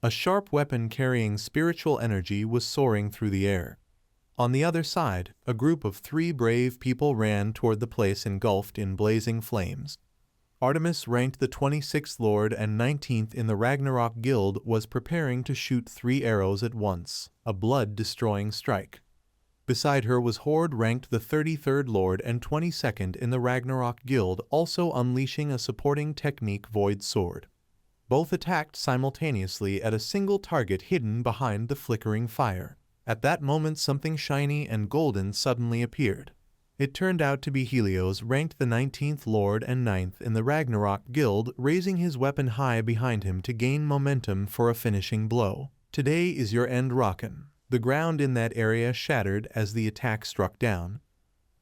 A sharp weapon carrying spiritual energy was soaring through the air. On the other side, a group of 3 brave people ran toward the place engulfed in blazing flames. Artemis, ranked the 26th Lord and 19th in the Ragnarok Guild, was preparing to shoot 3 arrows at once, a blood-destroying strike. Beside her was Horde, ranked the 33rd Lord and 22nd in the Ragnarok Guild, also unleashing a supporting technique, Void Sword. Both attacked simultaneously at a single target hidden behind the flickering fire. At that moment, something shiny and golden suddenly appeared. It turned out to be Helios, ranked the 19th Lord and 9th in the Ragnarok Guild, raising his weapon high behind him to gain momentum for a finishing blow. "Today is your end, Rocken." The ground in that area shattered as the attack struck down.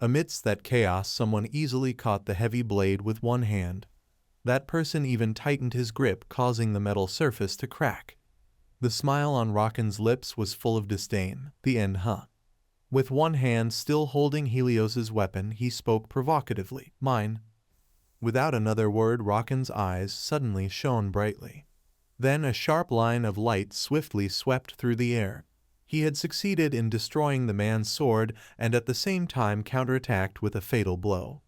Amidst that chaos, someone easily caught the heavy blade with one hand. That person even tightened his grip, causing the metal surface to crack. The smile on Rocken's lips was full of disdain. "The end, huh?" With one hand still holding Helios's weapon, he spoke provocatively. "Mine." Without another word, Rocken's eyes suddenly shone brightly. Then a sharp line of light swiftly swept through the air. He had succeeded in destroying the man's sword and at the same time counterattacked with a fatal blow.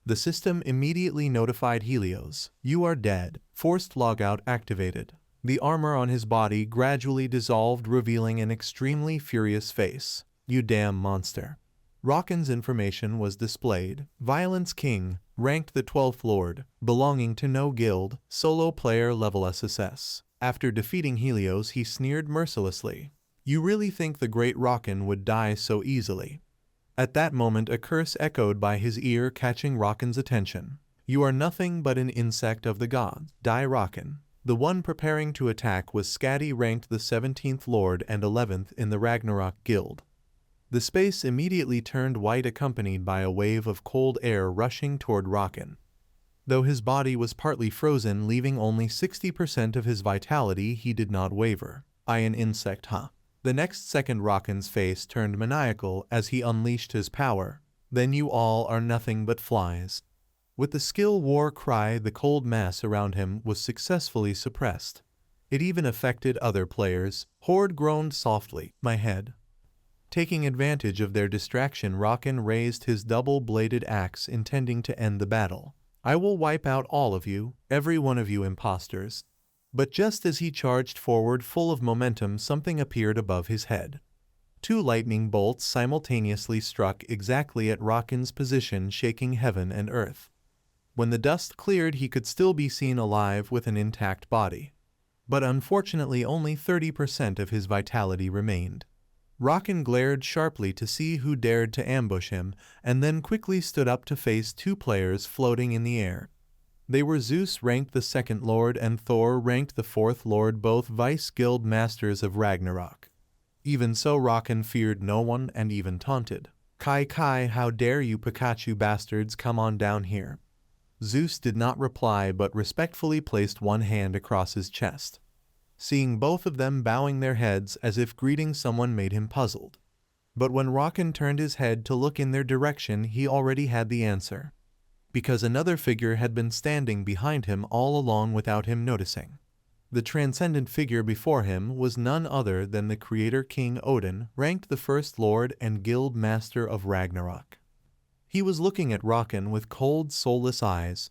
The system immediately notified Helios. "You are dead." Forced logout activated. The armor on his body gradually dissolved, revealing an extremely furious face. "You damn monster." Rocken's information was displayed. Violence King, ranked the 12th Lord, belonging to no guild, solo player, level SSS. After defeating Helios, he sneered mercilessly. "You really think the great Rocken would die so easily?" At that moment, a curse echoed by his ear, catching Rocken's attention. "You are nothing but an insect of the gods. Die, Rocken." The one preparing to attack was Skadi, ranked the 17th Lord and 11th in the Ragnarok Guild. The space immediately turned white, accompanied by a wave of cold air rushing toward Rocken. Though his body was partly frozen, leaving only 60% of his vitality, he did not waver. "I an insect, huh?" The next second, Rocken's face turned maniacal as he unleashed his power. "Then you all are nothing but flies." With the skill war cry, the cold mass around him was successfully suppressed. It even affected other players. Horde groaned softly. "My head." Taking advantage of their distraction, Rocken raised his double-bladed axe, intending to end the battle. "I will wipe out all of you, every one of you imposters." But just as he charged forward full of momentum, something appeared above his head. 2 lightning bolts simultaneously struck exactly at Rocken's position, shaking heaven and earth. When the dust cleared, he could still be seen alive with an intact body. But unfortunately, only 30% of his vitality remained. Rocken glared sharply to see who dared to ambush him, and then quickly stood up to face 2 players floating in the air. They were Zeus, ranked the 2nd Lord, and Thor, ranked the 4th Lord, both Vice Guild Masters of Ragnarok. Even so, Rocken feared no one and even taunted. "Kai Kai, how dare you Pikachu bastards, come on down here." Zeus did not reply, but respectfully placed one hand across his chest. Seeing both of them bowing their heads as if greeting someone made him puzzled. But when Rocken turned his head to look in their direction, he already had the answer. Because another figure had been standing behind him all along without him noticing. The transcendent figure before him was none other than the creator King Odin, ranked the 1st Lord and Guild Master of Ragnarok. He was looking at Rocken with cold, soulless eyes.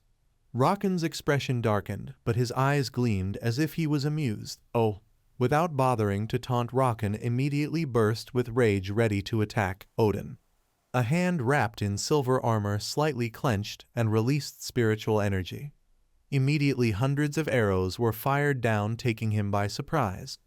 Rocken's expression darkened, but his eyes gleamed as if he was amused. "Oh." Without bothering to taunt, Rocken immediately burst with rage, ready to attack Odin. A hand wrapped in silver armor slightly clenched and released spiritual energy. Immediately, hundreds of arrows were fired down, taking him by surprise.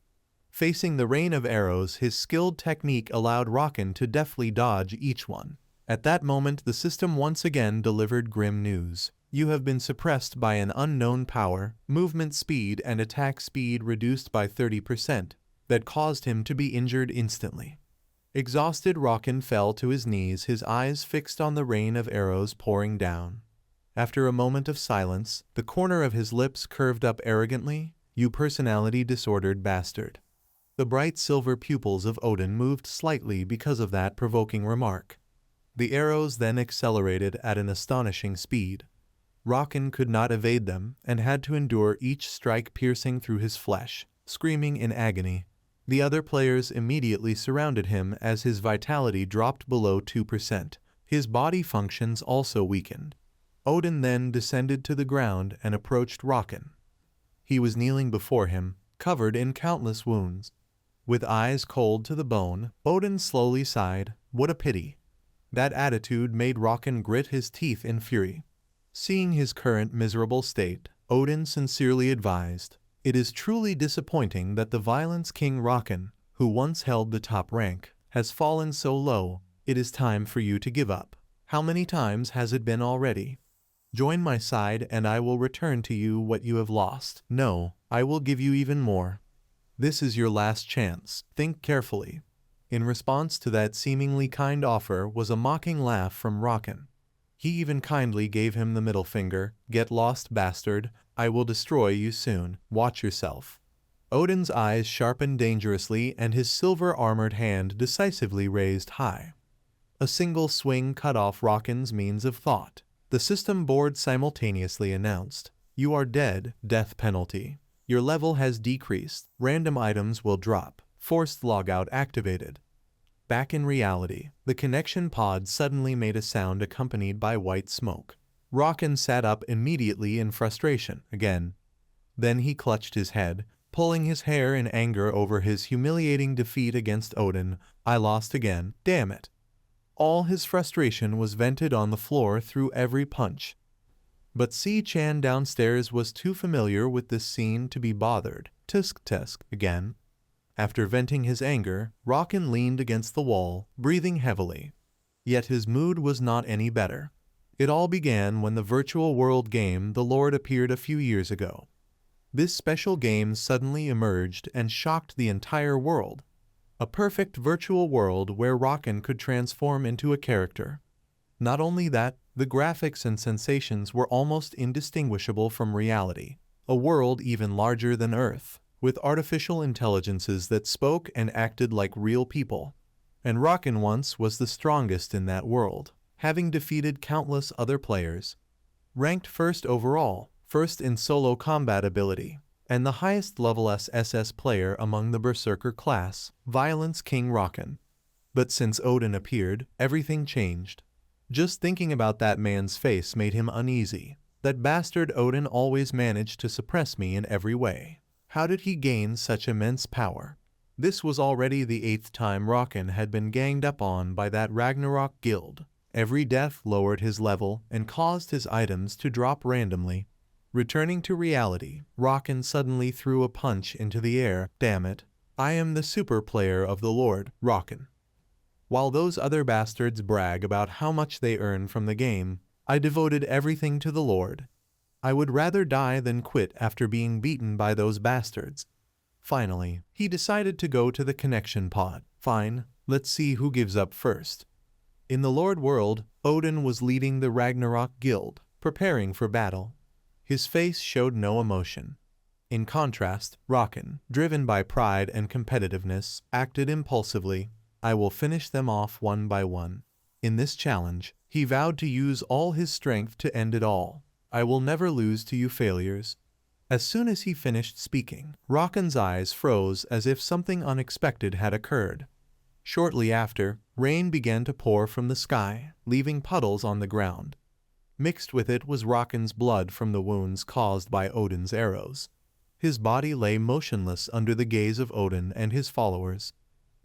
Facing the rain of arrows, his skilled technique allowed Rocken to deftly dodge each one. At that moment, the system once again delivered grim news. "You have been suppressed by an unknown power, movement speed and attack speed reduced by 30%, that caused him to be injured instantly." Exhausted, Rocken fell to his knees, his eyes fixed on the rain of arrows pouring down. After a moment of silence, the corner of his lips curved up arrogantly. "You personality disordered bastard." The bright silver pupils of Odin moved slightly because of that provoking remark. The arrows then accelerated at an astonishing speed. Rocken could not evade them and had to endure each strike piercing through his flesh. screaming in agony. The other players immediately surrounded him as his vitality dropped below 2%. His body functions also weakened. Odin then descended to the ground and approached Rocken. He was kneeling before him, covered in countless wounds. With eyes cold to the bone, Odin slowly sighed. What a pity. That attitude made Rocken grit his teeth in fury. Seeing his current miserable state, Odin sincerely advised, "It is truly disappointing that the Violence King Rocken, who once held the top rank, has fallen so low. It is time for you to give up. How many times has it been already? Join my side and I will return to you what you have lost. No, I will give you even more. This is your last chance. Think carefully." In response to that seemingly kind offer was a mocking laugh from Rocken. He even kindly gave him the middle finger. "Get lost, bastard. I will destroy you soon. Watch yourself." Odin's eyes sharpened dangerously and his silver-armored hand decisively raised high. A single swing cut off Rocken's means of thought. The system board simultaneously announced, "You are dead. Death penalty. Your level has decreased. Random items will drop. Forced logout activated." Back in reality, the connection pod suddenly made a sound accompanied by white smoke. Rocken sat up immediately in frustration again. Then he clutched his head, pulling his hair in anger over his humiliating defeat against Odin. "I lost again. Damn it." All his frustration was vented on the floor through every punch. But Si-chan downstairs was too familiar with this scene to be bothered. Tisk again. After venting his anger, Rocken leaned against the wall, breathing heavily. Yet his mood was not any better. It all began when the virtual world game The Lord appeared a few years ago. This special game suddenly emerged and shocked the entire world. A perfect virtual world where Rocken could transform into a character. Not only that, the graphics and sensations were almost indistinguishable from reality. A world even larger than Earth, with artificial intelligences that spoke and acted like real people. And Rocken once was the strongest in that world, having defeated countless other players. Ranked first overall, first in solo combat ability, and the highest level SS player among the Berserker class, Violence King Rocken. But since Odin appeared, everything changed. Just thinking about that man's face made him uneasy. That bastard Odin always managed to suppress me in every way. How did he gain such immense power? This was already the 8th time Rocken had been ganged up on by that Ragnarok guild. Every death lowered his level and caused his items to drop randomly. Returning to reality, Rocken suddenly threw a punch into the air. "Damn it. I am the super player of the Lord, Rocken. While those other bastards brag about how much they earn from the game, I devoted everything to the Lord. I would rather die than quit after being beaten by those bastards." Finally, he decided to go to the connection pod. Fine, let's see who gives up first. In the Lord world, Odin was leading the Ragnarok guild, preparing for battle. His face showed no emotion. In contrast, Rocken, driven by pride and competitiveness, acted impulsively. "I will finish them off one by one." In this challenge, he vowed to use all his strength to end it all. "I will never lose to you failures." As soon as he finished speaking, Rocken's eyes froze as if something unexpected had occurred. Shortly after, rain began to pour from the sky, leaving puddles on the ground. Mixed with it was Rocken's blood from the wounds caused by Odin's arrows. His body lay motionless under the gaze of Odin and his followers.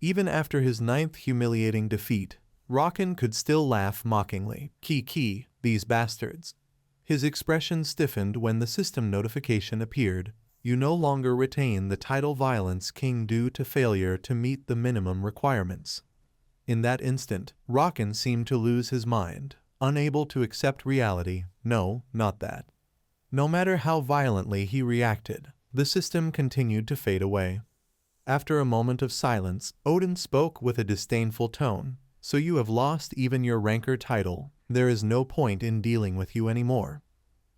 Even after his 9th humiliating defeat, Rocken could still laugh mockingly. "Ki, these bastards." His expression stiffened when the system notification appeared. "You no longer retain the title Violence King due to failure to meet the minimum requirements." In that instant, Rocken seemed to lose his mind, unable to accept reality. No, not that. No matter how violently he reacted, the system continued to fade away. After a moment of silence, Odin spoke with a disdainful tone. "So you have lost even your rancor title. There is no point in dealing with you anymore."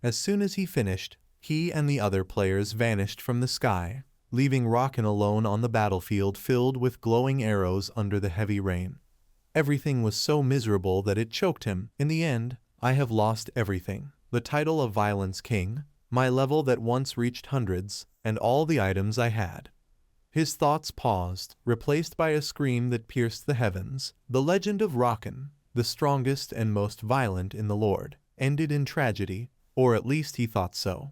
As soon as he finished, he and the other players vanished from the sky, leaving Rocken alone on the battlefield filled with glowing arrows under the heavy rain. Everything was so miserable that it choked him. In the end, I have lost everything. The title of Violence King, my level that once reached hundreds, and all the items I had. His thoughts paused, replaced by a scream that pierced the heavens. The legend of Rakan, the strongest and most violent in the Lord, ended in tragedy, or at least he thought so.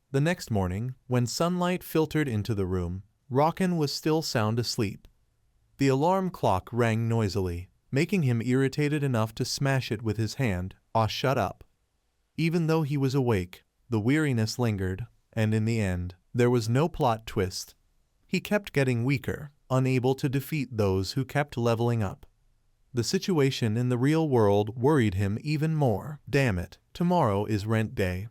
The next morning, when sunlight filtered into the room, Rakan was still sound asleep. The alarm clock rang noisily, making him irritated enough to smash it with his hand. "Ah, shut up." Even though he was awake, the weariness lingered, and in the end, there was no plot twist. He kept getting weaker, unable to defeat those who kept leveling up. The situation in the real world worried him even more. Damn it, tomorrow is rent day.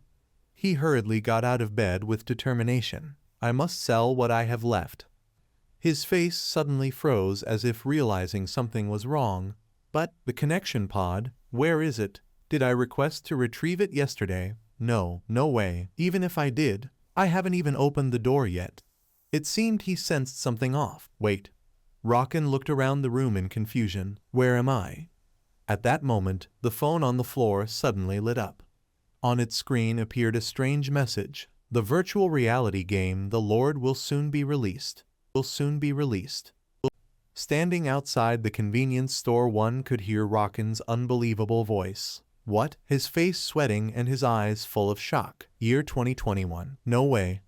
He hurriedly got out of bed with determination. I must sell what I have left. His face suddenly froze as if realizing something was wrong. But the connection pod, where is it? Did I request to retrieve it yesterday? No, no way. Even if I did, I haven't even opened the door yet. It seemed he sensed something off. Wait. Rakan looked around the room in confusion. Where am I? At that moment, the phone on the floor suddenly lit up. On its screen appeared a strange message. The virtual reality game The Lord will soon be released. Will soon be released. Standing outside the convenience store, one could hear Rakan's unbelievable voice. What? His face sweating and his eyes full of shock. Year 2021. No way.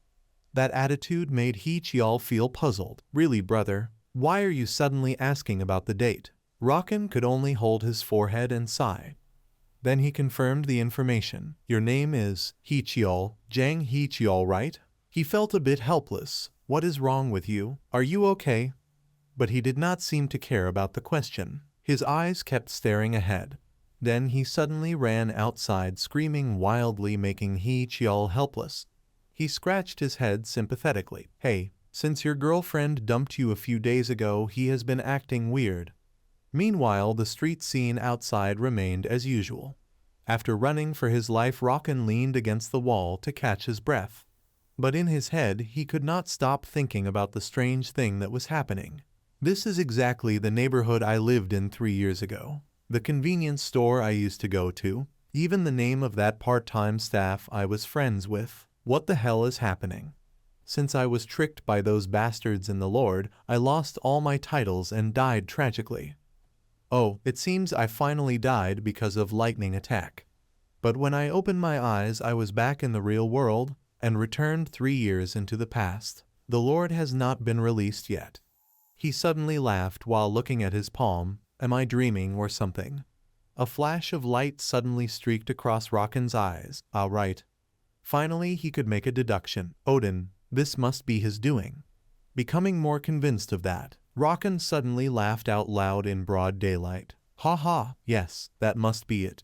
That attitude made Heecheol feel puzzled. Really, brother? Why are you suddenly asking about the date? Rakan could only hold his forehead and sigh. Then he confirmed the information. Your name is Heecheol, Jang Heecheol, right? He felt a bit helpless. What is wrong with you? Are you okay? But he did not seem to care about the question. His eyes kept staring ahead. Then he suddenly ran outside, screaming wildly, making Heecheol helpless. He scratched his head sympathetically. Hey, since your girlfriend dumped you a few days ago, he has been acting weird. Meanwhile, the street scene outside remained as usual. After running for his life, Rakan leaned against the wall to catch his breath. But in his head, he could not stop thinking about the strange thing that was happening. This is exactly the neighborhood I lived in 3 years ago. The convenience store I used to go to. Even the name of that part-time staff I was friends with. What the hell is happening? Since I was tricked by those bastards in the Lord, I lost all my titles and died tragically. Oh, it seems I finally died because of lightning attack. But when I opened my eyes, I was back in the real world and returned 3 years into the past. The Lord has not been released yet. He suddenly laughed while looking at his palm. Am I dreaming or something? A flash of light suddenly streaked across Rakan's eyes. Ah, right. Finally, he could make a deduction. Odin, this must be his doing. Becoming more convinced of that, Rakan suddenly laughed out loud in broad daylight. Ha ha, yes, that must be it.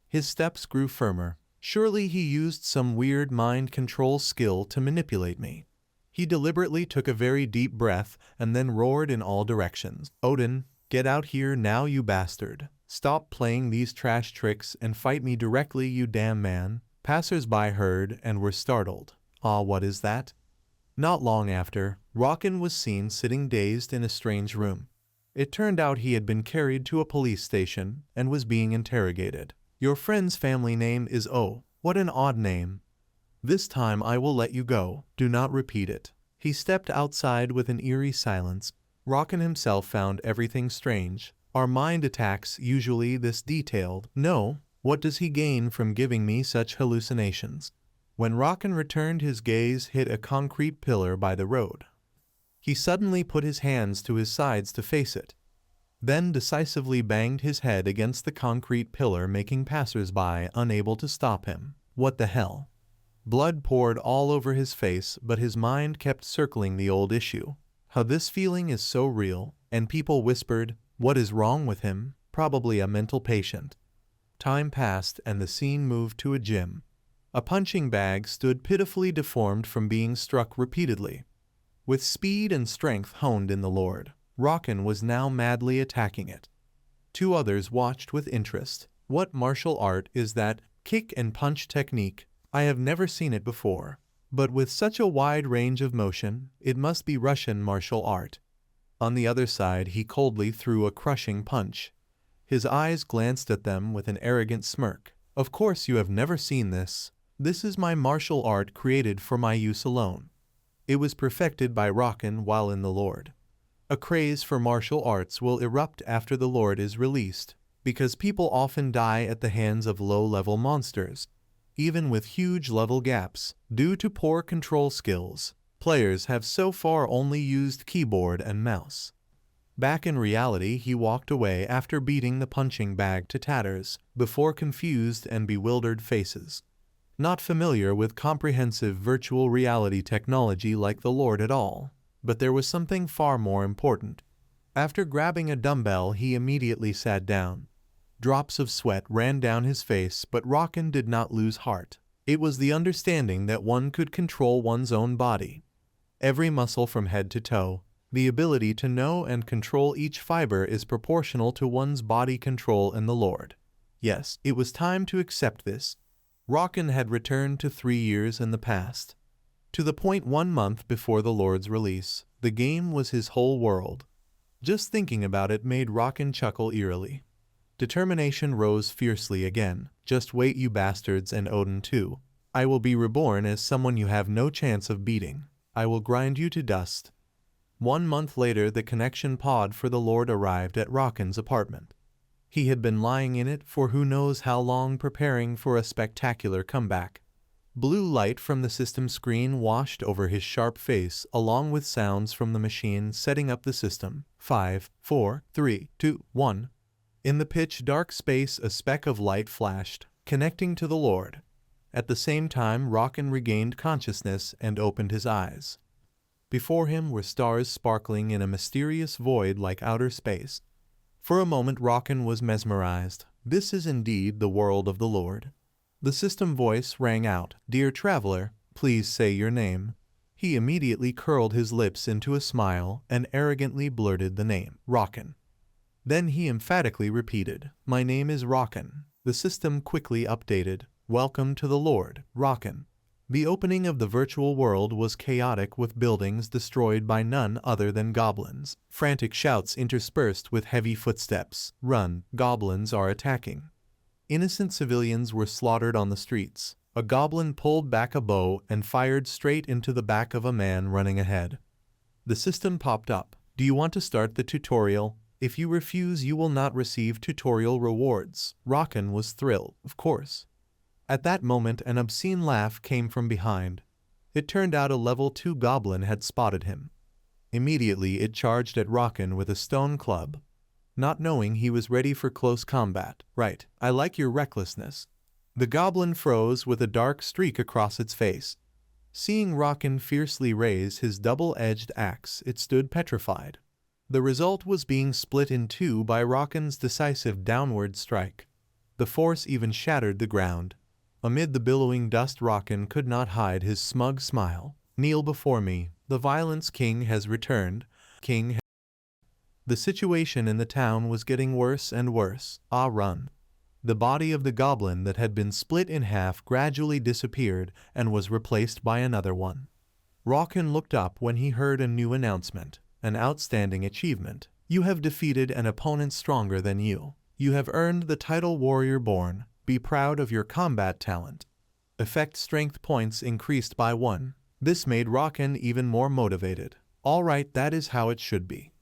His steps grew firmer. Surely he used some weird mind control skill to manipulate me. He deliberately took a very deep breath and then roared in all directions. Odin, get out here now, you bastard. Stop playing these trash tricks and fight me directly, you damn man. Passers-by heard and were startled. Ah, what is that? Not long after, Rakan was seen sitting dazed in a strange room. It turned out he had been carried to a police station and was being interrogated. Your friend's family name is O. What an odd name. This time I will let you go. Do not repeat it. He stepped outside with an eerie silence. Rakan himself found everything strange. Are mind attacks usually this detailed? No. What does he gain from giving me such hallucinations? When Rakan returned, his gaze hit a concrete pillar by the road. He suddenly put his hands to his sides to face it, then decisively banged his head against the concrete pillar, making passers-by unable to stop him. What the hell? Blood poured all over his face, but his mind kept circling the old issue. How this feeling is so real, and people whispered, what is wrong with him? Probably a mental patient. Time passed and the scene moved to a gym. A punching bag stood pitifully deformed from being struck repeatedly. With speed and strength honed in the Lord, Rakan was now madly attacking it. 2 others watched with interest. What martial art is that kick and punch technique? I have never seen it before. But with such a wide range of motion, it must be Russian martial art. On the other side, he coldly threw a crushing punch. His eyes glanced at them with an arrogant smirk. Of course you have never seen this. This is my martial art created for my use alone. It was perfected by Rocken while in the Lord. A craze for martial arts will erupt after the Lord is released, because people often die at the hands of low-level monsters. Even with huge level gaps, due to poor control skills, players have so far only used keyboard and mouse. Back in reality, he walked away after beating the punching bag to tatters, before confused and bewildered faces. Not familiar with comprehensive virtual reality technology like the Lord at all, but there was something far more important. After grabbing a dumbbell, he immediately sat down. Drops of sweat ran down his face, but Rocken did not lose heart. It was the understanding that one could control one's own body. Every muscle from head to toe, the ability to know and control each fiber is proportional to one's body control in the Lord. Yes, it was time to accept this. Rocken had returned to 3 years in the past. To the point 1 month before the Lord's release, the game was his whole world. Just thinking about it made Rocken chuckle eerily. Determination rose fiercely again. Just wait, you bastards, and Odin too. I will be reborn as someone you have no chance of beating. I will grind you to dust. 1 month later, the connection pod for the Lord arrived at Rocken's apartment. He had been lying in it for who knows how long, preparing for a spectacular comeback. Blue light from the system screen washed over his sharp face, along with sounds from the machine setting up the system. 5, 4, 3, 2, 1. In the pitch-dark space, a speck of light flashed, connecting to the Lord. At the same time, Rocken regained consciousness and opened his eyes. Before him were stars sparkling in a mysterious void like outer space. For a moment, Rocken was mesmerized. This is indeed the world of the Lord. The system voice rang out, "Dear traveler, please say your name." He immediately curled his lips into a smile and arrogantly blurted the name, Rocken. Then he emphatically repeated, "My name is Rocken." The system quickly updated, "Welcome to the Lord, Rocken." The opening of the virtual world was chaotic, with buildings destroyed by none other than goblins. Frantic shouts interspersed with heavy footsteps. "Run, goblins are attacking." Innocent civilians were slaughtered on the streets. A goblin pulled back a bow and fired straight into the back of a man running ahead. The system popped up. "Do you want to start the tutorial? If you refuse, you will not receive tutorial rewards." Rocken was thrilled, of course. At that moment, an obscene laugh came from behind. It turned out a level 2 goblin had spotted him. Immediately it charged at Rocken with a stone club. Not knowing he was ready for close combat. "Right, I like your recklessness." The goblin froze with a dark streak across its face. Seeing Rocken fiercely raise his double-edged axe, it stood petrified. The result was being split in two by Rocken's decisive downward strike. The force even shattered the ground. Amid the billowing dust, Rocken could not hide his smug smile. "Kneel before me. The Violence King has returned. The situation in the town was getting worse and worse. Run. The body of the goblin that had been split in half gradually disappeared and was replaced by another one. Rocken looked up when he heard a new announcement. An outstanding achievement. You have defeated an opponent stronger than you. You have earned the title Warrior Born. Be proud of your combat talent. Effect strength points increased by 1. This made Rocken even more motivated. Alright, that is how it should be.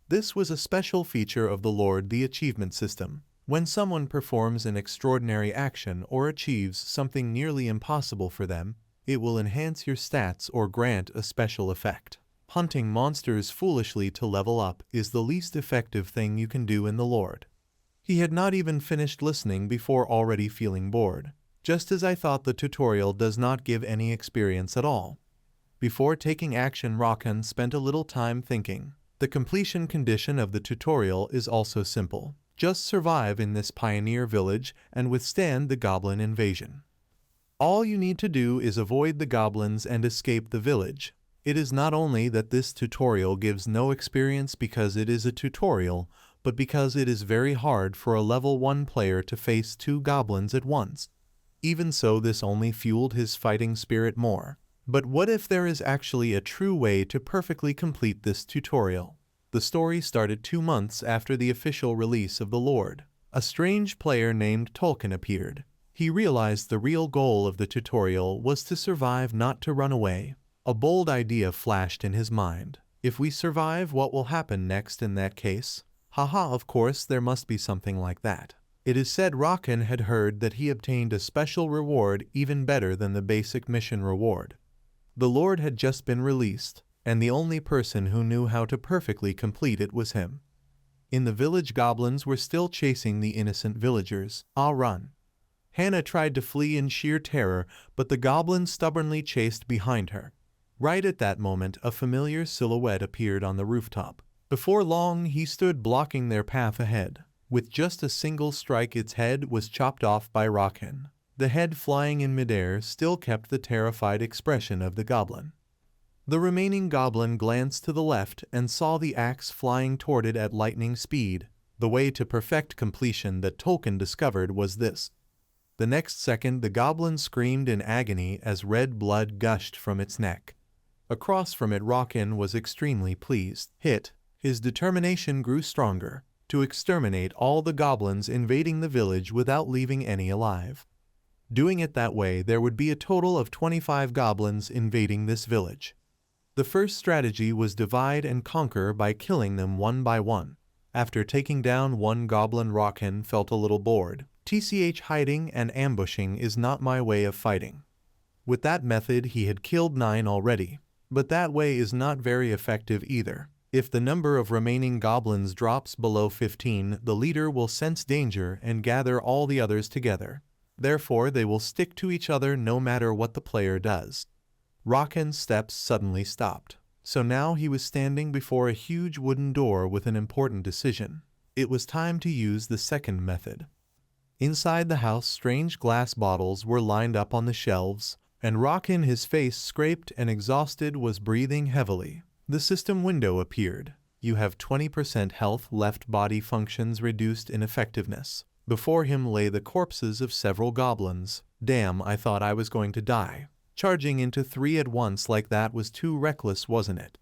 This was a special feature of the Lord, the achievement system. When someone performs an extraordinary action or achieves something nearly impossible for them, it will enhance your stats or grant a special effect. Hunting monsters foolishly to level up is the least effective thing you can do in the Lord. He had not even finished listening before already feeling bored. Just as I thought, the tutorial does not give any experience at all. Before taking action, Rocken spent a little time thinking. The completion condition of the tutorial is also simple. Just survive in this pioneer village and withstand the goblin invasion. All you need to do is avoid the goblins and escape the village. It is not only that this tutorial gives no experience because it is a tutorial, but because it is very hard for a level 1 player to face 2 goblins at once. Even so, this only fueled his fighting spirit more. But what if there is actually a true way to perfectly complete this tutorial? The story started 2 months after the official release of the Lord. A strange player named Tolkien appeared. He realized the real goal of the tutorial was to survive, not to run away. A bold idea flashed in his mind. If we survive, what will happen next in that case? Haha, of course there must be something like that. It is said Raken had heard that he obtained a special reward even better than the basic mission reward. The Lord had just been released, and the only person who knew how to perfectly complete it was him. In the village, goblins were still chasing the innocent villagers. Ah, run! Hannah tried to flee in sheer terror, but the goblins stubbornly chased behind her. Right at that moment, a familiar silhouette appeared on the rooftop. Before long, he stood blocking their path ahead. With just a single strike, its head was chopped off by Raken. The head, flying in midair, still kept the terrified expression of the goblin. The remaining goblin glanced to the left and saw the axe flying toward it at lightning speed. The way to perfect completion that Tolkien discovered was this. The next second, the goblin screamed in agony as red blood gushed from its neck. Across from it, Raken was extremely pleased. His determination grew stronger, to exterminate all the goblins invading the village without leaving any alive. Doing it that way, there would be a total of 25 goblins invading this village. The first strategy was divide and conquer by killing them one by one. After taking down one goblin, Raken felt a little bored. Hiding and ambushing is not my way of fighting. With that method, he had killed 9 already. But that way is not very effective either. If the number of remaining goblins drops below 15, the leader will sense danger and gather all the others together. Therefore, they will stick to each other no matter what the player does. Raken's steps suddenly stopped. So now he was standing before a huge wooden door with an important decision. It was time to use the second method. Inside the house, strange glass bottles were lined up on the shelves, and Raken, his face scraped and exhausted, was breathing heavily. The system window appeared. You have 20% health left, body functions reduced in effectiveness. Before him lay the corpses of several goblins. Damn, I thought I was going to die. Charging into 3 at once like that was too reckless, wasn't it?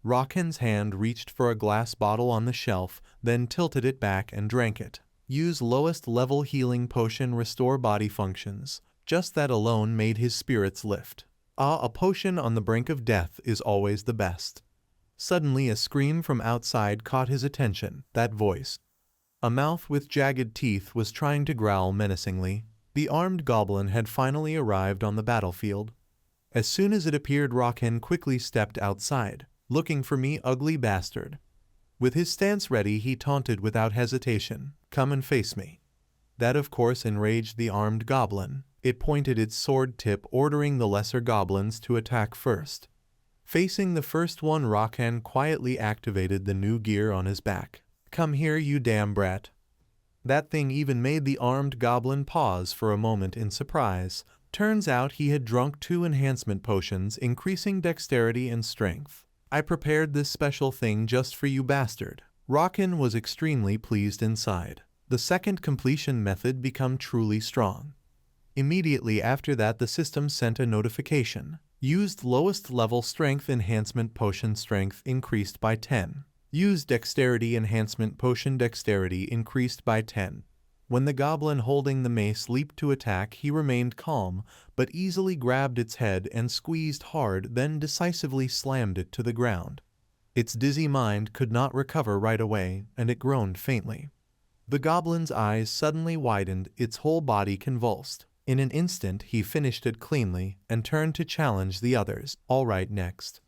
Raken's hand reached for a glass bottle on the shelf, then tilted it back and drank it. Use lowest level healing potion, restore body functions. Just that alone made his spirits lift. Ah, a potion on the brink of death is always the best. Suddenly a scream from outside caught his attention. That voice. A mouth with jagged teeth was trying to growl menacingly. The armed goblin had finally arrived on the battlefield. As soon as it appeared, Raken quickly stepped outside. Looking for me, ugly bastard. With his stance ready, he taunted without hesitation. Come and face me. That of course enraged the armed goblin. It pointed its sword tip, ordering the lesser goblins to attack first. Facing the first one, Raken quietly activated the new gear on his back. Come here, you damn brat. That thing even made the armed goblin pause for a moment in surprise. Turns out he had drunk 2 enhancement potions, increasing dexterity and strength. I prepared this special thing just for you, bastard. Raken was extremely pleased inside. The second completion method became truly strong. Immediately after that, the system sent a notification. Used lowest level strength enhancement potion, strength increased by 10. Used dexterity enhancement potion, dexterity increased by 10. When the goblin holding the mace leaped to attack, he remained calm, but easily grabbed its head and squeezed hard, then decisively slammed it to the ground. Its dizzy mind could not recover right away, and it groaned faintly. The goblin's eyes suddenly widened, its whole body convulsed. In an instant, he finished it cleanly and turned to challenge the others. All right, next.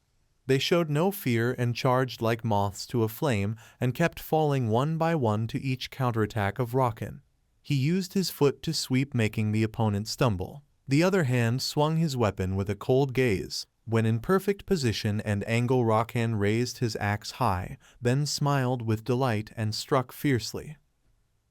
They showed no fear and charged like moths to a flame and kept falling one by one to each counterattack of Raken. He used his foot to sweep, making the opponent stumble. The other hand swung his weapon with a cold gaze. When in perfect position and angle, Raken raised his axe high, then smiled with delight and struck fiercely.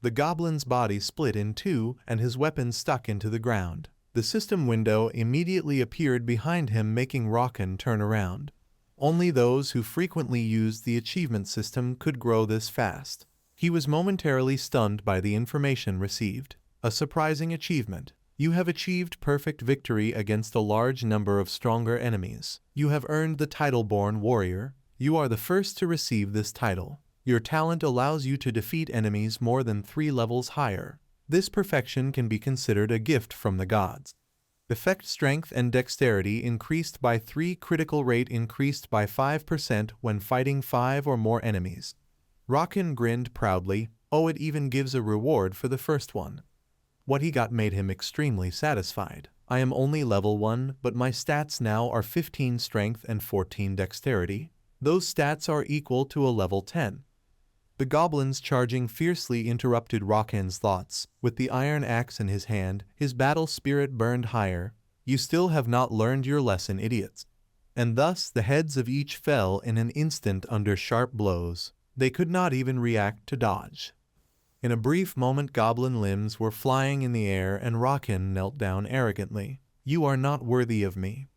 The goblin's body split in 2 and his weapon stuck into the ground. The system window immediately appeared behind him, making Raken turn around. Only those who frequently used the achievement system could grow this fast. He was momentarily stunned by the information received. A surprising achievement. You have achieved perfect victory against a large number of stronger enemies. You have earned the title Born Warrior. You are the first to receive this title. Your talent allows you to defeat enemies more than 3 levels higher. This perfection can be considered a gift from the gods. Effect strength and dexterity increased by 3, critical rate increased by 5% when fighting 5 or more enemies. Rockin grinned proudly. Oh, it even gives a reward for the first one. What he got made him extremely satisfied. I am only level 1, but my stats now are 15 strength and 14 dexterity. Those stats are equal to a level 10. The goblins charging fiercely interrupted Rockin's thoughts. With the iron axe in his hand, his battle spirit burned higher. You still have not learned your lesson, idiots. And thus the heads of each fell in an instant under sharp blows. They could not even react to dodge. In a brief moment goblin limbs were flying in the air and Rockin knelt down arrogantly. You are not worthy of me.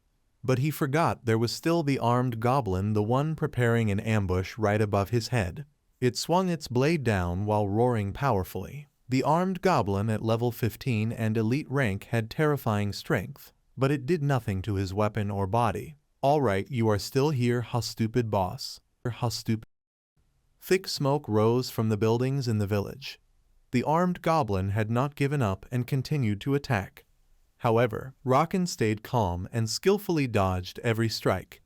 But he forgot there was still the armed goblin, the one preparing an ambush right above his head. It swung its blade down while roaring powerfully. The armed goblin at level 15 and elite rank had terrifying strength, but it did nothing to his weapon or body. All right, you are still here, huh, stupid boss. Huh, stupid. Thick smoke rose from the buildings in the village. The armed goblin had not given up and continued to attack. However, Rockin stayed calm and skillfully dodged every strike.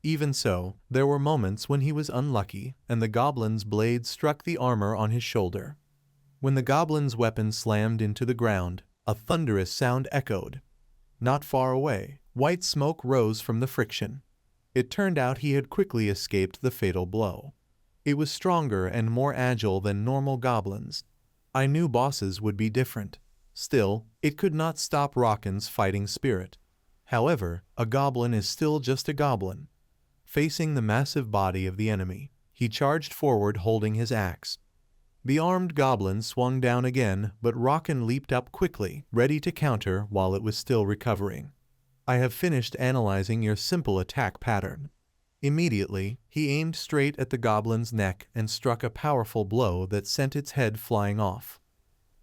Even so, there were moments when he was unlucky, and the goblin's blade struck the armor on his shoulder. When the goblin's weapon slammed into the ground, a thunderous sound echoed. Not far away, white smoke rose from the friction. It turned out he had quickly escaped the fatal blow. It was stronger and more agile than normal goblins. I knew bosses would be different. Still, it could not stop Rockin's fighting spirit. However, a goblin is still just a goblin. Facing the massive body of the enemy, he charged forward holding his axe. The armed goblin swung down again, but Rockin leaped up quickly, ready to counter while it was still recovering. I have finished analyzing your simple attack pattern. Immediately, he aimed straight at the goblin's neck and struck a powerful blow that sent its head flying off.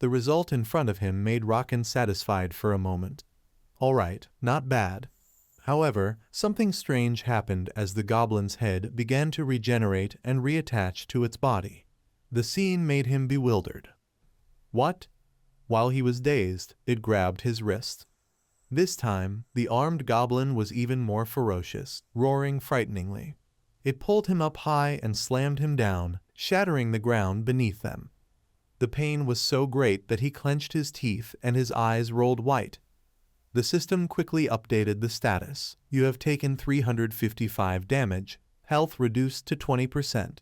The result in front of him made Rockin satisfied for a moment. All right, not bad. However, something strange happened as the goblin's head began to regenerate and reattach to its body. The scene made him bewildered. What? While he was dazed, it grabbed his wrist. This time, the armed goblin was even more ferocious, roaring frighteningly. It pulled him up high and slammed him down, shattering the ground beneath them. The pain was so great that he clenched his teeth and his eyes rolled white. The system quickly updated the status. You have taken 355 damage, health reduced to 20%.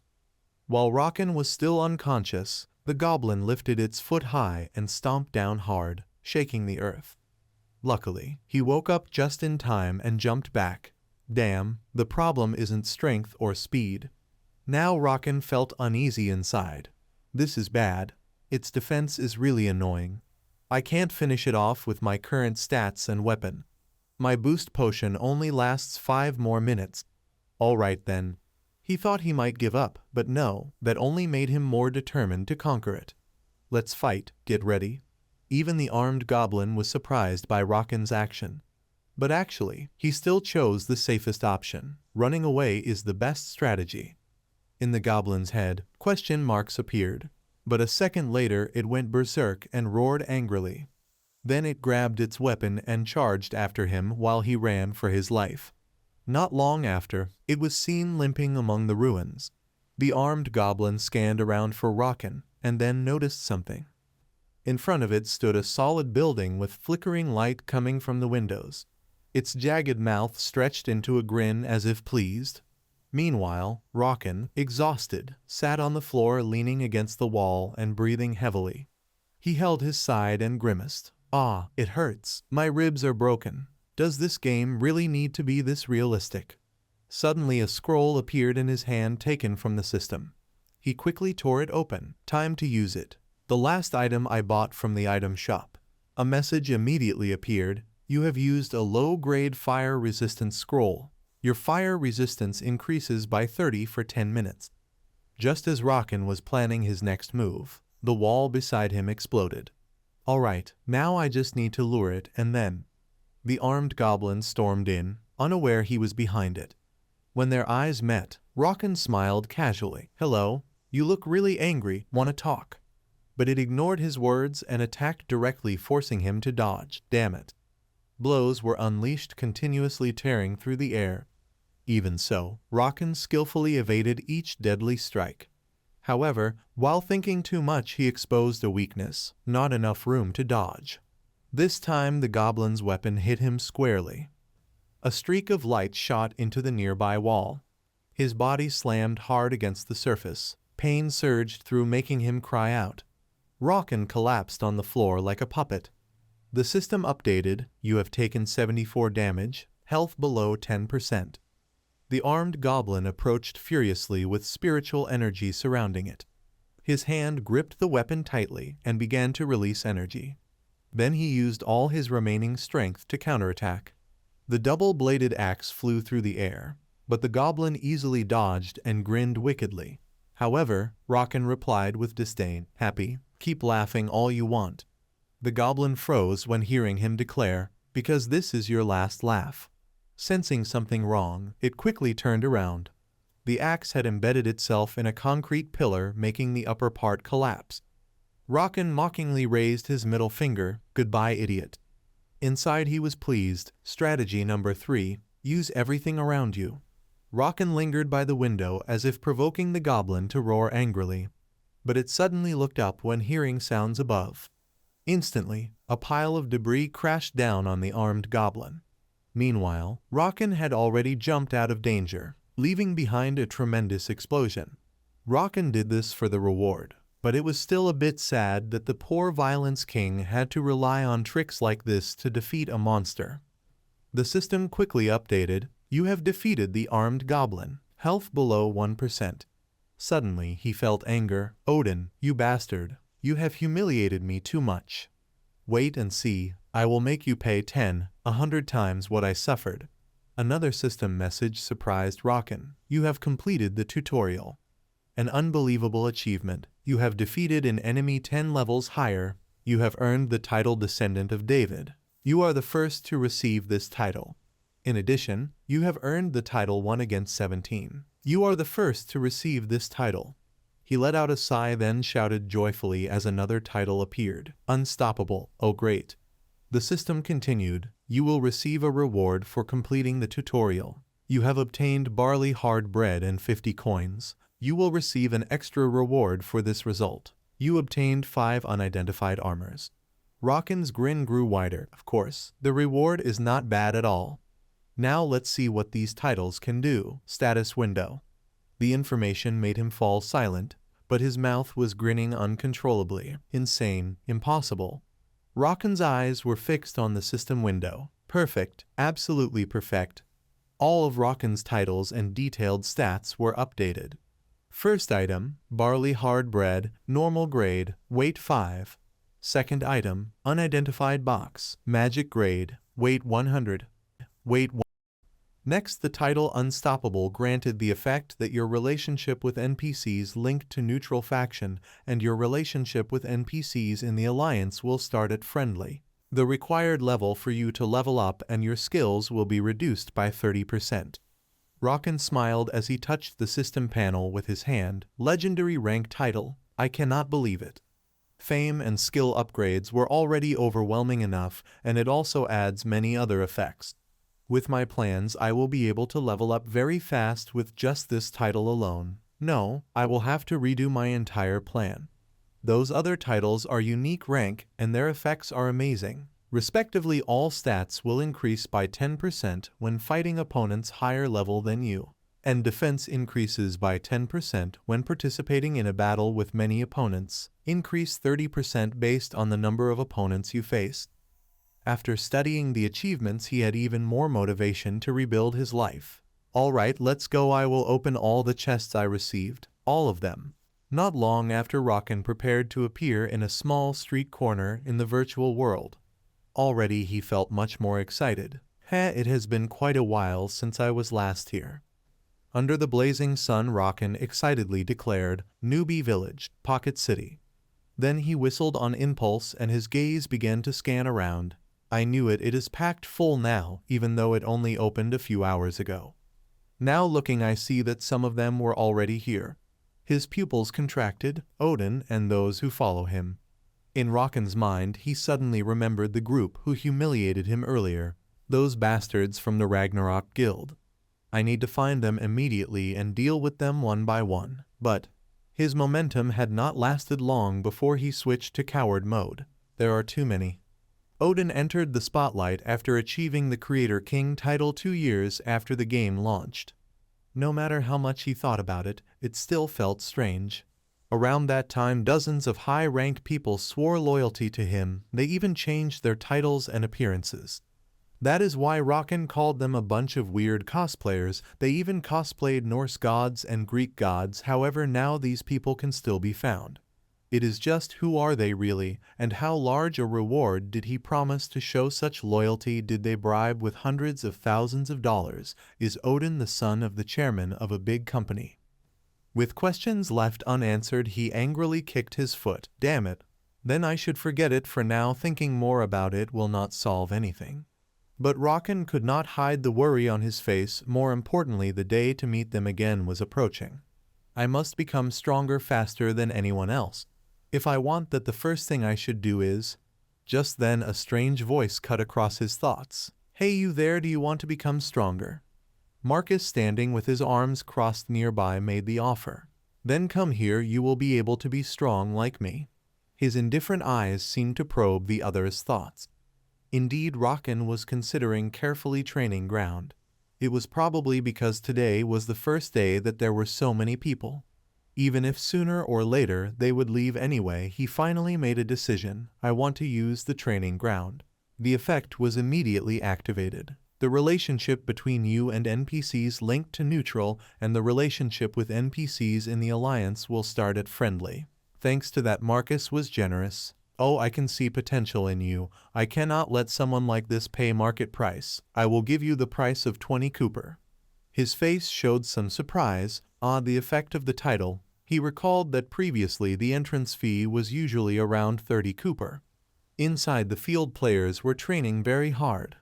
While Rockin was still unconscious, the goblin lifted its foot high and stomped down hard, shaking the earth. Luckily, he woke up just in time and jumped back. Damn, the problem isn't strength or speed. Now Rockin felt uneasy inside. This is bad. Its defense is really annoying. I can't finish it off with my current stats and weapon. My boost potion only lasts 5 more minutes. All right then. He thought he might give up, but no, that only made him more determined to conquer it. Let's fight, get ready. Even the armed goblin was surprised by Rockin's action. But actually, he still chose the safest option. Running away is the best strategy. In the goblin's head, question marks appeared. But a second later it went berserk and roared angrily. Then it grabbed its weapon and charged after him while he ran for his life. Not long after, it was seen limping among the ruins. The armed goblin scanned around for Rockin and then noticed something. In front of it stood a solid building with flickering light coming from the windows. Its jagged mouth stretched into a grin as if pleased. Meanwhile, Rockin, exhausted, sat on the floor leaning against the wall and breathing heavily. He held his side and grimaced. Ah, it hurts. My ribs are broken. Does this game really need to be this realistic? Suddenly a scroll appeared in his hand taken from the system. He quickly tore it open. Time to use it. The last item I bought from the item shop. A message immediately appeared. You have used a low-grade fire-resistant scroll. Your fire resistance increases by 30 for 10 minutes. Just as Rockin was planning his next move, the wall beside him exploded. Alright, now I just need to lure it and then. The armed goblin stormed in, unaware he was behind it. When their eyes met, Rockin smiled casually. Hello, you look really angry, wanna talk? But it ignored his words and attacked directly, forcing him to dodge. Damn it. Blows were unleashed, continuously tearing through the air. Even so, Rocken skillfully evaded each deadly strike. However, while thinking too much, he exposed a weakness, not enough room to dodge. This time the goblin's weapon hit him squarely. A streak of light shot into the nearby wall. His body slammed hard against the surface. Pain surged through, making him cry out. Rocken collapsed on the floor like a puppet. The system updated. You have taken 74 damage, health below 10%. The armed goblin approached furiously with spiritual energy surrounding it. His hand gripped the weapon tightly and began to release energy. Then he used all his remaining strength to counterattack. The double-bladed axe flew through the air, but the goblin easily dodged and grinned wickedly. However, Rocken replied with disdain, "Happy? Keep laughing all you want." The goblin froze when hearing him declare, "Because this is your last laugh." Sensing something wrong, it quickly turned around. The axe had embedded itself in a concrete pillar, making the upper part collapse. Rocken mockingly raised his middle finger, "Goodbye, idiot." Inside he was pleased. Strategy number 3, use everything around you. Rocken lingered by the window as if provoking the goblin to roar angrily. But it suddenly looked up when hearing sounds above. Instantly, a pile of debris crashed down on the armed goblin. Meanwhile, Rocken had already jumped out of danger, leaving behind a tremendous explosion. Rocken did this for the reward, but it was still a bit sad that the poor Violence King had to rely on tricks like this to defeat a monster. The system quickly updated. You have defeated the armed goblin, health below 1%. Suddenly he felt anger. "Odin, you bastard, you have humiliated me too much. Wait and see, I will make you pay 100 times what I suffered." Another system message surprised Rocken. "You have completed the tutorial. An unbelievable achievement. You have defeated an enemy 10 levels higher. You have earned the title Descendant of David. You are the first to receive this title. In addition, you have earned the title 1 against 17. You are the first to receive this title." He let out a sigh, then shouted joyfully as another title appeared. "Unstoppable, oh great." The system continued. You will receive a reward for completing the tutorial. You have obtained barley hard bread and 50 coins. You will receive an extra reward for this result. You obtained 5 unidentified armors. Rocken's grin grew wider. Of course, the reward is not bad at all. Now let's see what these titles can do. Status window. The information made him fall silent, but his mouth was grinning uncontrollably. Insane, impossible. Rocken's eyes were fixed on the system window. Perfect, absolutely perfect. All of Rocken's titles and detailed stats were updated. First item, barley hard bread, normal grade, weight 5. Second item, unidentified box, magic grade, weight 100. Weight 1. Next, the title Unstoppable granted the effect that your relationship with NPCs linked to neutral faction and your relationship with NPCs in the Alliance will start at friendly. The required level for you to level up and your skills will be reduced by 30%. Rocken smiled as he touched the system panel with his hand. Legendary rank title. I cannot believe it. Fame and skill upgrades were already overwhelming enough, and it also adds many other effects. With my plans, I will be able to level up very fast with just this title alone. No, I will have to redo my entire plan. Those other titles are unique rank and their effects are amazing. Respectively, all stats will increase by 10% when fighting opponents higher level than you, and defense increases by 10% when participating in a battle with many opponents. Increase 30% based on the number of opponents you face. After studying the achievements, he had even more motivation to rebuild his life. Alright, let's go. I will open all the chests I received, all of them. Not long after, Rocken prepared to appear in a small street corner in the virtual world. Already he felt much more excited. It has been quite a while since I was last here. Under the blazing sun, Rocken excitedly declared, "Newbie Village, Pocket City." Then he whistled on impulse and his gaze began to scan around. I knew it, it is packed full now, even though it only opened a few hours ago. Now looking, I see that some of them were already here. His pupils contracted, Odin and those who follow him. In Rocken's mind, he suddenly remembered the group who humiliated him earlier, those bastards from the Ragnarok Guild. I need to find them immediately and deal with them one by one. But his momentum had not lasted long before he switched to coward mode. There are too many. Odin entered the spotlight after achieving the Creator King title 2 years after the game launched. No matter how much he thought about it, it still felt strange. Around that time, dozens of high-ranked people swore loyalty to him. They even changed their titles and appearances. That is why Rocken called them a bunch of weird cosplayers. They even cosplayed Norse gods and Greek gods. However, now these people can still be found. It is just, who are they really, and how large a reward did he promise to show such loyalty? Did they bribe with hundreds of thousands of dollars? Is Odin the son of the chairman of a big company? With questions left unanswered, he angrily kicked his foot. Damn it. Then I should forget it for now. Thinking more about it will not solve anything. But Rocken could not hide the worry on his face. More importantly, the day to meet them again was approaching. I must become stronger faster than anyone else. If I want that, the first thing I should do is... Just then a strange voice cut across his thoughts. Hey you there, do you want to become stronger? Marcus, standing with his arms crossed nearby, made the offer. Then come here, you will be able to be strong like me. His indifferent eyes seemed to probe the other's thoughts. Indeed, Rocken was considering carefully training ground. It was probably because today was the first day that there were so many people. Even if sooner or later they would leave anyway, he finally made a decision. I want to use the training ground. The effect was immediately activated. The relationship between you and NPCs linked to neutral, and the relationship with NPCs in the Alliance will start at friendly. Thanks to that, Marcus was generous. Oh, I can see potential in you. I cannot let someone like this pay market price. I will give you the price of 20 Cooper. His face showed some surprise. The effect of the title. He recalled that previously the entrance fee was usually around 30 Cooper. Inside, the field players were training very hard.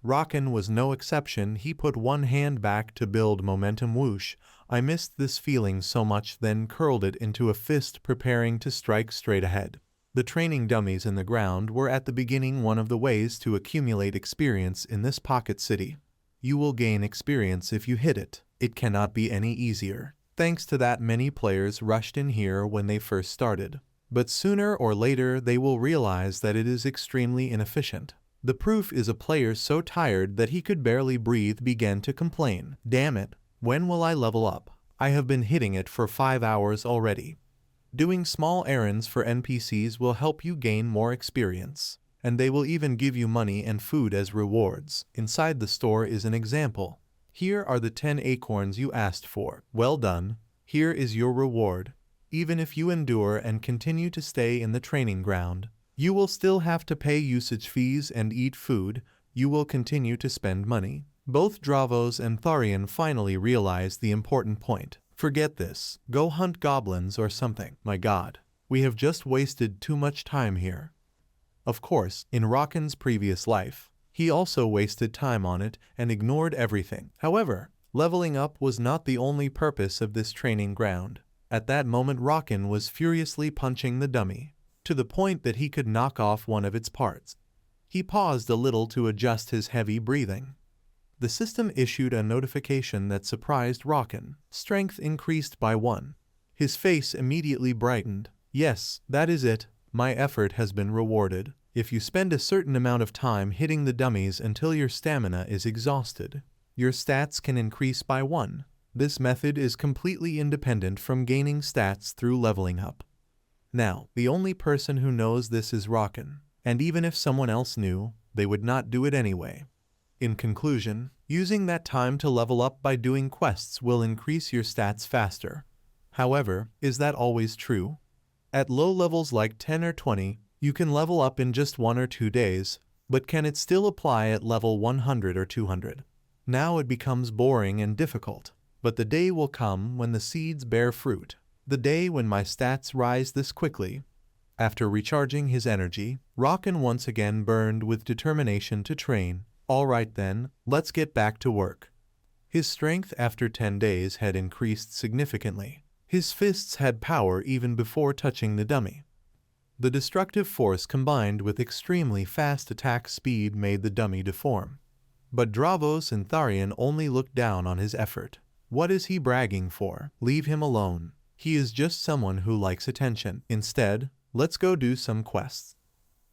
Rocken was no exception. He put one hand back to build momentum. Whoosh. I missed this feeling so much, then curled it into a fist, preparing to strike straight ahead. The training dummies in the ground were at the beginning one of the ways to accumulate experience in this pocket city. You will gain experience if you hit it. It cannot be any easier. Thanks to that, many players rushed in here when they first started. But sooner or later they will realize that it is extremely inefficient. The proof is a player so tired that he could barely breathe began to complain. Damn it, when will I level up? I have been hitting it for 5 hours already. Doing small errands for NPCs will help you gain more experience, and they will even give you money and food as rewards. Inside the store is an example. Here are the 10 acorns you asked for. Well done. Here is your reward. Even if you endure and continue to stay in the training ground, you will still have to pay usage fees and eat food. You will continue to spend money. Both Dravos and Tharian finally realized the important point. Forget this. Go hunt goblins or something. My God, we have just wasted too much time here. Of course, in Rocken's previous life, he also wasted time on it and ignored everything. However, leveling up was not the only purpose of this training ground. At that moment, Rocken was furiously punching the dummy, to the point that he could knock off one of its parts. He paused a little to adjust his heavy breathing. The system issued a notification that surprised Rocken. Strength increased by 1. His face immediately brightened. Yes, that is it. My effort has been rewarded. If you spend a certain amount of time hitting the dummies until your stamina is exhausted, your stats can increase by 1. This method is completely independent from gaining stats through leveling up. Now, the only person who knows this is Rocken, and even if someone else knew, they would not do it anyway. In conclusion, using that time to level up by doing quests will increase your stats faster. However, is that always true? At low levels like 10 or 20, you can level up in just 1 or 2 days, but can it still apply at level 100 or 200? Now it becomes boring and difficult, but the day will come when the seeds bear fruit. The day when my stats rise this quickly. After recharging his energy, Rocken once again burned with determination to train. Alright then, let's get back to work. His strength after 10 days had increased significantly. His fists had power even before touching the dummy. The destructive force combined with extremely fast attack speed made the dummy deform. But Dravos and Tharian only looked down on his effort. What is he bragging for? Leave him alone. He is just someone who likes attention. Instead, let's go do some quests.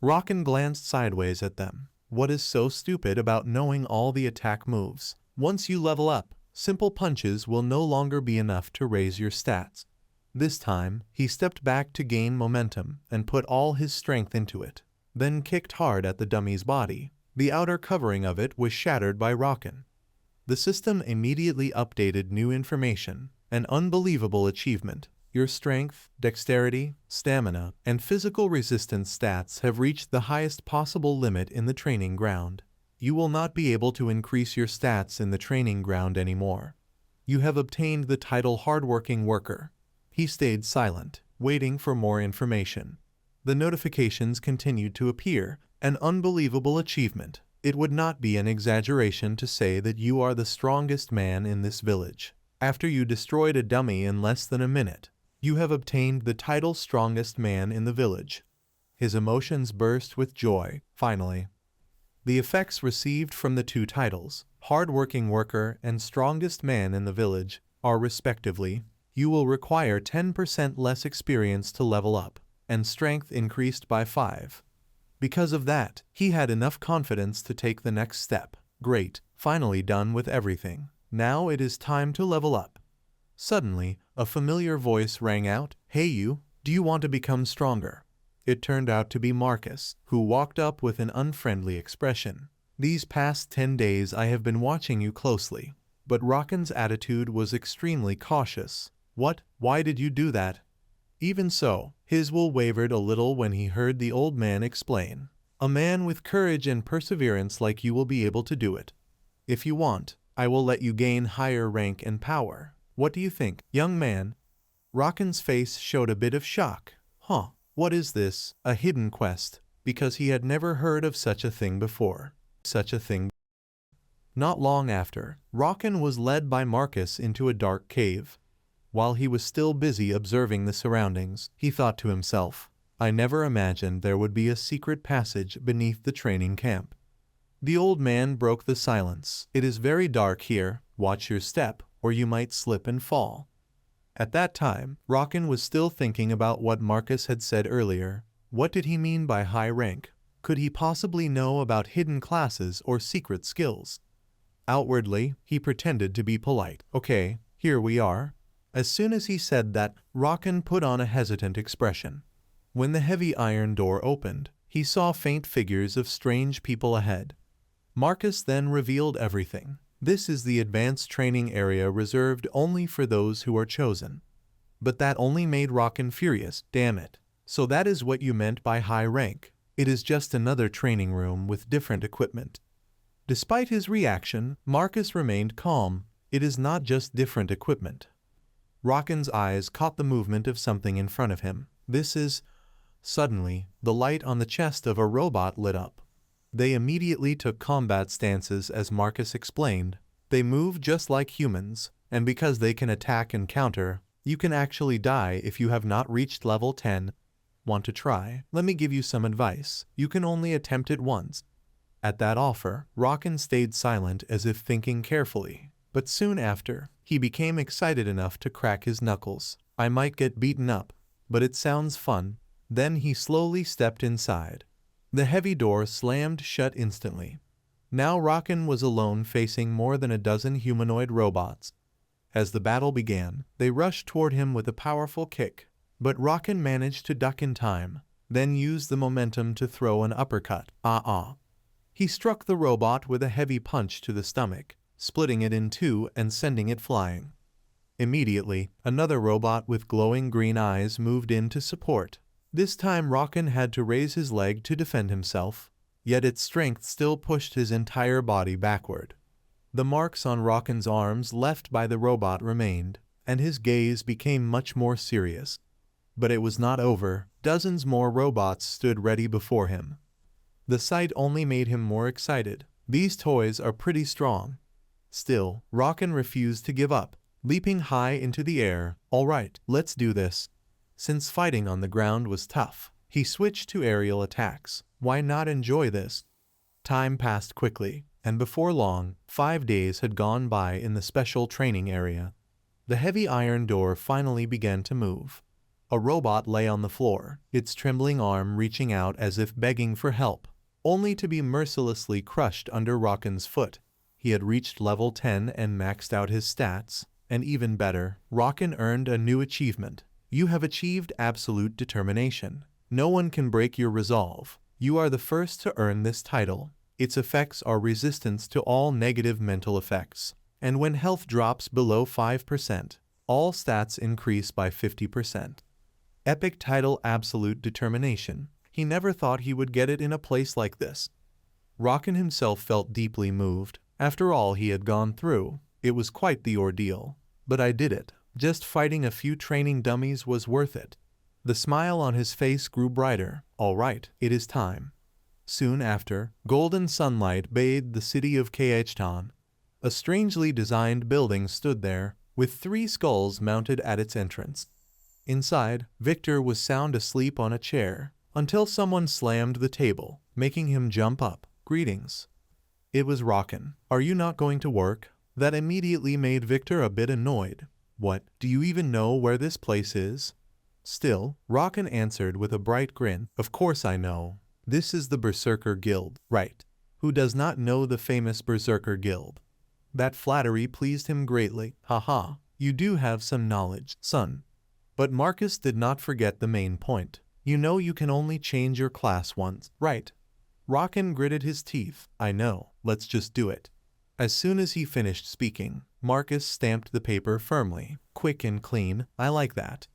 Rocken glanced sideways at them. What is so stupid about knowing all the attack moves? Once you level up, simple punches will no longer be enough to raise your stats. This time, he stepped back to gain momentum and put all his strength into it, then kicked hard at the dummy's body. The outer covering of it was shattered by Rocken. The system immediately updated new information, an unbelievable achievement. Your strength, dexterity, stamina, and physical resistance stats have reached the highest possible limit in the training ground. You will not be able to increase your stats in the training ground anymore. You have obtained the title Hardworking Worker. He stayed silent, waiting for more information. The notifications continued to appear, an unbelievable achievement. It would not be an exaggeration to say that you are the strongest man in this village. After you destroyed a dummy in less than a minute, you have obtained the title Strongest Man in the Village. His emotions burst with joy, finally. The effects received from the two titles, Hardworking Worker and Strongest Man in the Village, are respectively, you will require 10% less experience to level up, and strength increased by 5. Because of that, he had enough confidence to take the next step. Great, finally done with everything. Now it is time to level up. Suddenly, a familiar voice rang out, "Hey you, do you want to become stronger?" It turned out to be Marcus, who walked up with an unfriendly expression. These past 10 days I have been watching you closely. But Rocken's attitude was extremely cautious. What? Why did you do that? Even so, his will wavered a little when he heard the old man explain. A man with courage and perseverance like you will be able to do it. If you want, I will let you gain higher rank and power. What do you think, young man? Rocken's face showed a bit of shock. Huh, what is this? A hidden quest? Because he had never heard of such a thing before. Not long after, Rocken was led by Marcus into a dark cave. While he was still busy observing the surroundings, he thought to himself, I never imagined there would be a secret passage beneath the training camp. The old man broke the silence. It is very dark here, watch your step, or you might slip and fall. At that time, Rocken was still thinking about what Marcus had said earlier. What did he mean by high rank? Could he possibly know about hidden classes or secret skills? Outwardly, he pretended to be polite. Okay, here we are. As soon as he said that, Rocken put on a hesitant expression. When the heavy iron door opened, he saw faint figures of strange people ahead. Marcus then revealed everything. This is the advanced training area reserved only for those who are chosen. But that only made Rocken furious. Damn it. So that is what you meant by high rank. It is just another training room with different equipment. Despite his reaction, Marcus remained calm. It is not just different equipment. Rocken's eyes caught the movement of something in front of him. This is... Suddenly, the light on the chest of a robot lit up. They immediately took combat stances as Marcus explained. They move just like humans, and because they can attack and counter, you can actually die if you have not reached level 10. Want to try? Let me give you some advice. You can only attempt it once. At that offer, Rocken stayed silent as if thinking carefully. But soon after, he became excited enough to crack his knuckles. I might get beaten up, but it sounds fun. Then he slowly stepped inside. The heavy door slammed shut instantly. Now Rocken was alone facing more than a dozen humanoid robots. As the battle began, they rushed toward him with a powerful kick. But Rocken managed to duck in time, then used the momentum to throw an uppercut. He struck the robot with a heavy punch to the stomach, splitting it in two and sending it flying. Immediately, another robot with glowing green eyes moved in to support. This time Rocken had to raise his leg to defend himself, yet its strength still pushed his entire body backward. The marks on Rocken's arms left by the robot remained, and his gaze became much more serious. But it was not over. Dozens more robots stood ready before him. The sight only made him more excited. These toys are pretty strong. Still, Rocken refused to give up, leaping high into the air. All right, let's do this. Since fighting on the ground was tough, He switched to aerial attacks. Why not enjoy this? Time passed quickly, and before long, 5 days had gone by in the special training area. The heavy iron door finally began to move. A robot lay on the floor, its trembling arm reaching out as if begging for help, only to be mercilessly crushed under Rockin's foot. He had reached level 10 and maxed out his stats, and even better, Rockin earned a new achievement. You have achieved absolute determination. No one can break your resolve. You are the first to earn this title. Its effects are resistance to all negative mental effects, and when health drops below 5%, all stats increase by 50%. Epic title absolute determination. He never thought he would get it in a place like this. Rockin himself felt deeply moved. After all he had gone through, it was quite the ordeal. But I did it. Just fighting a few training dummies was worth it. The smile on his face grew brighter. All right, it is time. Soon after, golden sunlight bathed the city of Khton. A strangely designed building stood there, with 3 skulls mounted at its entrance. Inside, Victor was sound asleep on a chair, until someone slammed the table, making him jump up. Greetings. It was Rockin. Are you not going to work? That immediately made Victor a bit annoyed. What, do you even know where this place is? Still, Rockin answered with a bright grin. Of course I know. This is the Berserker Guild. Right. Who does not know the famous Berserker Guild? That flattery pleased him greatly. Haha, you do have some knowledge, son. But Marcus did not forget the main point. You know you can only change your class once, right? Rockin gritted his teeth. I know, let's just do it. As soon as he finished speaking, Marcus stamped the paper firmly. Quick and clean, I like that.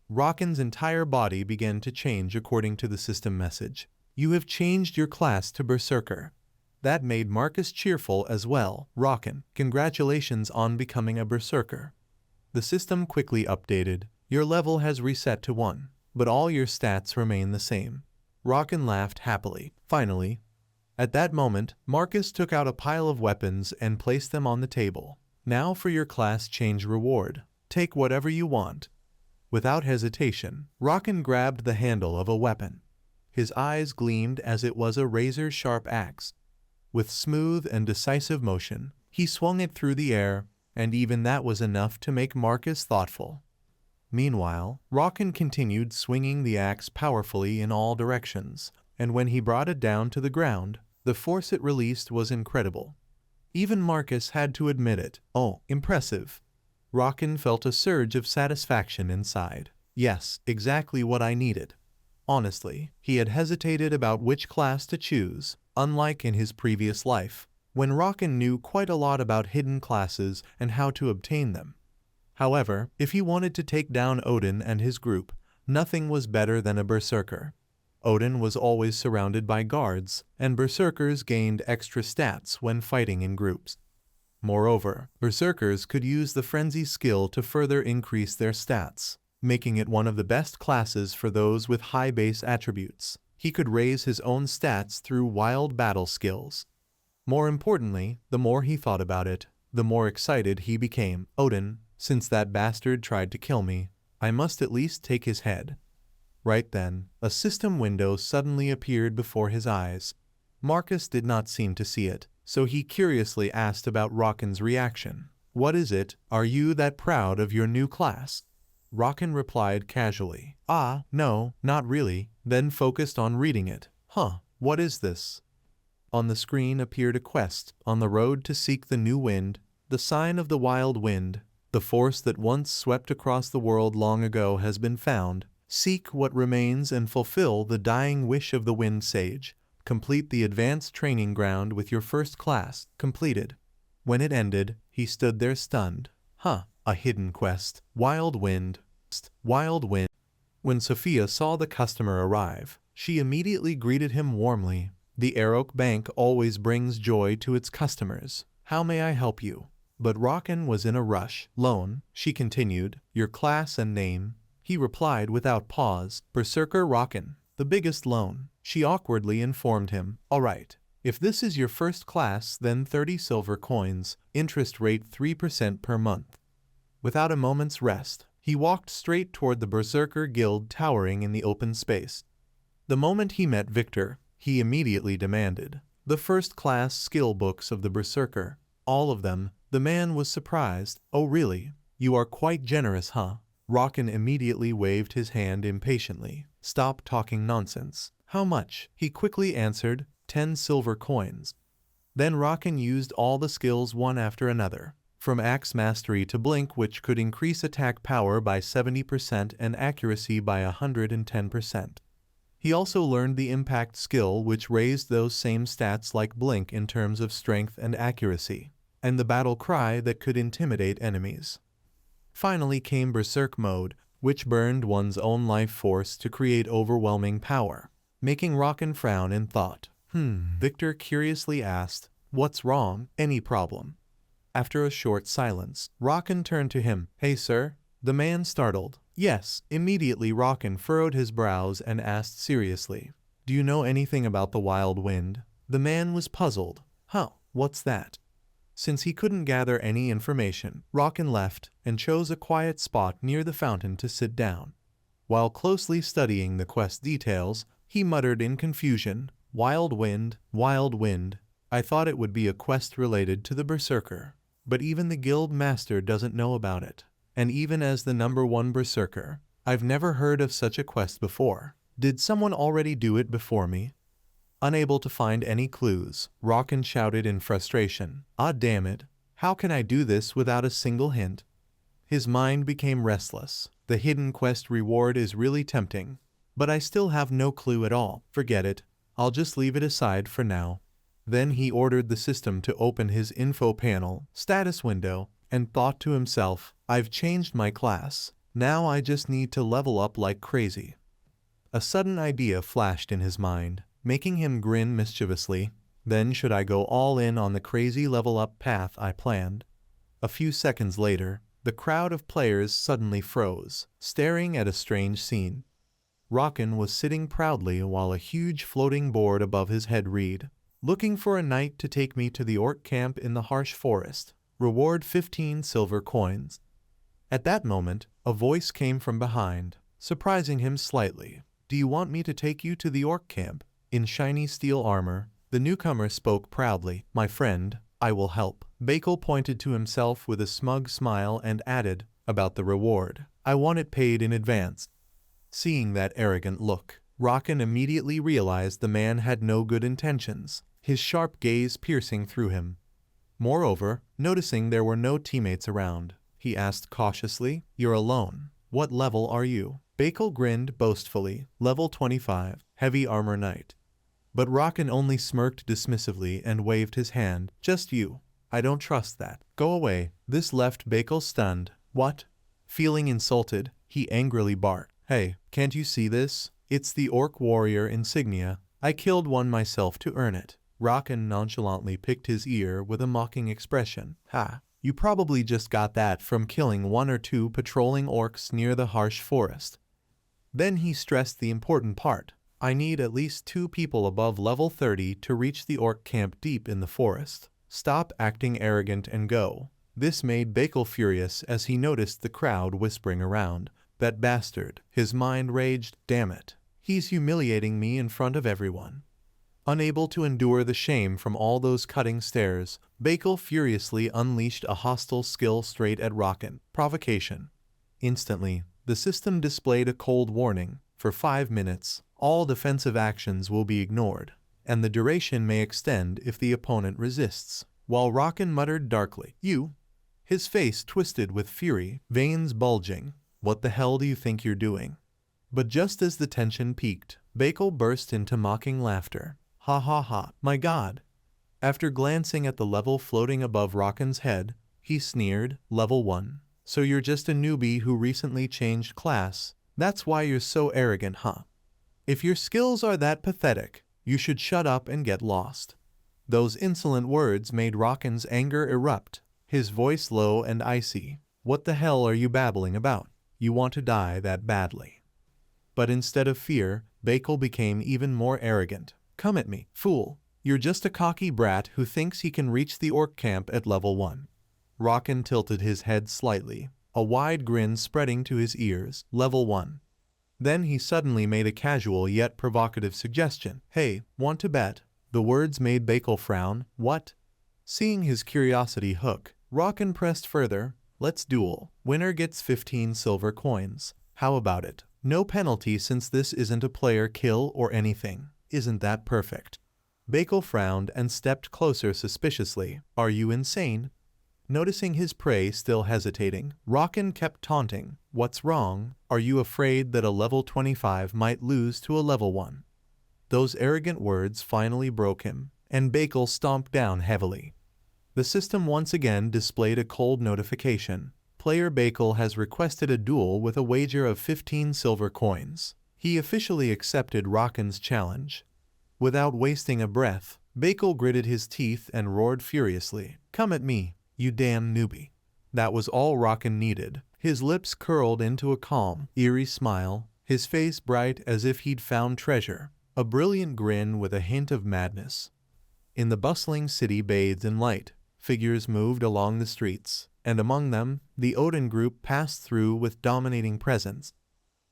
Rockin's entire body began to change according to the system message. You have changed your class to Berserker. That made Marcus cheerful as well. Rockin, congratulations on becoming a Berserker. The system quickly updated. Your level has reset to 1, but all your stats remain the same. Rockin laughed happily. Finally. At that moment, Marcus took out a pile of weapons and placed them on the table. Now for your class change reward. Take whatever you want. Without hesitation, Rockin grabbed the handle of a weapon. His eyes gleamed as it was a razor-sharp axe. With smooth and decisive motion, he swung it through the air, and even that was enough to make Marcus thoughtful. Meanwhile, Rockin continued swinging the axe powerfully in all directions, and when he brought it down to the ground, the force it released was incredible. Even Marcus had to admit it. Oh, impressive. Rockin felt a surge of satisfaction inside. Yes, exactly what I needed. Honestly, he had hesitated about which class to choose, unlike in his previous life, when Rockin knew quite a lot about hidden classes and how to obtain them. However, if he wanted to take down Odin and his group, nothing was better than a Berserker. Odin was always surrounded by guards, and Berserkers gained extra stats when fighting in groups. Moreover, Berserkers could use the Frenzy skill to further increase their stats, making it one of the best classes for those with high base attributes. He could raise his own stats through wild battle skills. More importantly, the more he thought about it, the more excited he became. Odin, since that bastard tried to kill me, I must at least take his head. Right then, a system window suddenly appeared before his eyes. Marcus did not seem to see it, so he curiously asked about Rockin's reaction. What is it? Are you that proud of your new class? Rockin replied casually. Ah, no, not really, then focused on reading it. Huh, what is this? On the screen appeared a quest, on the road to seek the new wind, the sign of the wild wind. The force that once swept across the world long ago has been found. Seek what remains and fulfill the dying wish of the Wind Sage. Complete the advanced training ground with your first class. Completed. When it ended, he stood there stunned. Huh, a hidden quest. Wild Wind. Wild Wind. When Sophia saw the customer arrive, she immediately greeted him warmly. The Aroke Bank always brings joy to its customers. How may I help you? But Rockin was in a rush. Loan, she continued. Your class and name? He replied without pause. Berserker Rockin, the biggest loan. She awkwardly informed him. All right. If this is your first class, then 30 silver coins, interest rate 3% per month. Without a moment's rest, he walked straight toward the Berserker Guild towering in the open space. The moment he met Victor, he immediately demanded the first-class skill books of the Berserker. All of them. The man was surprised. Oh really? You are quite generous, huh? Rocken immediately waved his hand impatiently. Stop talking nonsense. How much? He quickly answered, 10 silver coins. Then Rocken used all the skills one after another, from Axe Mastery to Blink, which could increase attack power by 70% and accuracy by 110%. He also learned the Impact skill, which raised those same stats like Blink in terms of strength and accuracy, and the Battle Cry that could intimidate enemies. Finally came Berserk Mode, which burned one's own life force to create overwhelming power, making Rocken frown in thought. Victor curiously asked, "What's wrong? Any problem?" After a short silence, Rocken turned to him. "Hey sir?" The man startled. "Yes." Immediately Rocken furrowed his brows and asked seriously, "Do you know anything about the wild wind?" The man was puzzled. "Huh, what's that?" Since he couldn't gather any information, Rocken left and chose a quiet spot near the fountain to sit down. While closely studying the quest details, he muttered in confusion, wild wind, I thought it would be a quest related to the Berserker. But even the guild master doesn't know about it. And even as the #1 Berserker, I've never heard of such a quest before. Did someone already do it before me? Unable to find any clues, Rocken shouted in frustration. Ah damn it, how can I do this without a single hint? His mind became restless. The hidden quest reward is really tempting, but I still have no clue at all. Forget it, I'll just leave it aside for now. Then he ordered the system to open his info panel, status window, and thought to himself, I've changed my class. Now I just need to level up like crazy. A sudden idea flashed in his mind, making him grin mischievously. Then should I go all in on the crazy level up path I planned? A few seconds later, the crowd of players suddenly froze, staring at a strange scene. Rocken was sitting proudly while a huge floating board above his head read, "Looking for a knight to take me to the orc camp in the harsh forest. Reward 15 silver coins." At that moment, a voice came from behind, surprising him slightly. "Do you want me to take you to the orc camp?" In shiny steel armor, the newcomer spoke proudly. "My friend, I will help." Bakel pointed to himself with a smug smile and added, "About the reward, I want it paid in advance." Seeing that arrogant look, Rocken immediately realized the man had no good intentions, his sharp gaze piercing through him. Moreover, noticing there were no teammates around, he asked cautiously, "You're alone. What level are you?" Bakel grinned boastfully, "Level 25, heavy armor knight." But Rocken only smirked dismissively and waved his hand. "Just you. I don't trust that. Go away." This left Bakel stunned. "What?" Feeling insulted, he angrily barked, "Hey, can't you see this? It's the orc warrior insignia. I killed one myself to earn it." Rocken nonchalantly picked his ear with a mocking expression. "Ha, you probably just got that from killing 1 or 2 patrolling orcs near the harsh forest." Then he stressed the important part. "I need at least 2 people above level 30 to reach the orc camp deep in the forest. Stop acting arrogant and go." This made Bakel furious as he noticed the crowd whispering around. "That bastard." His mind raged. "Damn it. He's humiliating me in front of everyone." Unable to endure the shame from all those cutting stares, Bakel furiously unleashed a hostile skill straight at Rocken. Provocation. Instantly, the system displayed a cold warning. For 5 minutes, all defensive actions will be ignored, and the duration may extend if the opponent resists. While Rocken muttered darkly, "You?" His face twisted with fury, veins bulging. "What the hell do you think you're doing?" But just as the tension peaked, Bakel burst into mocking laughter. "Ha ha ha, my god." After glancing at the level floating above Rocken's head, he sneered, "Level 1. So you're just a newbie who recently changed class. That's why you're so arrogant, huh? If your skills are that pathetic, you should shut up and get lost." Those insolent words made Rocken's anger erupt, his voice low and icy. "What the hell are you babbling about? You want to die that badly." But instead of fear, Bakel became even more arrogant. "Come at me, fool. You're just a cocky brat who thinks he can reach the orc camp at level 1. Rocken tilted his head slightly, a wide grin spreading to his ears. "Level 1. Then he suddenly made a casual yet provocative suggestion. Hey, want to bet? The words made Bakel frown. What? Seeing his curiosity hook, Rockin pressed further. Let's duel. Winner gets 15 silver coins. How about it? No penalty since this isn't a player kill or anything. Isn't that perfect? Bakel frowned and stepped closer suspiciously. Are you insane? Noticing his prey still hesitating, Rockin kept taunting. What's wrong? Are you afraid that a level 25 might lose to a level 1? Those arrogant words finally broke him, and Bakel stomped down heavily. The system once again displayed a cold notification. Player Bakel has requested a duel with a wager of 15 silver coins. He officially accepted Rockin's challenge. Without wasting a breath, Bakel gritted his teeth and roared furiously. Come at me, you damn newbie. That was all Rockin needed. His lips curled into a calm, eerie smile, his face bright as if he'd found treasure, a brilliant grin with a hint of madness. In the bustling city bathed in light, figures moved along the streets, and among them, the Odin group passed through with dominating presence.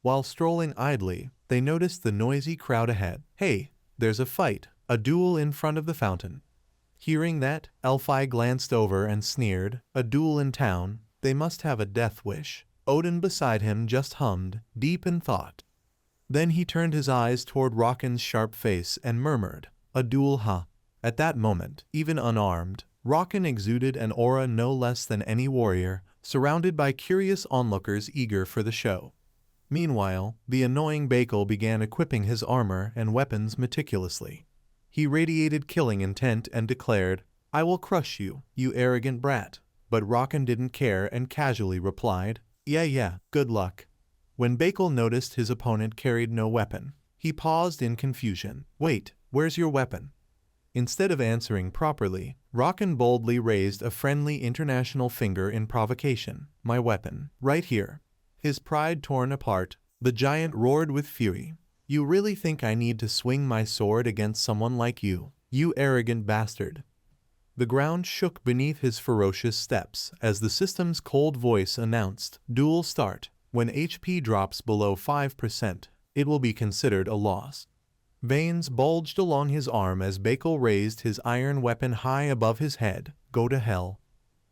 While strolling idly, they noticed the noisy crowd ahead. Hey, there's a fight, a duel in front of the fountain. Hearing that, Elfi glanced over and sneered. A duel in town, they must have a death wish. Odin beside him just hummed, deep in thought. Then he turned his eyes toward Rockin's sharp face and murmured, a duel, huh? At that moment, even unarmed, Rockin exuded an aura no less than any warrior, surrounded by curious onlookers eager for the show. Meanwhile, the annoying Bakel began equipping his armor and weapons meticulously. He radiated killing intent and declared, I will crush you, you arrogant brat. But Rockin didn't care and casually replied, yeah, good luck. When Bakel noticed his opponent carried no weapon, he paused in confusion. Wait, where's your weapon? Instead of answering properly, Rockin boldly raised a friendly international finger in provocation. My weapon, right here. His pride torn apart, the giant roared with fury. You really think I need to swing my sword against someone like you, you arrogant bastard? The ground shook beneath his ferocious steps as the system's cold voice announced, duel start. When HP drops below 5%, it will be considered a loss. Veins bulged along his arm as Bakel raised his iron weapon high above his head. Go to hell.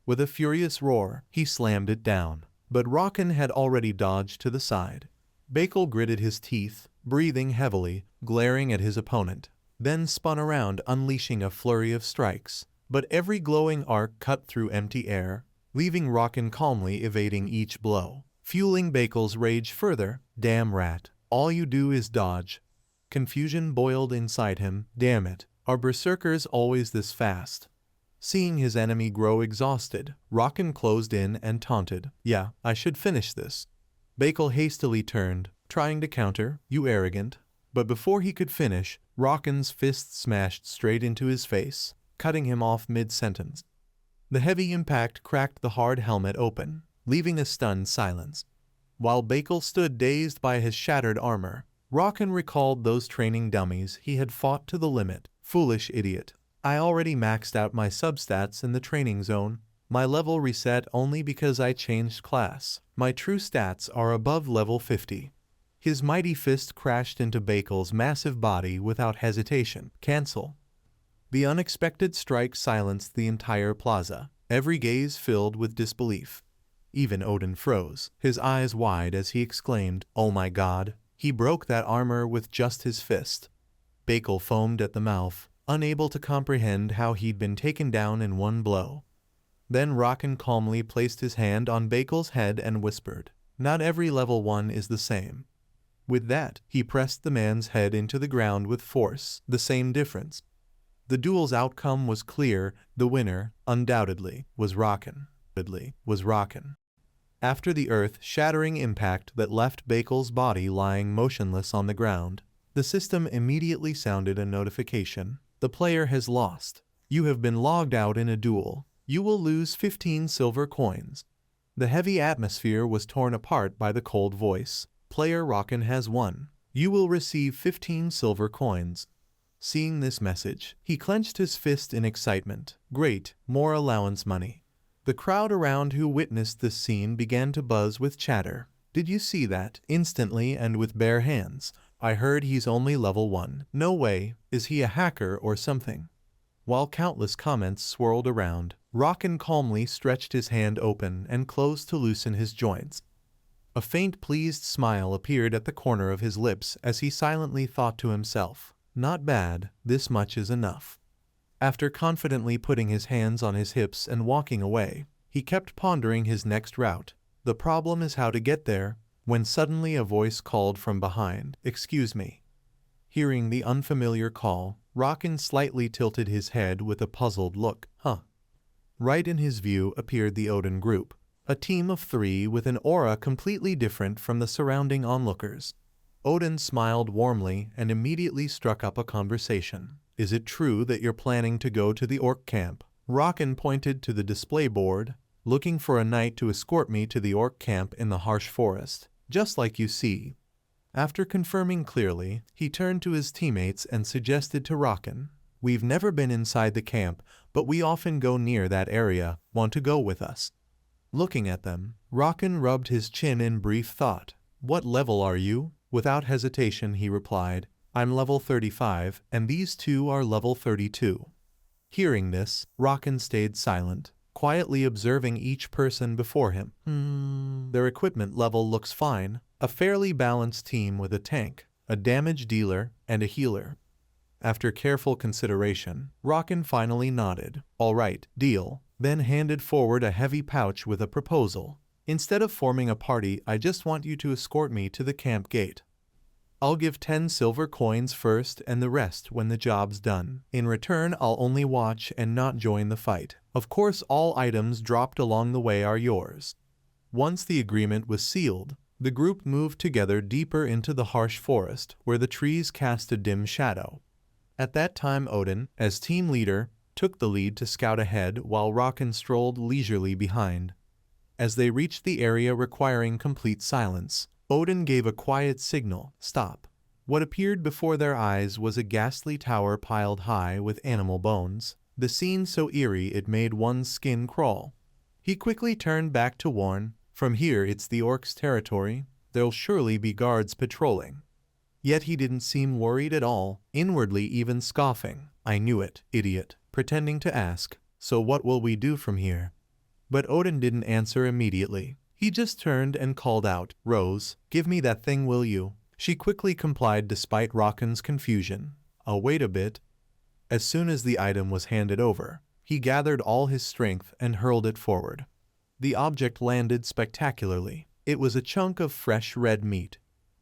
With a furious roar, he slammed it down. But Rockin had already dodged to the side. Bakel gritted his teeth, breathing heavily, glaring at his opponent, then spun around, unleashing a flurry of strikes. But every glowing arc cut through empty air, leaving Rockin calmly evading each blow, fueling Bakel's rage further. Damn rat, all you do is dodge. Confusion boiled inside him. Damn it, are berserkers always this fast? Seeing his enemy grow exhausted, Rockin closed in and taunted. Yeah, I should finish this. Bakel hastily turned, trying to counter, you arrogant. But before he could finish, Rockin's fist smashed straight into his face, cutting him off mid-sentence. The heavy impact cracked the hard helmet open, leaving a stunned silence. While Bakel stood dazed by his shattered armor, Rockin recalled those training dummies he had fought to the limit. Foolish idiot. I already maxed out my substats in the training zone. My level reset only because I changed class. My true stats are above level 50. His mighty fist crashed into Bakel's massive body without hesitation. Cancel. The unexpected strike silenced the entire plaza, every gaze filled with disbelief. Even Odin froze, his eyes wide as he exclaimed, oh my god. He broke that armor with just his fist. Bakel foamed at the mouth, unable to comprehend how he'd been taken down in one blow. Then Rockin calmly placed his hand on Bakel's head and whispered, not every level 1 is the same. With that, he pressed the man's head into the ground with force, the same difference. The duel's outcome was clear. The winner, undoubtedly, was Rockin. After the earth-shattering impact that left Bakel's body lying motionless on the ground, the system immediately sounded a notification. The player has lost. You have been logged out in a duel. You will lose 15 silver coins. The heavy atmosphere was torn apart by the cold voice. Player Rockin has won. You will receive 15 silver coins. Seeing this message, he clenched his fist in excitement. Great, more allowance money. The crowd around who witnessed this scene began to buzz with chatter. Did you see that? Instantly and with bare hands. I heard he's only level 1. No way. Is he a hacker or something? While countless comments swirled around, Rockin calmly stretched his hand open and closed to loosen his joints. A faint pleased smile appeared at the corner of his lips as he silently thought to himself, "Not bad, this much is enough." After confidently putting his hands on his hips and walking away, he kept pondering his next route. The problem is how to get there, when suddenly a voice called from behind, "Excuse me." Hearing the unfamiliar call, Rockin slightly tilted his head with a puzzled look. Right in his view appeared the Odin group, a team of 3 with an aura completely different from the surrounding onlookers. Odin smiled warmly and immediately struck up a conversation. "Is it true that you're planning to go to the orc camp?" Rockin pointed to the display board, "Looking for a knight to escort me to the orc camp in the harsh forest, just like you see." After confirming clearly, he turned to his teammates and suggested to Rockin, "We've never been inside the camp, but we often go near that area. Want to go with us?" Looking at them, Rockin rubbed his chin in brief thought. "What level are you?" Without hesitation he replied, "I'm level 35, and these 2 are level 32. Hearing this, Rockin stayed silent, quietly observing each person before him. Their equipment level looks fine, a fairly balanced team with a tank, a damage dealer, and a healer. After careful consideration, Rockin finally nodded. "All right, deal," then handed forward a heavy pouch with a proposal. "Instead of forming a party, I just want you to escort me to the camp gate. I'll give 10 silver coins first and the rest when the job's done. In return, I'll only watch and not join the fight. Of course, all items dropped along the way are yours." Once the agreement was sealed, the group moved together deeper into the harsh forest, where the trees cast a dim shadow. At that time Odin, as team leader, took the lead to scout ahead while Rockin strolled leisurely behind. As they reached the area requiring complete silence, Odin gave a quiet signal, "Stop." What appeared before their eyes was a ghastly tower piled high with animal bones, the scene so eerie it made one's skin crawl. He quickly turned back to warn, "From here it's the orcs' territory, there'll surely be guards patrolling." Yet he didn't seem worried at all, inwardly even scoffing. "I knew it, idiot," pretending to ask, "So what will we do from here?" But Odin didn't answer immediately. He just turned and called out, "Rose, give me that thing, will you?" She quickly complied despite Rockin's confusion. "I'll wait a bit." As soon as the item was handed over, he gathered all his strength and hurled it forward. The object landed spectacularly. It was a chunk of fresh red meat.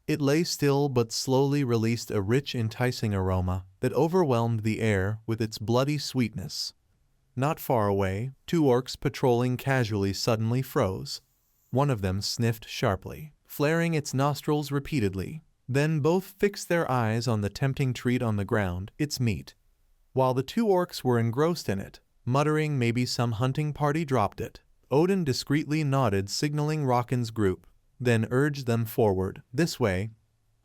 It lay still but slowly released a rich, enticing aroma that overwhelmed the air with its bloody sweetness. Not far away, 2 orcs patrolling casually suddenly froze. One of them sniffed sharply, flaring its nostrils repeatedly. Then both fixed their eyes on the tempting treat on the ground, its meat. While the 2 orcs were engrossed in it, muttering maybe some hunting party dropped it, Odin discreetly nodded, signaling Rockin's group, then urged them forward, "This way."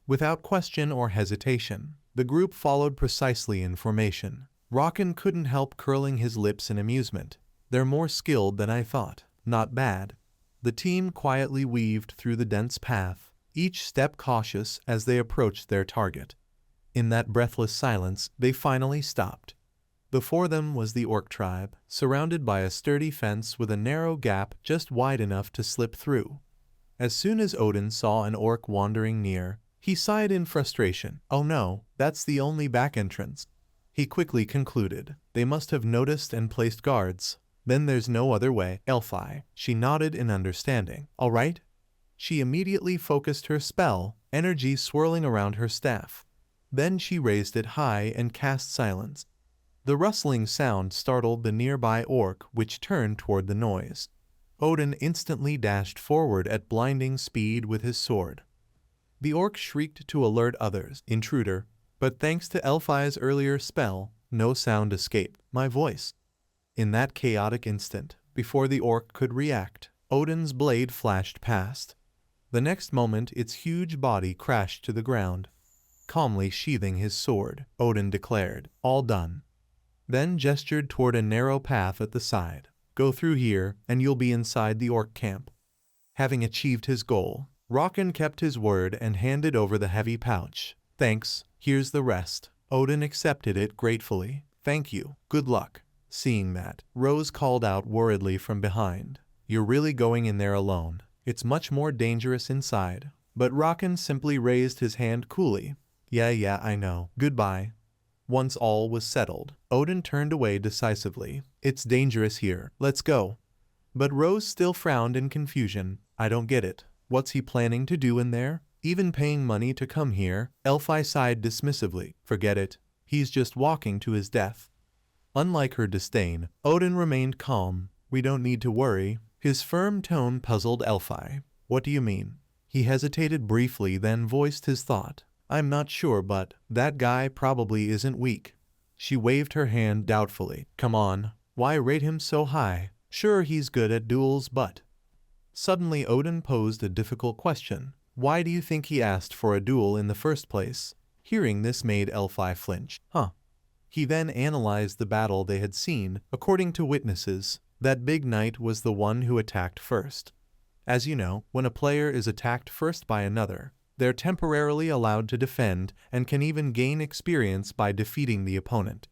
Without question or hesitation, the group followed precisely in formation. Rockin couldn't help curling his lips in amusement. "They're more skilled than I thought. Not bad." The team quietly weaved through the dense path, each step cautious as they approached their target. In that breathless silence, they finally stopped. Before them was the orc tribe, surrounded by a sturdy fence with a narrow gap just wide enough to slip through. As soon as Odin saw an orc wandering near, he sighed in frustration. "Oh no, that's the only back entrance." He quickly concluded, "They must have noticed and placed guards. Then there's no other way." "Elfi." She nodded in understanding. "All right." She immediately focused her spell, energy swirling around her staff. Then she raised it high and cast silence. The rustling sound startled the nearby orc, which turned toward the noise. Odin instantly dashed forward at blinding speed with his sword. The orc shrieked to alert others, "Intruder," but thanks to Elfi's earlier spell, no sound escaped. "My voice." In that chaotic instant, before the orc could react, Odin's blade flashed past. The next moment, its huge body crashed to the ground. Calmly sheathing his sword, Odin declared, "All done." Then gestured toward a narrow path at the side. "Go through here, and you'll be inside the orc camp." Having achieved his goal, Rocken kept his word and handed over the heavy pouch. Thanks, here's the rest. Odin accepted it gratefully. Thank you, good luck. Seeing that, Rose called out worriedly from behind. You're really going in there alone. It's much more dangerous inside. But Rocken simply raised his hand coolly. Yeah, I know. Goodbye. Once all was settled, Odin turned away decisively. It's dangerous here. Let's go. But Rose still frowned in confusion. I don't get it. What's he planning to do in there? Even paying money to come here? Elfi sighed dismissively. Forget it. He's just walking to his death. Unlike her disdain, Odin remained calm. We don't need to worry. His firm tone puzzled Elfi. What do you mean? He hesitated briefly, then voiced his thought. I'm not sure, but that guy probably isn't weak. She waved her hand doubtfully. Come on, why rate him so high? Sure, he's good at duels, but... Suddenly Odin posed a difficult question. Why do you think he asked for a duel in the first place? Hearing this made Elfi flinch. He then analyzed the battle they had seen. According to witnesses, that big knight was the one who attacked first. As you know, when a player is attacked first by another, they're temporarily allowed to defend and can even gain experience by defeating the opponent.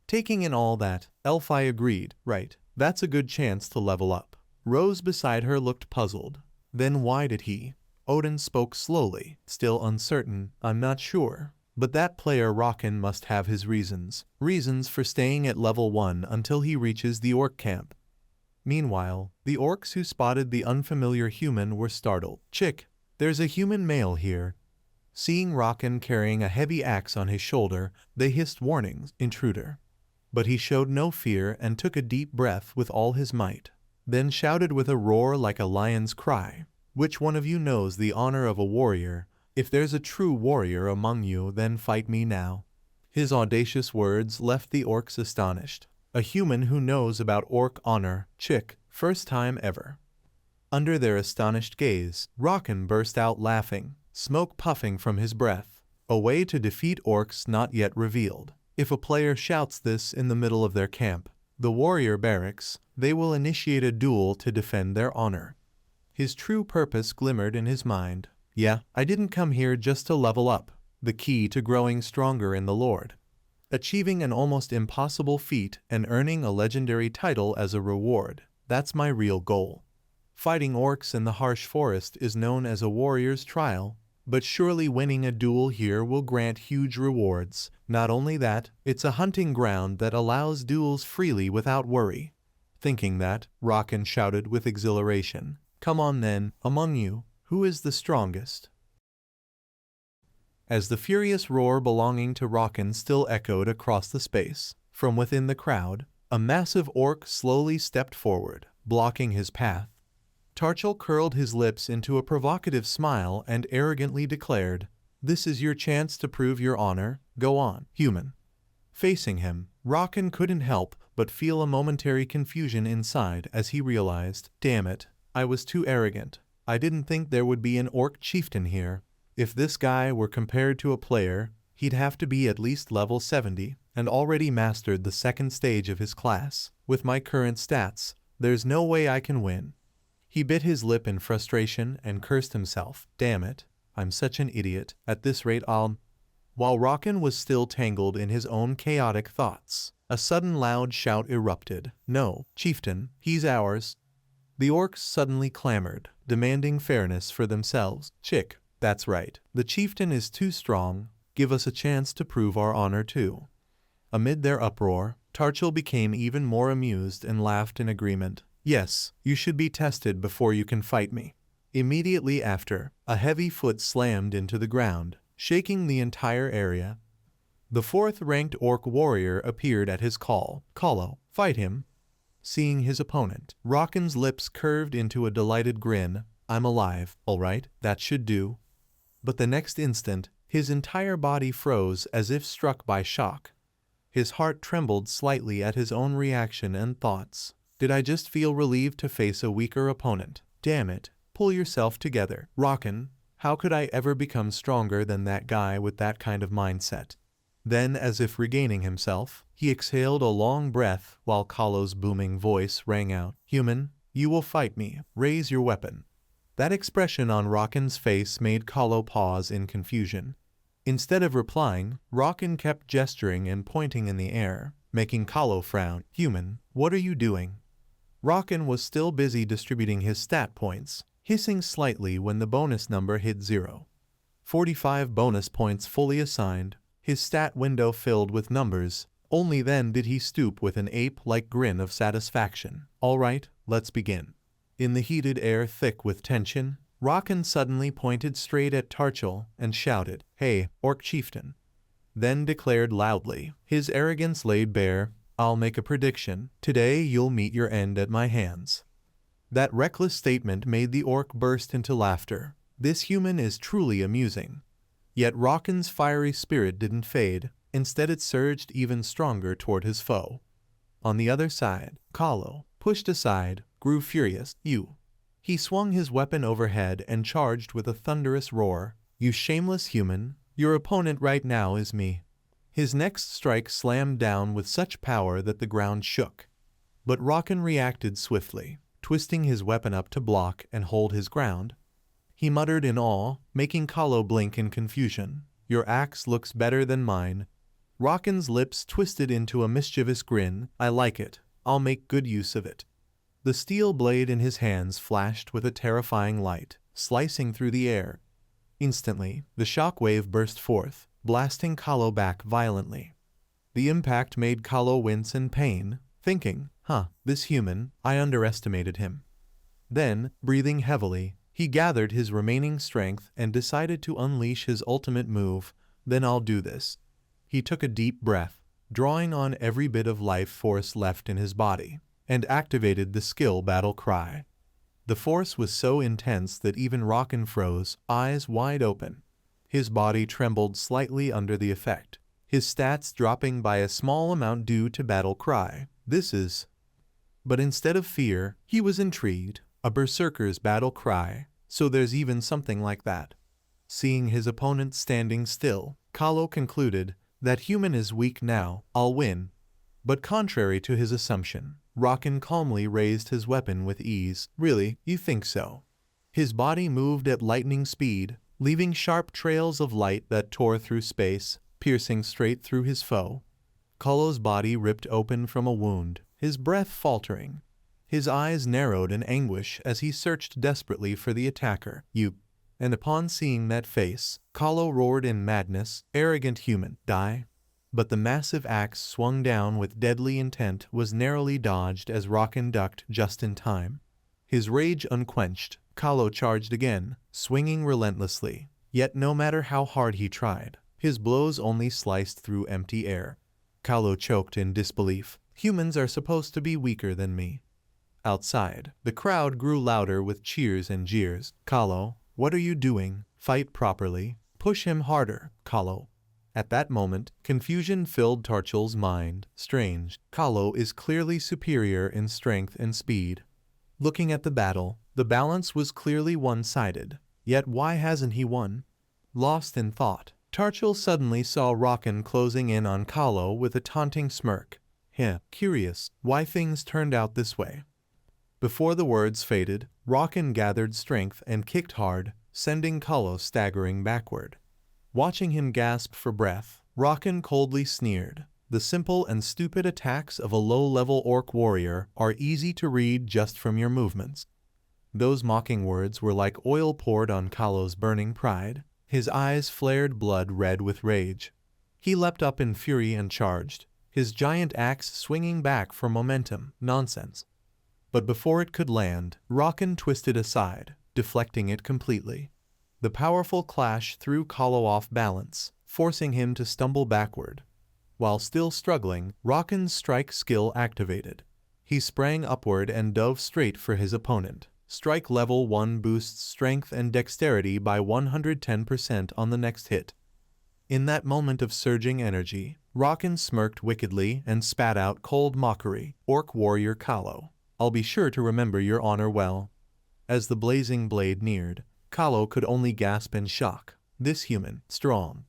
Taking in all that, Elfi agreed. Right, that's a good chance to level up. Rose beside her looked puzzled. Then why did he? Odin spoke slowly, still uncertain. I'm not sure. But that player Rocken must have his reasons. Reasons for staying at level 1 until he reaches the orc camp. Meanwhile, the orcs who spotted the unfamiliar human were startled. Chick, there's a human male here. Seeing Rocken carrying a heavy axe on his shoulder, they hissed warnings, intruder. But he showed no fear and took a deep breath with all his might. Then shouted with a roar like a lion's cry. Which one of you knows the honor of a warrior? If there's a true warrior among you, then fight me now. His audacious words left the orcs astonished. A human who knows about orc honor, chick, first time ever. Under their astonished gaze, Rocken burst out laughing, smoke puffing from his breath. A way to defeat orcs not yet revealed. If a player shouts this in the middle of their camp, the warrior barracks, they will initiate a duel to defend their honor. His true purpose glimmered in his mind. Yeah, I didn't come here just to level up. The key to growing stronger in the Lord. Achieving an almost impossible feat and earning a legendary title as a reward. That's my real goal. Fighting orcs in the harsh forest is known as a warrior's trial, but surely winning a duel here will grant huge rewards. Not only that, it's a hunting ground that allows duels freely without worry. Thinking that, Rocken shouted with exhilaration. Come on then, among you, who is the strongest? As the furious roar belonging to Rocken still echoed across the space, from within the crowd, a massive orc slowly stepped forward, blocking his path. Tarchel curled his lips into a provocative smile and arrogantly declared, "This is your chance to prove your honor. Go on, human." Facing him, Rocken couldn't help but feel a momentary confusion inside as he realized, damn it, I was too arrogant. I didn't think there would be an orc chieftain here. If this guy were compared to a player, he'd have to be at least level 70 and already mastered the second stage of his class. With my current stats, there's no way I can win. He bit his lip in frustration and cursed himself. Damn it, I'm such an idiot. At this rate I'll... While Rocken was still tangled in his own chaotic thoughts, a sudden loud shout erupted. No, chieftain, he's ours. The orcs suddenly clamored, demanding fairness for themselves. Chick, that's right. The chieftain is too strong. Give us a chance to prove our honor too. Amid their uproar, Tarchel became even more amused and laughed in agreement. Yes, you should be tested before you can fight me. Immediately after, a heavy foot slammed into the ground, shaking the entire area. The fourth-ranked orc warrior appeared at his call. Kallo, fight him. Seeing his opponent, Rocken's lips curved into a delighted grin. I'm alive, all right, that should do. But the next instant, his entire body froze as if struck by shock. His heart trembled slightly at his own reaction and thoughts. Did I just feel relieved to face a weaker opponent? Damn it, pull yourself together. Rocken, how could I ever become stronger than that guy with that kind of mindset? Then, as if regaining himself, he exhaled a long breath while Kallo's booming voice rang out. Human, you will fight me. Raise your weapon. That expression on Rockin's face made Kahlo pause in confusion. Instead of replying, Rockin kept gesturing and pointing in the air, making Kahlo frown. Human, what are you doing? Rockin was still busy distributing his stat points, hissing slightly when the bonus number hit 0. 45 bonus points fully assigned, his stat window filled with numbers. Only then did he stoop with an ape-like grin of satisfaction. All right, let's begin. In the heated air thick with tension, Rockin suddenly pointed straight at Tarchel and shouted, "Hey, Orc Chieftain." Then declared loudly, his arrogance laid bare, "I'll make a prediction. Today you'll meet your end at my hands." That reckless statement made the Orc burst into laughter. This human is truly amusing. Yet Rockin's fiery spirit didn't fade. Instead it surged even stronger toward his foe. On the other side, Kahlo, pushed aside, grew furious. "You." He swung his weapon overhead and charged with a thunderous roar. "You shameless human, your opponent right now is me." His next strike slammed down with such power that the ground shook. But Rockin reacted swiftly, twisting his weapon up to block and hold his ground. He muttered in awe, making Kahlo blink in confusion. "Your axe looks better than mine." Rockin's lips twisted into a mischievous grin. "I like it. I'll make good use of it." The steel blade in his hands flashed with a terrifying light, slicing through the air. Instantly, the shock wave burst forth, blasting Kahlo back violently. The impact made Kahlo wince in pain, thinking, this human, I underestimated him. Then, breathing heavily, he gathered his remaining strength and decided to unleash his ultimate move. "Then I'll do this." He took a deep breath, drawing on every bit of life force left in his body, and activated the skill battle cry. The force was so intense that even Rockin froze, eyes wide open. His body trembled slightly under the effect, his stats dropping by a small amount due to battle cry. This is... But instead of fear, he was intrigued. A berserker's battle cry, so there's even something like that. Seeing his opponent standing still, Kahlo concluded, "That human is weak now, I'll win." But contrary to his assumption, Rockin calmly raised his weapon with ease. "Really, you think so?" His body moved at lightning speed, leaving sharp trails of light that tore through space, piercing straight through his foe. Kahlo's body ripped open from a wound, his breath faltering. His eyes narrowed in anguish as he searched desperately for the attacker. "You..." And upon seeing that face, Kahlo roared in madness, "Arrogant human, die!" But the massive axe swung down with deadly intent was narrowly dodged as Rockin ducked just in time. His rage unquenched, Kahlo charged again, swinging relentlessly. Yet no matter how hard he tried, his blows only sliced through empty air. Kahlo choked in disbelief. "Humans are supposed to be weaker than me." Outside, the crowd grew louder with cheers and jeers. "Kahlo, what are you doing? Fight properly. Push him harder, Kahlo." At that moment, confusion filled Tarchel's mind. Strange, Kahlo is clearly superior in strength and speed. Looking at the battle, the balance was clearly one-sided. Yet why hasn't he won? Lost in thought, Tarchel suddenly saw Rockin closing in on Kahlo with a taunting smirk. Curious why things turned out this way. Before the words faded, Rockin gathered strength and kicked hard, sending Kahlo staggering backward. Watching him gasp for breath, Rockin coldly sneered. "The simple and stupid attacks of a low-level orc warrior are easy to read just from your movements." Those mocking words were like oil poured on Kahlo's burning pride. His eyes flared blood red with rage. He leapt up in fury and charged, his giant axe swinging back for momentum. Nonsense. But before it could land, Rockin twisted aside, deflecting it completely. The powerful clash threw Kahlo off balance, forcing him to stumble backward. While still struggling, Rockin's strike skill activated. He sprang upward and dove straight for his opponent. Strike level 1 boosts strength and dexterity by 110% on the next hit. In that moment of surging energy, Rockin smirked wickedly and spat out cold mockery. "Orc warrior Kahlo, I'll be sure to remember your honor well." As the blazing blade neared, Kahlo could only gasp in shock. This human, strong.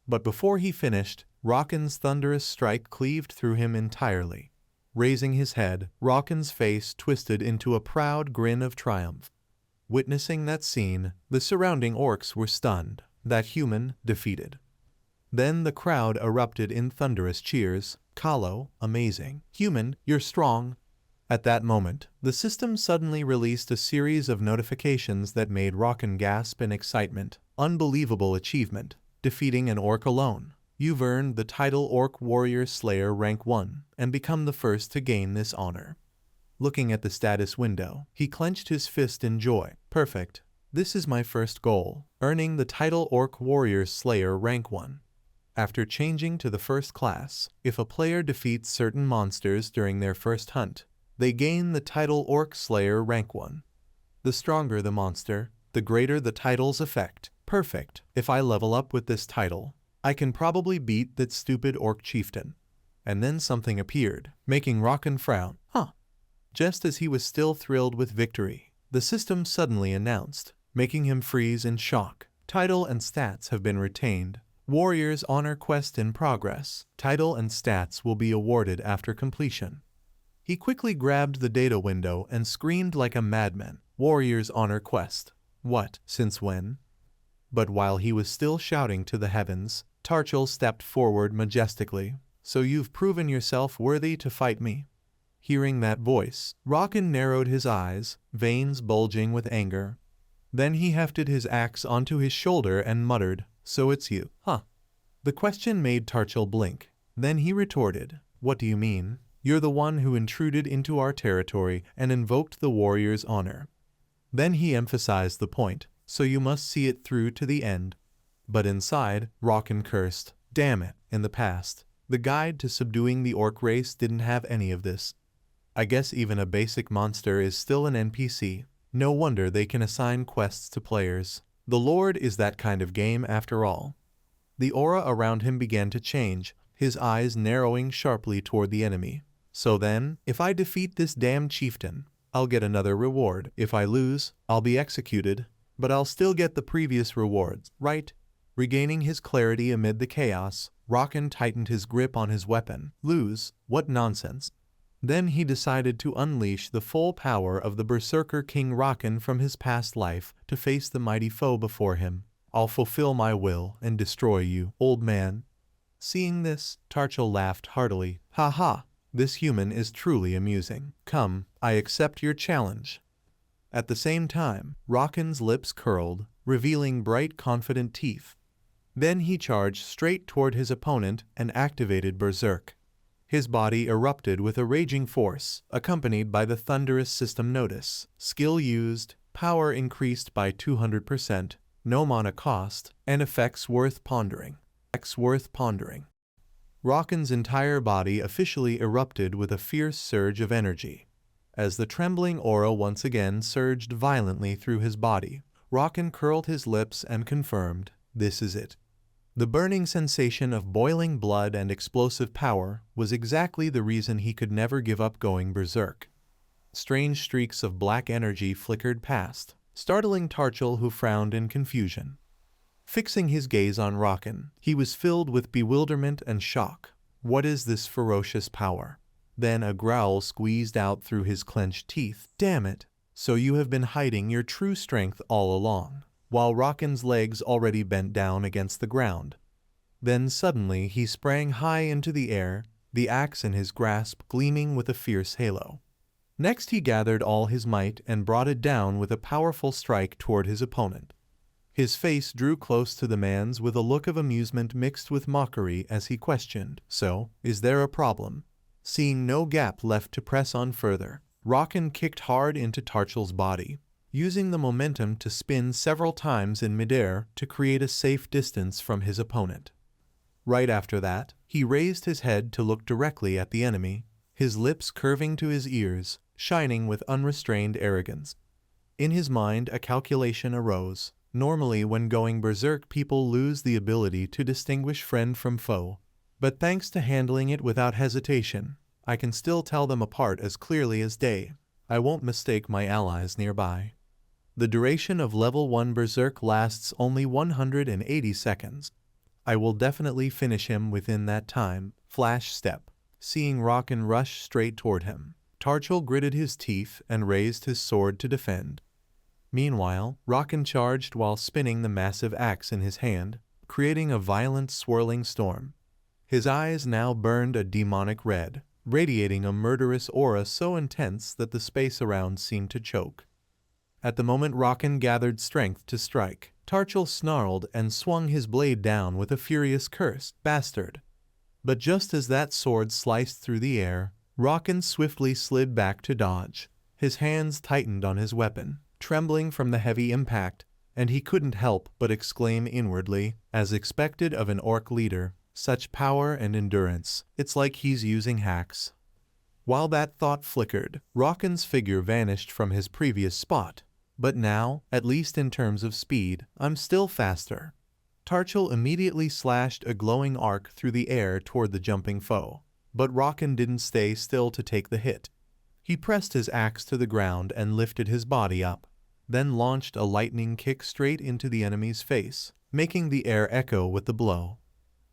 But before he finished, Rockin's thunderous strike cleaved through him entirely. Raising his head, Rockin's face twisted into a proud grin of triumph. Witnessing that scene, the surrounding orcs were stunned. That human, defeated. Then the crowd erupted in thunderous cheers. Kahlo, amazing. Human, you're strong. At that moment, the system suddenly released a series of notifications that made Rocken gasp in excitement. Unbelievable achievement. Defeating an orc alone. You've earned the title Orc Warrior Slayer Rank 1 and become the first to gain this honor. Looking at the status window, he clenched his fist in joy. Perfect. This is my first goal, earning the title Orc Warrior Slayer Rank 1. After changing to the first class, if a player defeats certain monsters during their first hunt, they gain the title Orc Slayer Rank 1. The stronger the monster, the greater the title's effect. Perfect. If I level up with this title, I can probably beat that stupid orc chieftain. And then something appeared, making Rocken frown. Just as he was still thrilled with victory, the system suddenly announced, making him freeze in shock. Title and stats have been retained. Warrior's Honor Quest in progress. Title and stats will be awarded after completion. He quickly grabbed the data window and screamed like a madman. Warrior's Honor Quest. What? Since when? But while he was still shouting to the heavens, Tarchel stepped forward majestically. So you've proven yourself worthy to fight me? Hearing that voice, Rocken narrowed his eyes, veins bulging with anger. Then he hefted his axe onto his shoulder and muttered, "So it's you, huh?" The question made Tarchel blink. Then he retorted, "What do you mean? You're the one who intruded into our territory and invoked the warrior's honor." Then he emphasized the point, "So you must see it through to the end." But inside, Rocken cursed, "Damn it, in the past, the guide to subduing the orc race didn't have any of this. I guess even a basic monster is still an NPC. No wonder they can assign quests to players. The Lord is that kind of game after all." The aura around him began to change, his eyes narrowing sharply toward the enemy. "So then, if I defeat this damned chieftain, I'll get another reward. If I lose, I'll be executed, but I'll still get the previous rewards, right?" Regaining his clarity amid the chaos, Rocken tightened his grip on his weapon. "Lose? What nonsense." Then he decided to unleash the full power of the Berserker King Rocken from his past life to face the mighty foe before him. "I'll fulfill my will and destroy you, old man." Seeing this, Tarchel laughed heartily. "Ha ha, this human is truly amusing. Come, I accept your challenge." At the same time, Rocken's lips curled, revealing bright, confident teeth. Then he charged straight toward his opponent and activated Berserk. His body erupted with a raging force, accompanied by the thunderous system notice. Skill used, power increased by 200%, no mana cost, and effects worth pondering. Rocken's entire body officially erupted with a fierce surge of energy. As the trembling aura once again surged violently through his body, Rocken curled his lips and confirmed, "This is it." The burning sensation of boiling blood and explosive power was exactly the reason he could never give up going berserk. Strange streaks of black energy flickered past, startling Tarchel, who frowned in confusion. Fixing his gaze on Rocken, he was filled with bewilderment and shock. What is this ferocious power? Then a growl squeezed out through his clenched teeth. "Damn it! So you have been hiding your true strength all along." While Rocken's legs already bent down against the ground. Then suddenly he sprang high into the air, the axe in his grasp gleaming with a fierce halo. Next he gathered all his might and brought it down with a powerful strike toward his opponent. His face drew close to the man's with a look of amusement mixed with mockery as he questioned, "So, is there a problem?" Seeing no gap left to press on further, Rocken kicked hard into Tarchel's body, using the momentum to spin several times in midair to create a safe distance from his opponent. Right after that, he raised his head to look directly at the enemy, his lips curving to his ears, shining with unrestrained arrogance. In his mind, a calculation arose. Normally, when going berserk, people lose the ability to distinguish friend from foe. But thanks to handling it without hesitation, I can still tell them apart as clearly as day. I won't mistake my allies nearby. The duration of level 1 Berserk lasts only 180 seconds. I will definitely finish him within that time. Flash step. Seeing Rocken rush straight toward him, Tarchel gritted his teeth and raised his sword to defend. Meanwhile, Rocken charged while spinning the massive axe in his hand, creating a violent swirling storm. His eyes now burned a demonic red, radiating a murderous aura so intense that the space around seemed to choke. At the moment Rocken gathered strength to strike, Tarchel snarled and swung his blade down with a furious curse, "Bastard!" But just as that sword sliced through the air, Rocken swiftly slid back to dodge. His hands tightened on his weapon, trembling from the heavy impact, and he couldn't help but exclaim inwardly, as expected of an orc leader, "Such power and endurance, it's like he's using hacks." While that thought flickered, Rocken's figure vanished from his previous spot. But now, at least in terms of speed, I'm still faster. Tarchel immediately slashed a glowing arc through the air toward the jumping foe, but Rocken didn't stay still to take the hit. He pressed his axe to the ground and lifted his body up, then launched a lightning kick straight into the enemy's face, making the air echo with the blow.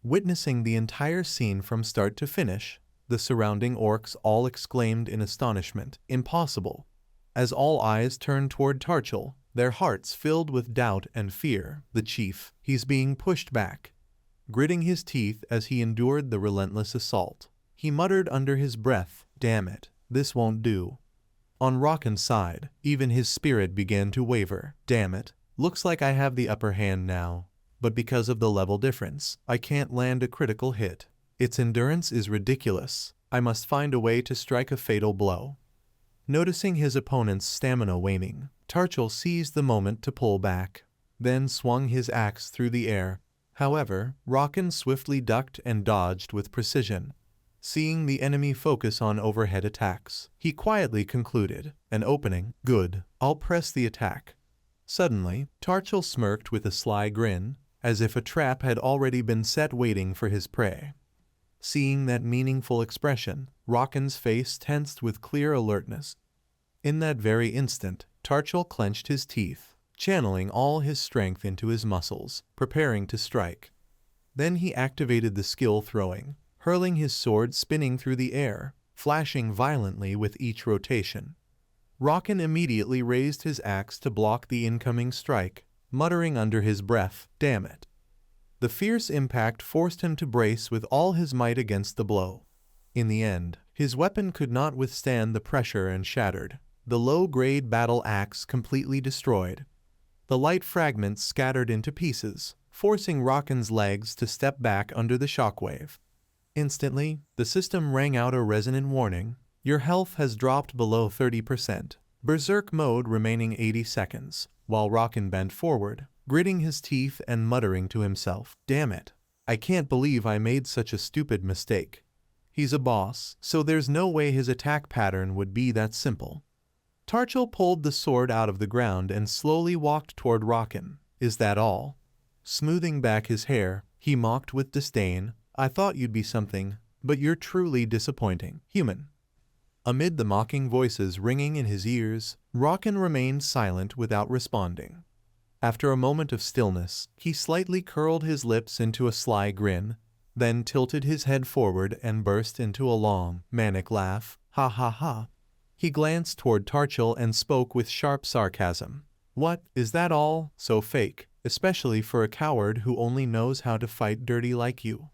Witnessing the entire scene from start to finish, the surrounding orcs all exclaimed in astonishment, "Impossible!" As all eyes turned toward Tarchel, their hearts filled with doubt and fear. "The chief, he's being pushed back." Gritting his teeth as he endured the relentless assault, he muttered under his breath, "Damn it, this won't do." On Rocken's side, even his spirit began to waver. "Damn it, looks like I have the upper hand now. But because of the level difference, I can't land a critical hit. Its endurance is ridiculous. I must find a way to strike a fatal blow." Noticing his opponent's stamina waning, Tarchel seized the moment to pull back, then swung his axe through the air. However, Rocken swiftly ducked and dodged with precision. Seeing the enemy focus on overhead attacks, he quietly concluded, "An opening, good, I'll press the attack." Suddenly, Tarchel smirked with a sly grin, as if a trap had already been set waiting for his prey. Seeing that meaningful expression, Rocken's face tensed with clear alertness. In that very instant, Tarchel clenched his teeth, channeling all his strength into his muscles, preparing to strike. Then he activated the skill throwing, hurling his sword spinning through the air, flashing violently with each rotation. Rocken immediately raised his axe to block the incoming strike, muttering under his breath, "Damn it." The fierce impact forced him to brace with all his might against the blow. In the end, his weapon could not withstand the pressure and shattered, the low-grade battle axe completely destroyed. The light fragments scattered into pieces, forcing Rocken's legs to step back under the shockwave. Instantly, the system rang out a resonant warning. Your health has dropped below 30%. Berserk mode remaining 80 seconds, while Rocken bent forward, gritting his teeth and muttering to himself, "Damn it. I can't believe I made such a stupid mistake. He's a boss, so there's no way his attack pattern would be that simple." Tarchel pulled the sword out of the ground and slowly walked toward Rocken. "Is that all?" Smoothing back his hair, he mocked with disdain, "I thought you'd be something, but you're truly disappointing, human." Amid the mocking voices ringing in his ears, Rocken remained silent without responding. After a moment of stillness, he slightly curled his lips into a sly grin, then tilted his head forward and burst into a long, manic laugh. "Ha ha ha." He glanced toward Tarchel and spoke with sharp sarcasm. "What, is that all? So fake, especially for a coward who only knows how to fight dirty like you."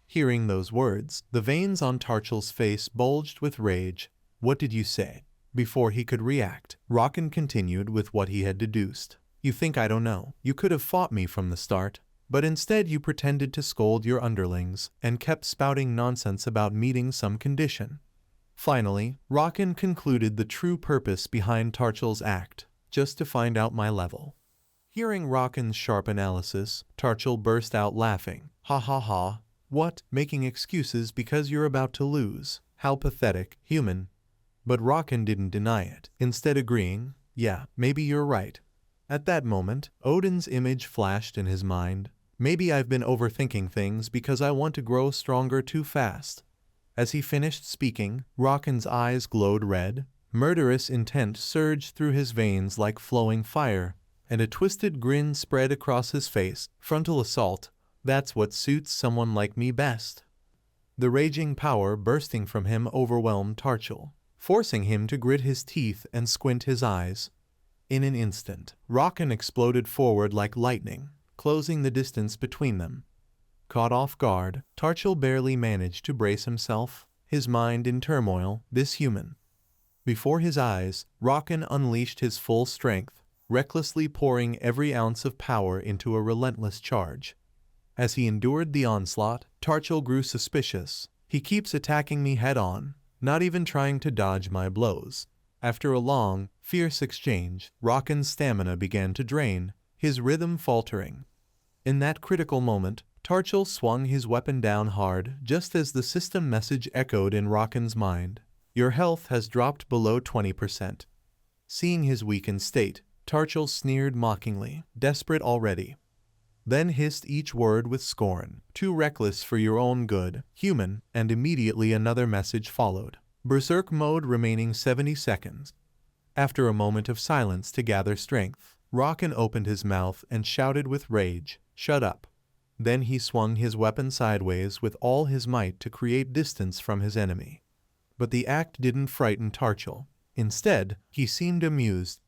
Hearing those words, the veins on Tarchel's face bulged with rage. "What did you say?" Before he could react, Rocken continued with what he had deduced. "You think I don't know? You could have fought me from the start, but instead you pretended to scold your underlings and kept spouting nonsense about meeting some condition." Finally, Rocken concluded the true purpose behind Tarchel's act, just to find out my level. Hearing Rocken's sharp analysis, Tarchel burst out laughing. "Ha ha ha. What, making excuses because you're about to lose? How pathetic, human." But Rocken didn't deny it, instead agreeing, "Yeah, maybe you're right." At that moment, Odin's image flashed in his mind. "Maybe I've been overthinking things because I want to grow stronger too fast." As he finished speaking, Rocken's eyes glowed red. Murderous intent surged through his veins like flowing fire, and a twisted grin spread across his face. "Frontal assault. That's what suits someone like me best." The raging power bursting from him overwhelmed Tarchel, forcing him to grit his teeth and squint his eyes. In an instant, Rocken exploded forward like lightning, closing the distance between them. Caught off guard, Tarchel barely managed to brace himself, his mind in turmoil. This human. Before his eyes, Rocken unleashed his full strength, recklessly pouring every ounce of power into a relentless charge. As he endured the onslaught, Tarchel grew suspicious. He keeps attacking me head-on, not even trying to dodge my blows. After a long, fierce exchange, Rocken's stamina began to drain, his rhythm faltering. In that critical moment, Tarchel swung his weapon down hard just as the system message echoed in Rocken's mind. Your health has dropped below 20%. Seeing his weakened state, Tarchel sneered mockingly, desperate already. Then hissed each word with scorn. Too reckless for your own good, human, and immediately another message followed. Berserk mode remaining 70 seconds. After a moment of silence to gather strength, Rocken opened his mouth and shouted with rage, "Shut up." Then he swung his weapon sideways with all his might to create distance from his enemy. But the act didn't frighten Tarchel. Instead, he seemed amused.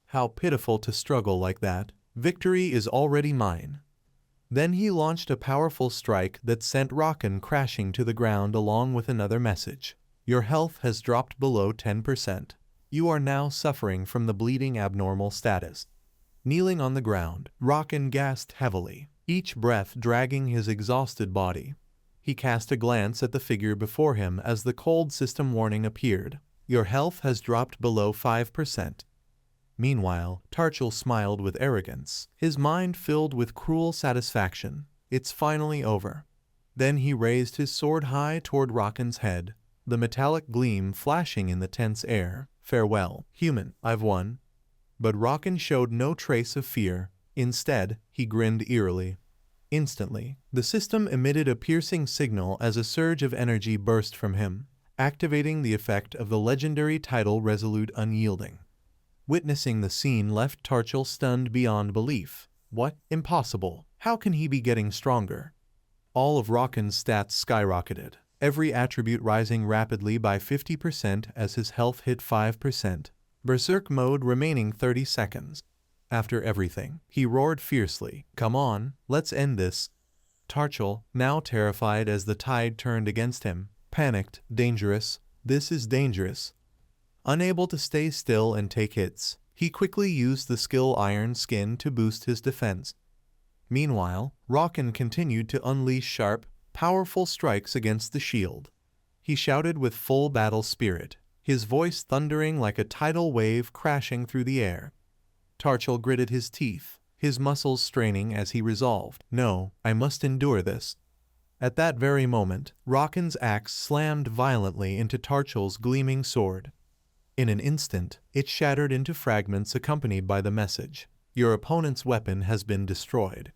How pitiful to struggle like that. Victory is already mine. Then he launched a powerful strike that sent Rocken crashing to the ground along with another message. Your health has dropped below 10%. You are now suffering from the bleeding abnormal status. Kneeling on the ground, Rocken gasped heavily, each breath dragging his exhausted body. He cast a glance at the figure before him as the cold system warning appeared. Your health has dropped below 5%. Meanwhile, Tarchel smiled with arrogance, his mind filled with cruel satisfaction. It's finally over. Then he raised his sword high toward Rocken's head, the metallic gleam flashing in the tense air. Farewell, human, I've won. But Rocken showed no trace of fear. Instead, he grinned eerily. Instantly, the system emitted a piercing signal as a surge of energy burst from him, activating the effect of the legendary title Resolute Unyielding. Witnessing the scene left Tarchel stunned beyond belief. What? Impossible. How can he be getting stronger? All of Rocken's stats skyrocketed, every attribute rising rapidly by 50% as his health hit 5%. Berserk mode remaining 30 seconds. After everything, he roared fiercely, "Come on, let's end this." Tarchel, now terrified as the tide turned against him, panicked. Dangerous. This is dangerous. Unable to stay still and take hits, he quickly used the skill Iron Skin to boost his defense. Meanwhile, Rocken continued to unleash sharp, powerful strikes against the shield. He shouted with full battle spirit, his voice thundering like a tidal wave crashing through the air. Tarchel gritted his teeth, his muscles straining as he resolved, "No, I must endure this." At that very moment, Rocken's axe slammed violently into Tarchel's gleaming sword. In an instant, it shattered into fragments accompanied by the message, "Your opponent's weapon has been destroyed."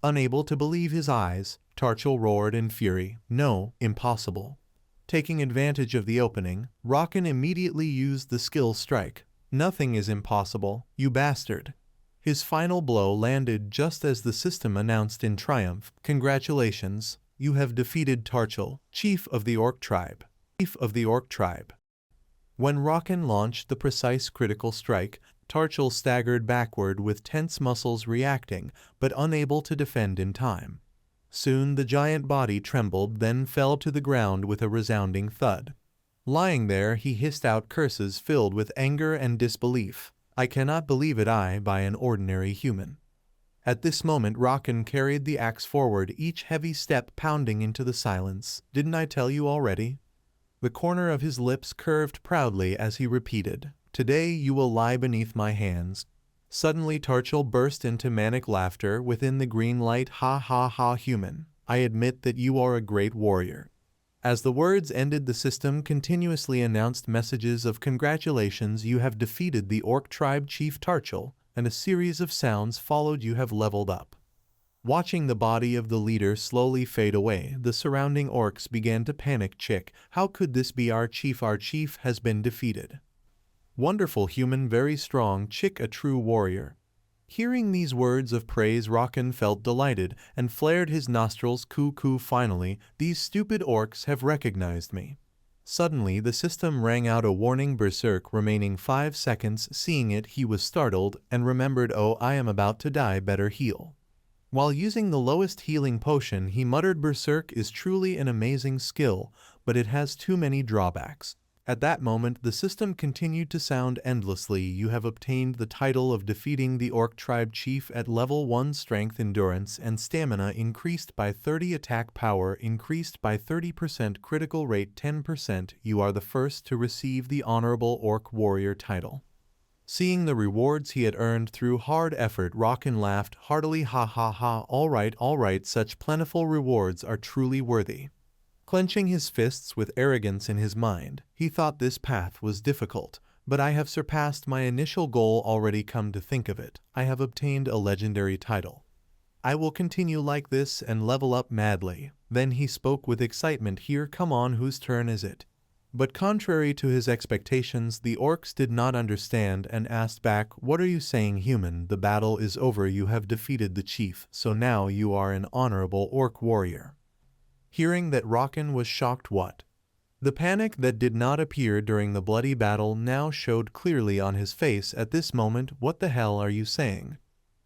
Unable to believe his eyes, Tarchel roared in fury, "No, impossible." Taking advantage of the opening, Rocken immediately used the skill strike. "Nothing is impossible, you bastard." His final blow landed just as the system announced in triumph, "Congratulations, you have defeated Tarchel, Chief of the Orc Tribe." Chief of the Orc Tribe. When Rocken launched the precise critical strike, Tarchel staggered backward with tense muscles reacting, but unable to defend in time. Soon the giant body trembled, then fell to the ground with a resounding thud. Lying there, he hissed out curses filled with anger and disbelief. "I cannot believe it, I by an ordinary human." At this moment Rocken carried the axe forward, each heavy step pounding into the silence. "Didn't I tell you already?" The corner of his lips curved proudly as he repeated, "Today you will lie beneath my hands." Suddenly Tarchel burst into manic laughter within the green light. "Ha ha ha, human. I admit that you are a great warrior." As the words ended, the system continuously announced messages of congratulations, you have defeated the Orc Tribe Chief Tarchel, and a series of sounds followed, you have leveled up. Watching the body of the leader slowly fade away, the surrounding orcs began to panic. "Chick, how could this be? Our chief has been defeated." "Wonderful human, very strong, Chick, a true warrior." Hearing these words of praise, Rocken felt delighted and flared his nostrils. Finally, these stupid orcs have recognized me." Suddenly the system rang out a warning berserk remaining 5 seconds. Seeing it he was startled and remembered, oh, I am about to die, better heal. While using the lowest healing potion he muttered, berserk is truly an amazing skill, but it has too many drawbacks. At that moment the system continued to sound endlessly. You have obtained the title of defeating the Orc tribe chief at level 1. Strength, endurance, and stamina increased by 30, attack power increased by 30%, critical rate 10%. You are the first to receive the honorable Orc warrior title. Seeing the rewards he had earned through hard effort, Rockin laughed heartily. Ha ha ha, all right, such plentiful rewards are truly worthy. Clenching his fists with arrogance in his mind, he thought this path was difficult, but I have surpassed my initial goal already. Come to think of it, I have obtained a legendary title. I will continue like this and level up madly. Then he spoke with excitement, here, come on, whose turn is it? But contrary to his expectations, the orcs did not understand and asked back, what are you saying, human? The battle is over, you have defeated the chief, so now you are an honorable orc warrior. Hearing that, Rockin was shocked. What? The panic that did not appear during the bloody battle now showed clearly on his face at this moment. What the hell are you saying?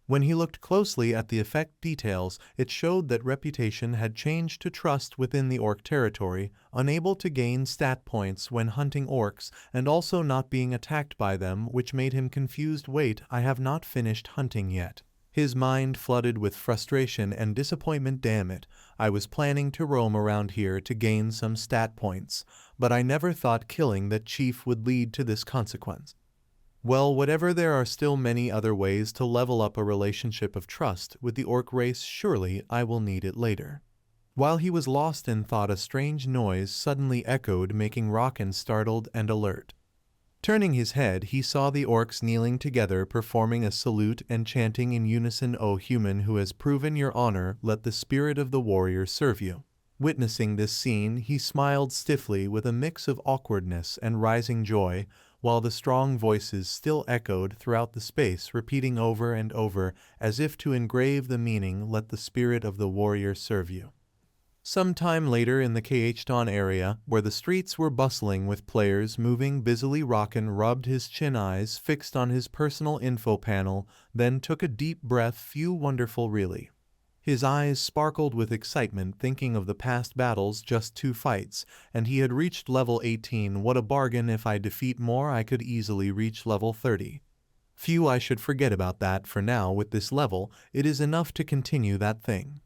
When he looked closely at the effect details, it showed that reputation had changed to trust within the orc territory, unable to gain stat points when hunting orcs, and also not being attacked by them, which made him confused. Wait, I have not finished hunting yet. His mind flooded with frustration and disappointment. Damn it, I was planning to roam around here to gain some stat points, but I never thought killing that chief would lead to this consequence. Well, whatever, there are still many other ways to level up a relationship of trust with the orc race. Surely I will need it later. While he was lost in thought, a strange noise suddenly echoed, making Rockin startled and alert. Turning his head, he saw the orcs kneeling together, performing a salute and chanting in unison, O human who has proven your honor, let the spirit of the warrior serve you. Witnessing this scene, he smiled stiffly with a mix of awkwardness and rising joy, while the strong voices still echoed throughout the space, repeating over and over, as if to engrave the meaning, let the spirit of the warrior serve you. Some time later, in the Khton area, where the streets were bustling with players moving busily, Rockin rubbed his chin, eyes fixed on his personal info panel, then took a deep breath. Phew, wonderful, really. His eyes sparkled with excitement, thinking of the past battles, just 2 fights, and he had reached level 18. What a bargain! If I defeat more, I could easily reach level 30. Phew, I should forget about that for now. With this level, it is enough to continue that thing.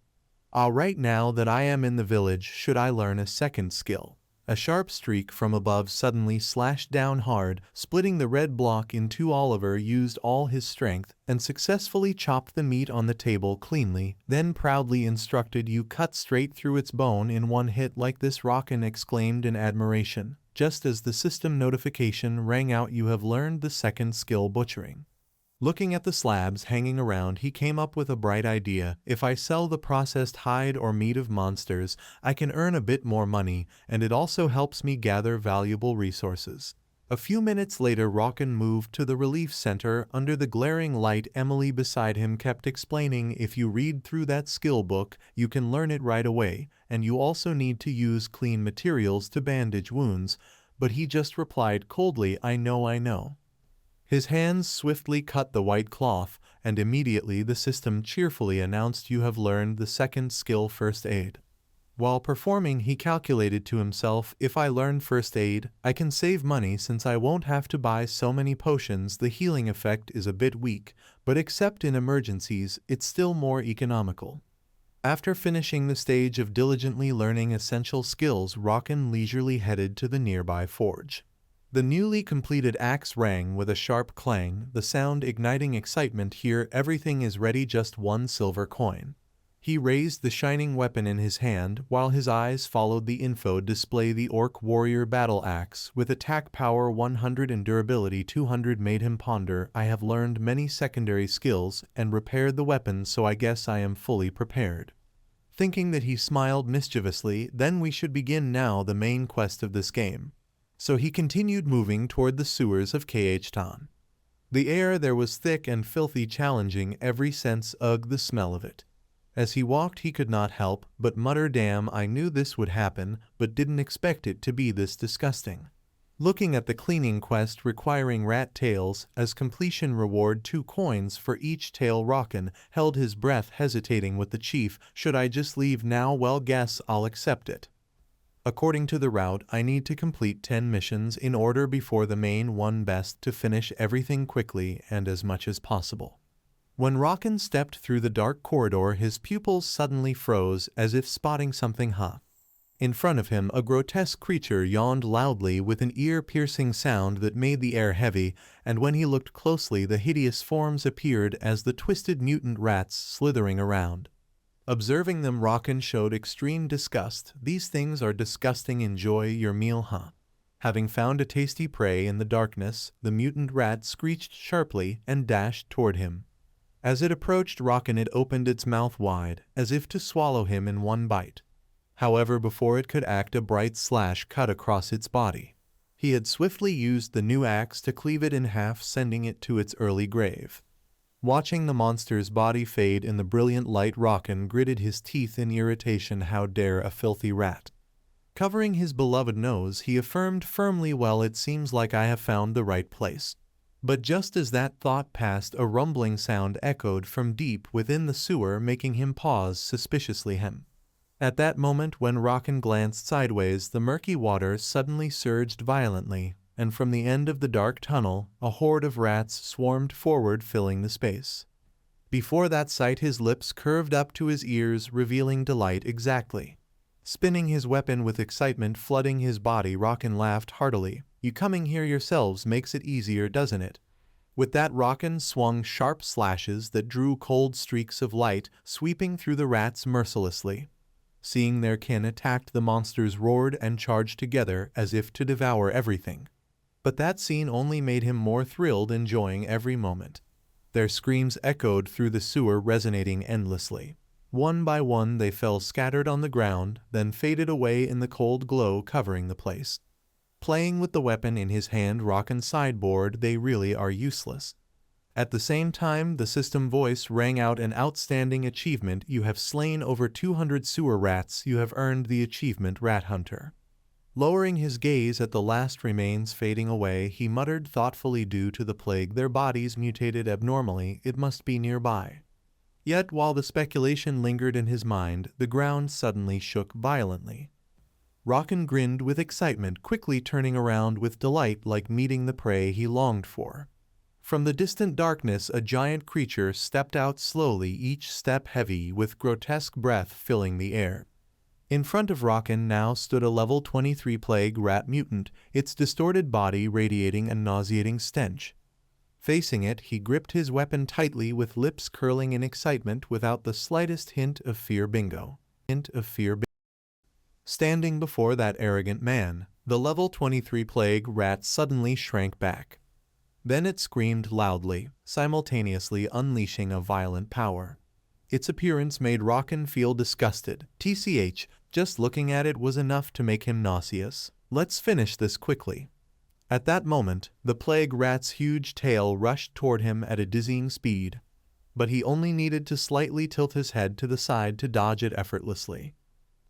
Right now that I am in the village, should I learn a second skill? A sharp streak from above suddenly slashed down hard, splitting the red block in two. Oliver used all his strength and successfully chopped the meat on the table cleanly, then proudly instructed, you cut straight through its bone in one hit like this. Rockin exclaimed in admiration, just as the system notification rang out, you have learned the second skill, butchering. Looking at the slabs hanging around, he came up with a bright idea. If I sell the processed hide or meat of monsters, I can earn a bit more money, and it also helps me gather valuable resources. A few minutes later, Rockin moved to the relief center. Under the glaring light, Emily beside him kept explaining, if you read through that skill book, you can learn it right away, and you also need to use clean materials to bandage wounds. But he just replied coldly, I know. His hands swiftly cut the white cloth, and immediately the system cheerfully announced, you have learned the second skill, first aid. While performing, he calculated to himself, if I learn first aid, I can save money since I won't have to buy so many potions. The healing effect is a bit weak, but except in emergencies, it's still more economical. After finishing the stage of diligently learning essential skills, Rockin leisurely headed to the nearby forge. The newly completed axe rang with a sharp clang, the sound igniting excitement. Here, everything is ready, just 1 silver coin. He raised the shining weapon in his hand, while his eyes followed the info display. The Orc Warrior Battle Axe, with attack power 100 and durability 200, made him ponder. I have learned many secondary skills and repaired the weapon, so I guess I am fully prepared. Thinking that, he smiled mischievously, then we should begin now the main quest of this game. So he continued moving toward the sewers of Khton. The air there was thick and filthy, challenging every sense. Ugh, the smell of it. As he walked he could not help but mutter, "Damn, I knew this would happen, but didn't expect it to be this disgusting." Looking at the cleaning quest requiring rat tails as completion reward 2 coins for each tail, Rockin held his breath, hesitating with the chief. "Should I just leave now? Well, guess I'll accept it. According to the route, I need to complete 10 missions in order before the main one. Best to finish everything quickly and as much as possible." When Rockin stepped through the dark corridor, his pupils suddenly froze as if spotting something. In front of him, a grotesque creature yawned loudly with an ear-piercing sound that made the air heavy, and when he looked closely, the hideous forms appeared as the twisted mutant rats slithering around. Observing them, Rockin showed extreme disgust. "These things are disgusting. Enjoy your meal, huh?" Having found a tasty prey in the darkness, the mutant rat screeched sharply and dashed toward him. As it approached Rockin, it opened its mouth wide, as if to swallow him in one bite. However, before it could act, a bright slash cut across its body. He had swiftly used the new axe to cleave it in half, sending it to its early grave. Watching the monster's body fade in the brilliant light, Rockin gritted his teeth in irritation. How dare a filthy rat? Covering his beloved nose, he affirmed firmly, "Well, it seems like I have found the right place." But just as that thought passed, a rumbling sound echoed from deep within the sewer, making him pause suspiciously. At that moment, when Rockin glanced sideways, the murky water suddenly surged violently, and from the end of the dark tunnel, a horde of rats swarmed forward, filling the space. Before that sight, his lips curved up to his ears, revealing delight. Exactly. Spinning his weapon with excitement flooding his body, Rockin laughed heartily. "You coming here yourselves makes it easier, doesn't it?" With that, Rockin swung sharp slashes that drew cold streaks of light, sweeping through the rats mercilessly. Seeing their kin attacked, the monsters roared and charged together as if to devour everything. But that scene only made him more thrilled, enjoying every moment. Their screams echoed through the sewer, resonating endlessly. One by one they fell scattered on the ground, then faded away in the cold glow covering the place. Playing with the weapon in his hand, Rockin sideboard, "They really are useless." At the same time, the system voice rang out, "An outstanding achievement. You have slain over 200 sewer rats. You have earned the achievement Rat Hunter." Lowering his gaze at the last remains fading away, he muttered thoughtfully, "Due to the plague, their bodies mutated abnormally. It must be nearby." Yet while the speculation lingered in his mind, the ground suddenly shook violently. Rockin grinned with excitement, quickly turning around with delight, like meeting the prey he longed for. From the distant darkness, a giant creature stepped out slowly, each step heavy, with grotesque breath filling the air. In front of Rockin now stood a level 23 plague rat mutant, its distorted body radiating a nauseating stench. Facing it, he gripped his weapon tightly, with lips curling in excitement without the slightest hint of fear. Standing before that arrogant man, the level 23 plague rat suddenly shrank back. Then it screamed loudly, simultaneously unleashing a violent power. Its appearance made Rockin feel disgusted. Just looking at it was enough to make him nauseous. "Let's finish this quickly." At that moment, the plague rat's huge tail rushed toward him at a dizzying speed, but he only needed to slightly tilt his head to the side to dodge it effortlessly.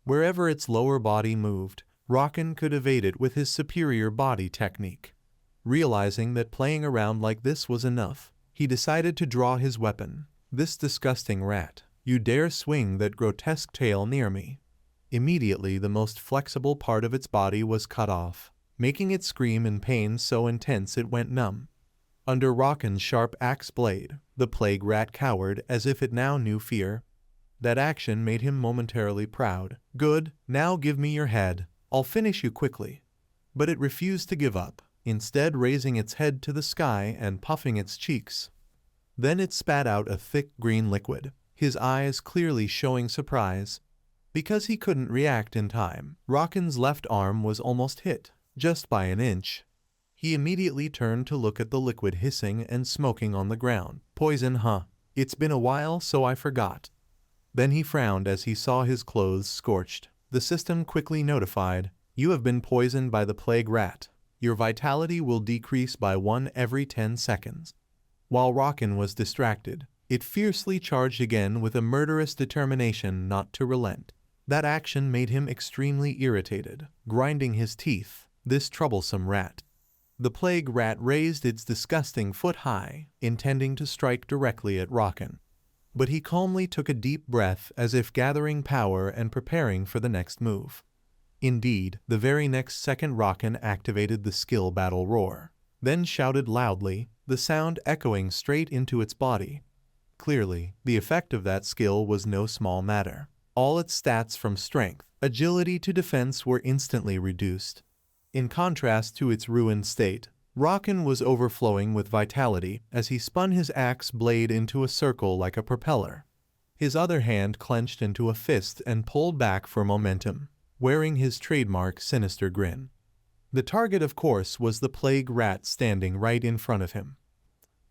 Wherever its lower body moved, Rockin could evade it with his superior body technique. Realizing that playing around like this was enough, he decided to draw his weapon. "This disgusting rat, you dare swing that grotesque tail near me." Immediately, the most flexible part of its body was cut off, making it scream in pain so intense it went numb. Under Rockin's sharp axe blade, the plague rat cowered as if it now knew fear. That action made him momentarily proud. "Good, now give me your head. I'll finish you quickly." But it refused to give up, instead raising its head to the sky and puffing its cheeks. Then it spat out a thick green liquid, his eyes clearly showing surprise. Because he couldn't react in time, Rockin's left arm was almost hit, just by an inch. He immediately turned to look at the liquid hissing and smoking on the ground. "Poison, huh? It's been a while, so I forgot." Then he frowned as he saw his clothes scorched. The system quickly notified, "You have been poisoned by the plague rat. Your vitality will decrease by 1 every 10 seconds. While Rockin was distracted, It fiercely charged again with a murderous determination not to relent. That action made him extremely irritated, grinding his teeth. This troublesome rat. The plague rat raised its disgusting foot high, intending to strike directly at Rocken. But he calmly took a deep breath as if gathering power and preparing for the next move. Indeed, the very next second Rocken activated the skill battle roar, then shouted loudly, the sound echoing straight into its body. Clearly, the effect of that skill was no small matter. All its stats from strength, agility to defense were instantly reduced. In contrast to its ruined state, Rocken was overflowing with vitality as he spun his axe blade into a circle like a propeller. His other hand clenched into a fist and pulled back for momentum, wearing his trademark sinister grin. The target, of course, was the plague rat standing right in front of him.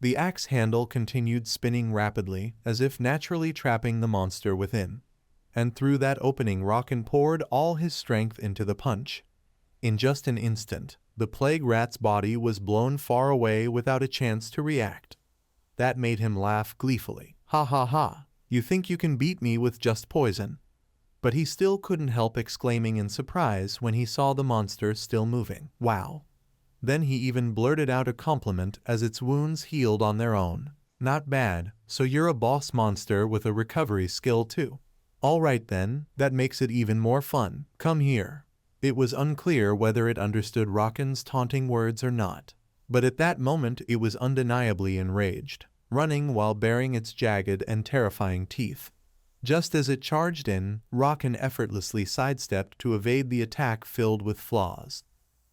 The axe handle continued spinning rapidly, as if naturally trapping the monster within. And through that opening Rocken poured all his strength into the punch. In just an instant, the plague rat's body was blown far away without a chance to react. That made him laugh gleefully. Ha ha ha, you think you can beat me with just poison? But he still couldn't help exclaiming in surprise when he saw the monster still moving. Wow. Then he even blurted out a compliment as its wounds healed on their own. Not bad, so you're a boss monster with a recovery skill too. Alright then, that makes it even more fun. Come here. It was unclear whether it understood Rocken's taunting words or not, but at that moment it was undeniably enraged, running while baring its jagged and terrifying teeth. Just as it charged in, Rocken effortlessly sidestepped to evade the attack filled with flaws.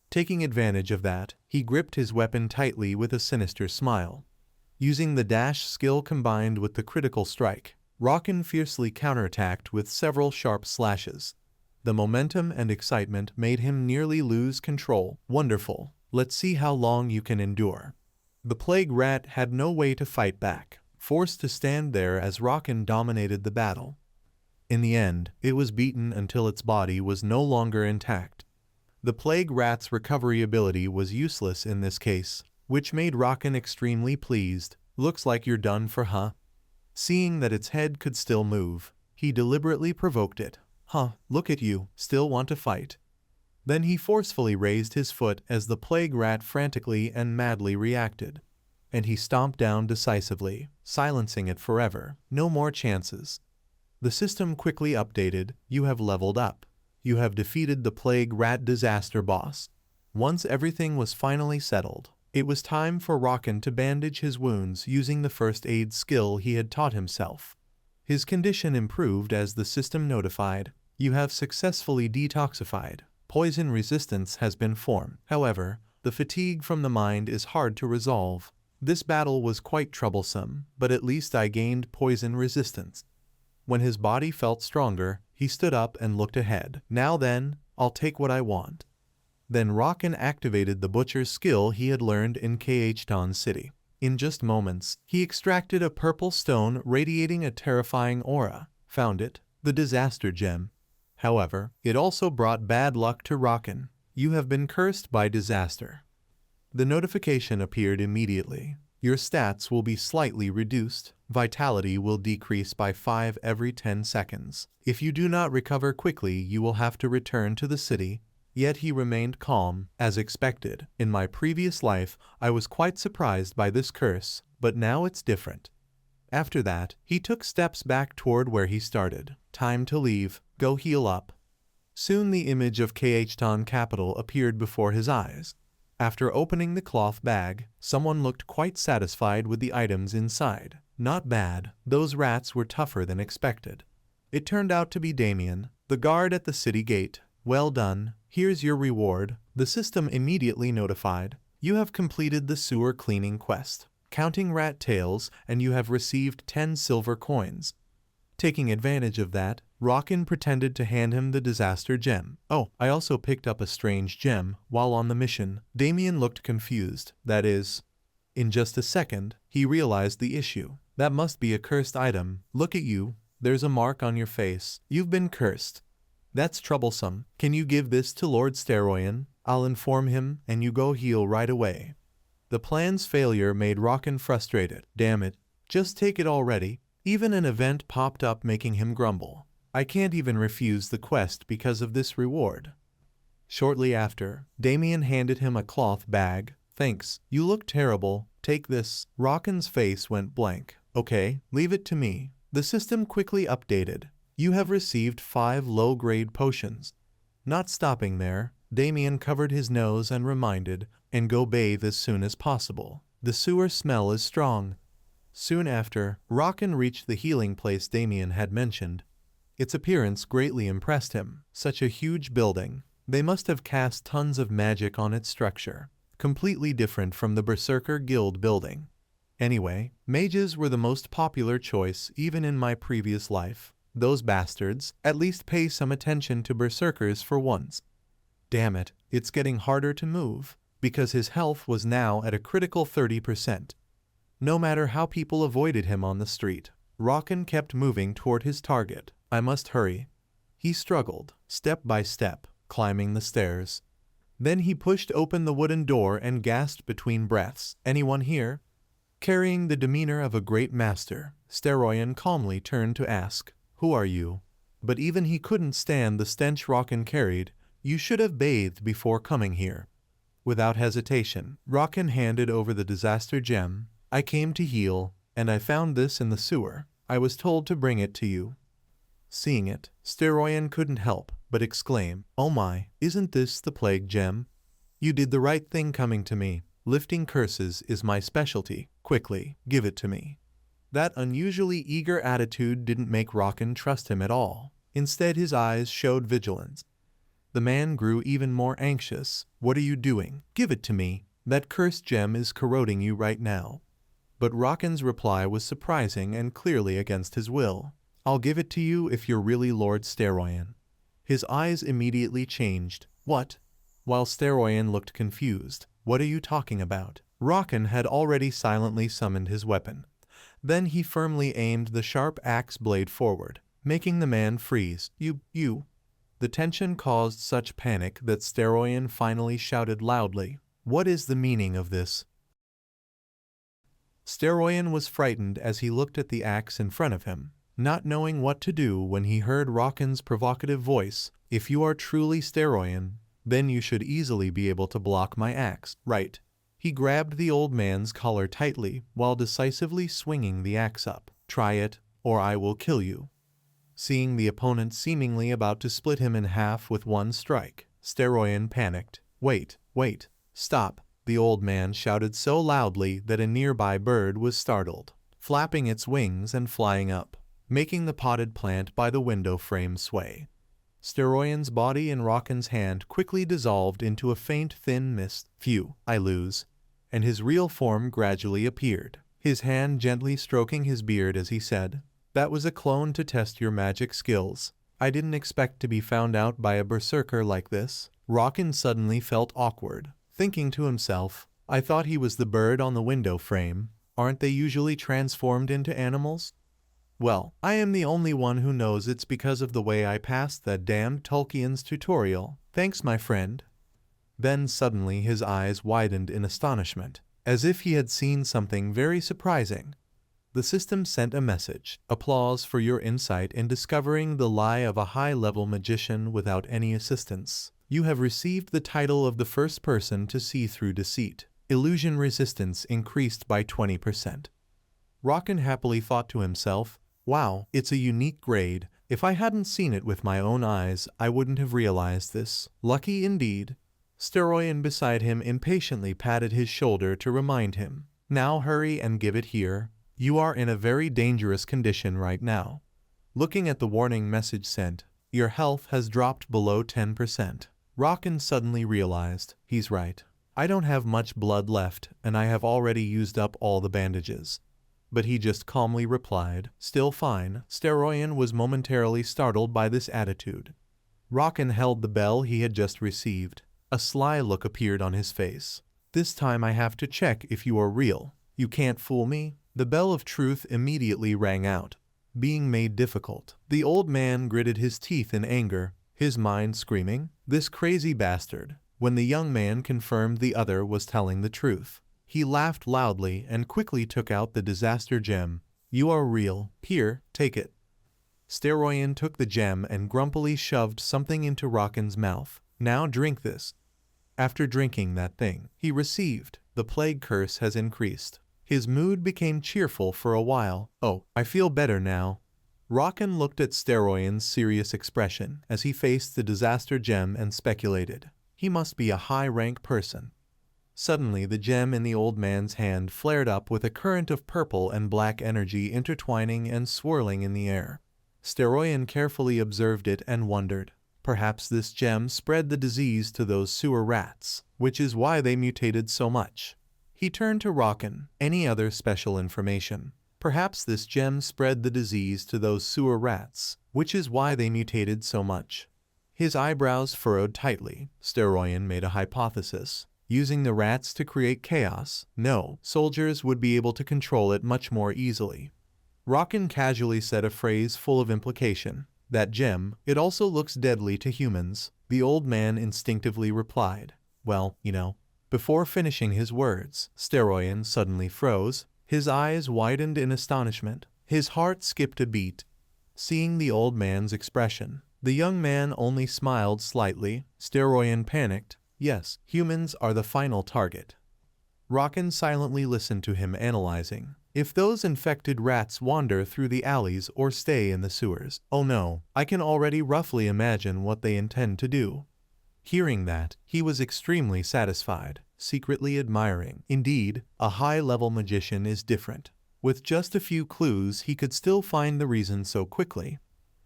Taking advantage of that, he gripped his weapon tightly with a sinister smile. Using the dash skill combined with the critical strike, Rocken fiercely counterattacked with several sharp slashes. The momentum and excitement made him nearly lose control. Wonderful. Let's see how long you can endure. The plague rat had no way to fight back, forced to stand there as Rocken dominated the battle. In the end, it was beaten until its body was no longer intact. The plague rat's recovery ability was useless in this case, which made Rocken extremely pleased. Looks like you're done for, huh? Seeing that its head could still move, he deliberately provoked it. Huh, look at you, still want to fight. Then he forcefully raised his foot as the plague rat frantically and madly reacted. And he stomped down decisively, silencing it forever. No more chances. The system quickly updated. You have leveled up. You have defeated the plague rat disaster boss. Once everything was finally settled, it was time for Rocken to bandage his wounds using the first aid skill he had taught himself. His condition improved as the system notified. You have successfully detoxified. Poison resistance has been formed. However, the fatigue from the mind is hard to resolve. This battle was quite troublesome, but at least I gained poison resistance. When his body felt stronger, he stood up and looked ahead. Now then, I'll take what I want. Then Rocken activated the butcher's skill he had learned in Khton City. In just moments, he extracted a purple stone radiating a terrifying aura. Found it, the disaster gem. However, it also brought bad luck to Rocken. You have been cursed by disaster. The notification appeared immediately. Your stats will be slightly reduced. Vitality will decrease by 5 every 10 seconds. If you do not recover quickly, you will have to return to the city. Yet he remained calm, as expected. In my previous life, I was quite surprised by this curse, but now it's different. After that, he took steps back toward where he started. Time to leave. Go heal up. Soon the image of Khton capital appeared before his eyes. After opening the cloth bag, someone looked quite satisfied with the items inside. Not bad, those rats were tougher than expected. It turned out to be Damien, the guard at the city gate. Well done, here's your reward. The system immediately notified. You have completed the sewer cleaning quest, counting rat tails, and you have received 10 silver coins. Taking advantage of that, Rocken pretended to hand him the disaster gem. Oh, I also picked up a strange gem while on the mission. Damien looked confused. That is, in just a second, he realized the issue. That must be a cursed item. Look at you. There's a mark on your face. You've been cursed. That's troublesome. Can you give this to Lord Steroian? I'll inform him, and you go heal right away. The plan's failure made Rocken frustrated. Damn it. Just take it already. Even an event popped up making him grumble. I can't even refuse the quest because of this reward. Shortly after, Damien handed him a cloth bag. Thanks, you look terrible, take this. Rockin's face went blank. Okay, leave it to me. The system quickly updated. You have received 5 low-grade potions. Not stopping there, Damien covered his nose and reminded, and go bathe as soon as possible. The sewer smell is strong. Soon after, Rockin reached the healing place Damien had mentioned. Its appearance greatly impressed him. Such a huge building. They must have cast tons of magic on its structure. Completely different from the Berserker Guild building. Anyway, mages were the most popular choice even in my previous life. Those bastards, at least pay some attention to berserkers for once. Damn it, it's getting harder to move, because his health was now at a critical 30%. No matter how people avoided him on the street, Rockin kept moving toward his target. I must hurry. He struggled, step by step, climbing the stairs. Then he pushed open the wooden door and gasped between breaths. Anyone here? Carrying the demeanor of a great master, Steroyan calmly turned to ask, Who are you? But even he couldn't stand the stench Rockin carried. You should have bathed before coming here. Without hesitation, Rockin handed over the disaster gem. I came to heal, and I found this in the sewer. I was told to bring it to you. Seeing it, Steroyan couldn't help but exclaim, Oh my, isn't this the plague gem? You did the right thing coming to me. Lifting curses is my specialty. Quickly, give it to me. That unusually eager attitude didn't make Rockin trust him at all. Instead, his eyes showed vigilance. The man grew even more anxious. What are you doing? Give it to me. That cursed gem is corroding you right now. But Rockin's reply was surprising and clearly against his will. I'll give it to you if you're really Lord Steroyan. His eyes immediately changed. What? While Steroyan looked confused. What are you talking about? Rockin had already silently summoned his weapon. Then he firmly aimed the sharp axe blade forward, making the man freeze. You. The tension caused such panic that Steroyan finally shouted loudly, What is the meaning of this? Steroyan was frightened as he looked at the axe in front of him, not knowing what to do when he heard Rockin's provocative voice. If you are truly Steroyan, then you should easily be able to block my axe, right? He grabbed the old man's collar tightly while decisively swinging the axe up. Try it, or I will kill you. Seeing the opponent seemingly about to split him in half with one strike, Steroyan panicked. Wait, stop, the old man shouted so loudly that a nearby bird was startled, flapping its wings and flying up, making the potted plant by the window frame sway. Steroyan's body in Rockin's hand quickly dissolved into a faint thin mist. Phew, I lose. And his real form gradually appeared, his hand gently stroking his beard as he said, That was a clone to test your magic skills. I didn't expect to be found out by a berserker like this. Rockin suddenly felt awkward, thinking to himself, I thought he was the bird on the window frame. Aren't they usually transformed into animals? Well, I am the only one who knows it's because of the way I passed that damned Tolkien's tutorial. Thanks, my friend. Then suddenly his eyes widened in astonishment, as if he had seen something very surprising. The system sent a message. Applause for your insight in discovering the lie of a high-level magician without any assistance. You have received the title of the first person to see through deceit. Illusion resistance increased by 20%. Rockin happily thought to himself, Wow, it's a unique grade. If I hadn't seen it with my own eyes, I wouldn't have realized this. Lucky indeed. Steroyan beside him impatiently patted his shoulder to remind him. Now hurry and give it here. You are in a very dangerous condition right now. Looking at the warning message sent, your health has dropped below 10%. Rockin suddenly realized, he's right. I don't have much blood left, and I have already used up all the bandages. But he just calmly replied, Still fine. Steroyan was momentarily startled by this attitude. Rockin held the bell he had just received. A sly look appeared on his face. This time I have to check if you are real. You can't fool me. The bell of truth immediately rang out, being made difficult. The old man gritted his teeth in anger, his mind screaming, This crazy bastard. When the young man confirmed the other was telling the truth, He laughed loudly and quickly took out the disaster gem. You are real. Here, take it. Steroyan took the gem and grumpily shoved something into Rockin's mouth. Now drink this. After drinking that thing he received, the plague curse has increased. His mood became cheerful for a while. Oh, I feel better now. Rockin looked at Steroyan's serious expression as he faced the disaster gem and speculated. He must be a high-rank person. Suddenly the gem in the old man's hand flared up with a current of purple and black energy intertwining and swirling in the air. Steroyan carefully observed it and wondered. Perhaps this gem spread the disease to those sewer rats, which is why they mutated so much. He turned to Rockin. Any other special information? Perhaps this gem spread the disease to those sewer rats, which is why they mutated so much. His eyebrows furrowed tightly. Steroyan made a hypothesis. Using the rats to create chaos? No, soldiers would be able to control it much more easily. Rockin casually said a phrase full of implication. That gem, it also looks deadly to humans. The old man instinctively replied. Well, you know. Before finishing his words, Steroyan suddenly froze. His eyes widened in astonishment. His heart skipped a beat. Seeing the old man's expression, the young man only smiled slightly. Steroyan panicked. Yes, humans are the final target. Rockin silently listened to him analyzing. If those infected rats wander through the alleys or stay in the sewers, oh no, I can already roughly imagine what they intend to do. Hearing that, he was extremely satisfied, secretly admiring. Indeed, a high-level magician is different. With just a few clues he could still find the reason so quickly.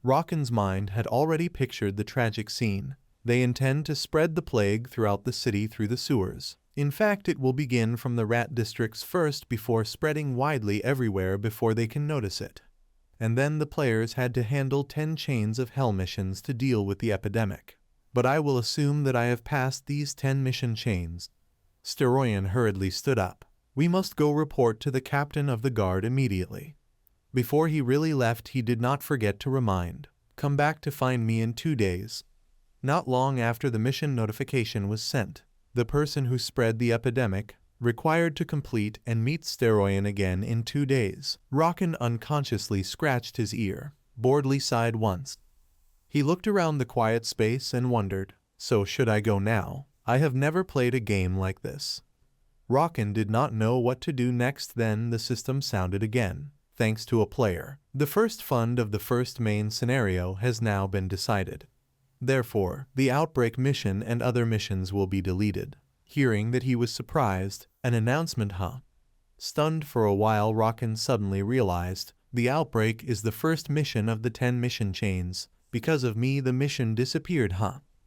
Rockin's mind had already pictured the tragic scene. They intend to spread the plague throughout the city through the sewers. In fact, it will begin from the rat districts first before spreading widely everywhere before they can notice it. And then the players had to handle 10 chains of hell missions to deal with the epidemic. But I will assume that I have passed these 10 mission chains. Steroyan hurriedly stood up. We must go report to the captain of the guard immediately. Before he really left, he did not forget to remind. Come back to find me in 2 days. Not long after the mission notification was sent, the person who spread the epidemic required to complete and meet Steroyan again in 2 days. Rockin unconsciously scratched his ear, boredly sighed once. He looked around the quiet space and wondered, so should I go now? I have never played a game like this. Rockin did not know what to do next. Then the system sounded again. Thanks to a player, the first fund of the first main scenario has now been decided. Therefore, the outbreak mission and other missions will be deleted. Hearing that he was surprised, an announcement Stunned for a while, Rockin suddenly realized, the outbreak is the first mission of the 10 mission chains. Because of me the mission disappeared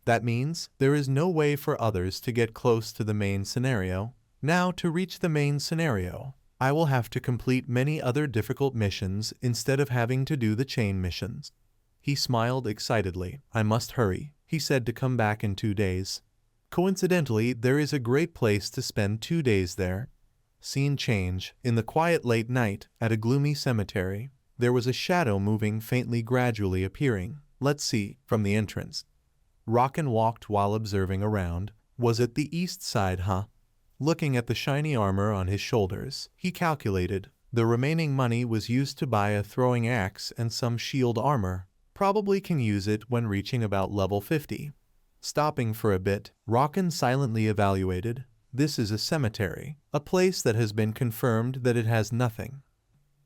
That means there is no way for others to get close to the main scenario. Now to reach the main scenario, I will have to complete many other difficult missions instead of having to do the chain missions. He smiled excitedly. I must hurry, he said, to come back in 2 days. Coincidentally, there is a great place to spend 2 days there. Scene change. In the quiet late night, at a gloomy cemetery, there was a shadow moving faintly, gradually appearing. Let's see, from the entrance. Rockin walked while observing around. Was it the east side, Looking at the shiny armor on his shoulders, he calculated. The remaining money was used to buy a throwing axe and some shield armor. Probably can use it when reaching about level 50. Stopping for a bit, Rockin silently evaluated. This is a cemetery, a place that has been confirmed that it has nothing.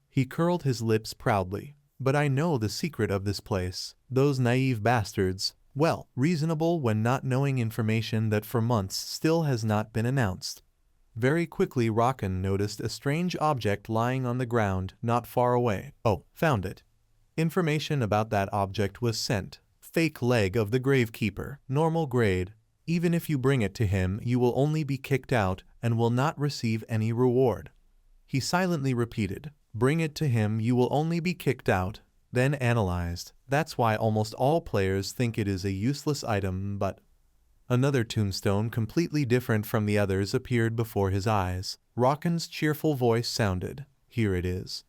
He curled his lips proudly. But I know the secret of this place. Those naive bastards, well, reasonable when not knowing information that for months still has not been announced. Very quickly Rockin noticed a strange object lying on the ground not far away. Oh, found it. Information about that object was sent. Fake leg of the gravekeeper, normal grade. Even if you bring it to him, you will only be kicked out and will not receive any reward. He silently repeated, bring it to him, you will only be kicked out. Then analyzed. That's why almost all players think it is a useless item, but... Another tombstone completely different from the others appeared before his eyes. Rockin's cheerful voice sounded. Here it is.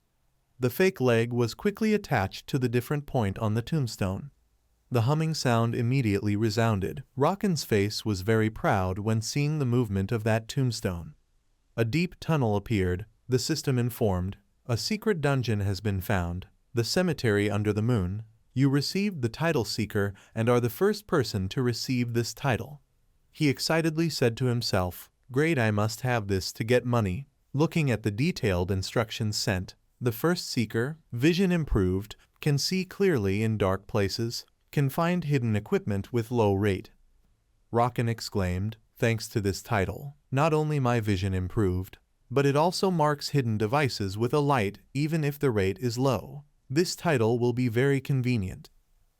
The fake leg was quickly attached to the different point on the tombstone. The humming sound immediately resounded. Rockin's face was very proud when seeing the movement of that tombstone. A deep tunnel appeared, the system informed. A secret dungeon has been found. The cemetery under the moon. You received the title seeker and are the first person to receive this title. He excitedly said to himself, "Great, I must have this to get money." Looking at the detailed instructions sent, the first seeker, vision improved, can see clearly in dark places, can find hidden equipment with low rate. Rockin exclaimed, "Thanks to this title, not only my vision improved, but it also marks hidden devices with a light even if the rate is low. This title will be very convenient."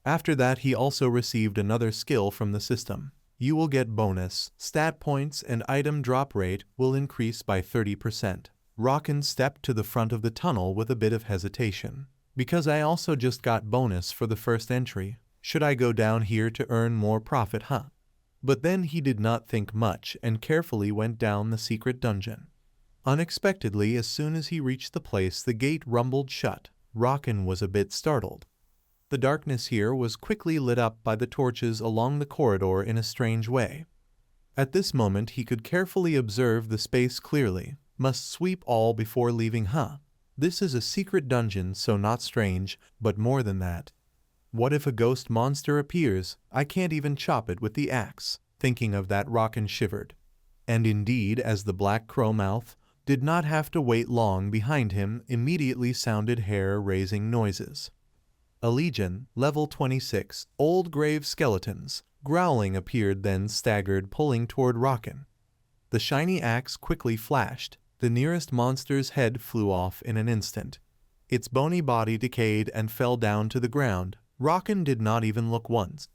After that he also received another skill from the system. You will get bonus, stat points and item drop rate will increase by 30%. Rockin stepped to the front of the tunnel with a bit of hesitation. Because I also just got bonus for the first entry. Should I go down here to earn more profit, huh? But then he did not think much and carefully went down the secret dungeon. Unexpectedly, as soon as he reached the place, the gate rumbled shut. Rockin was a bit startled. The darkness here was quickly lit up by the torches along the corridor in a strange way. At this moment he could carefully observe the space clearly. Must sweep all before leaving, huh? This is a secret dungeon, so not strange, but more than that. What if a ghost monster appears? I can't even chop it with the axe. Thinking of that, Rockin shivered. And indeed, as the black crow-mouth did not have to wait long behind him, immediately sounded hair-raising noises. A legion, level 26, old grave skeletons, growling appeared, then staggered, pulling toward Rockin. The shiny axe quickly flashed. The nearest monster's head flew off in an instant. Its bony body decayed and fell down to the ground. Rockin did not even look once.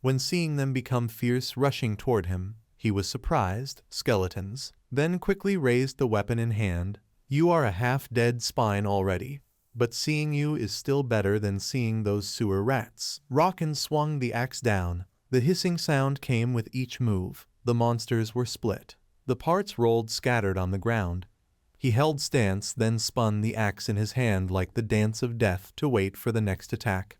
When seeing them become fierce, rushing toward him, he was surprised. Skeletons. Then quickly raised the weapon in hand. You are a half-dead spine already. But seeing you is still better than seeing those sewer rats. Rockin swung the axe down. The hissing sound came with each move. The monsters were split. The parts rolled scattered on the ground. He held stance, then spun the axe in his hand like the dance of death to wait for the next attack.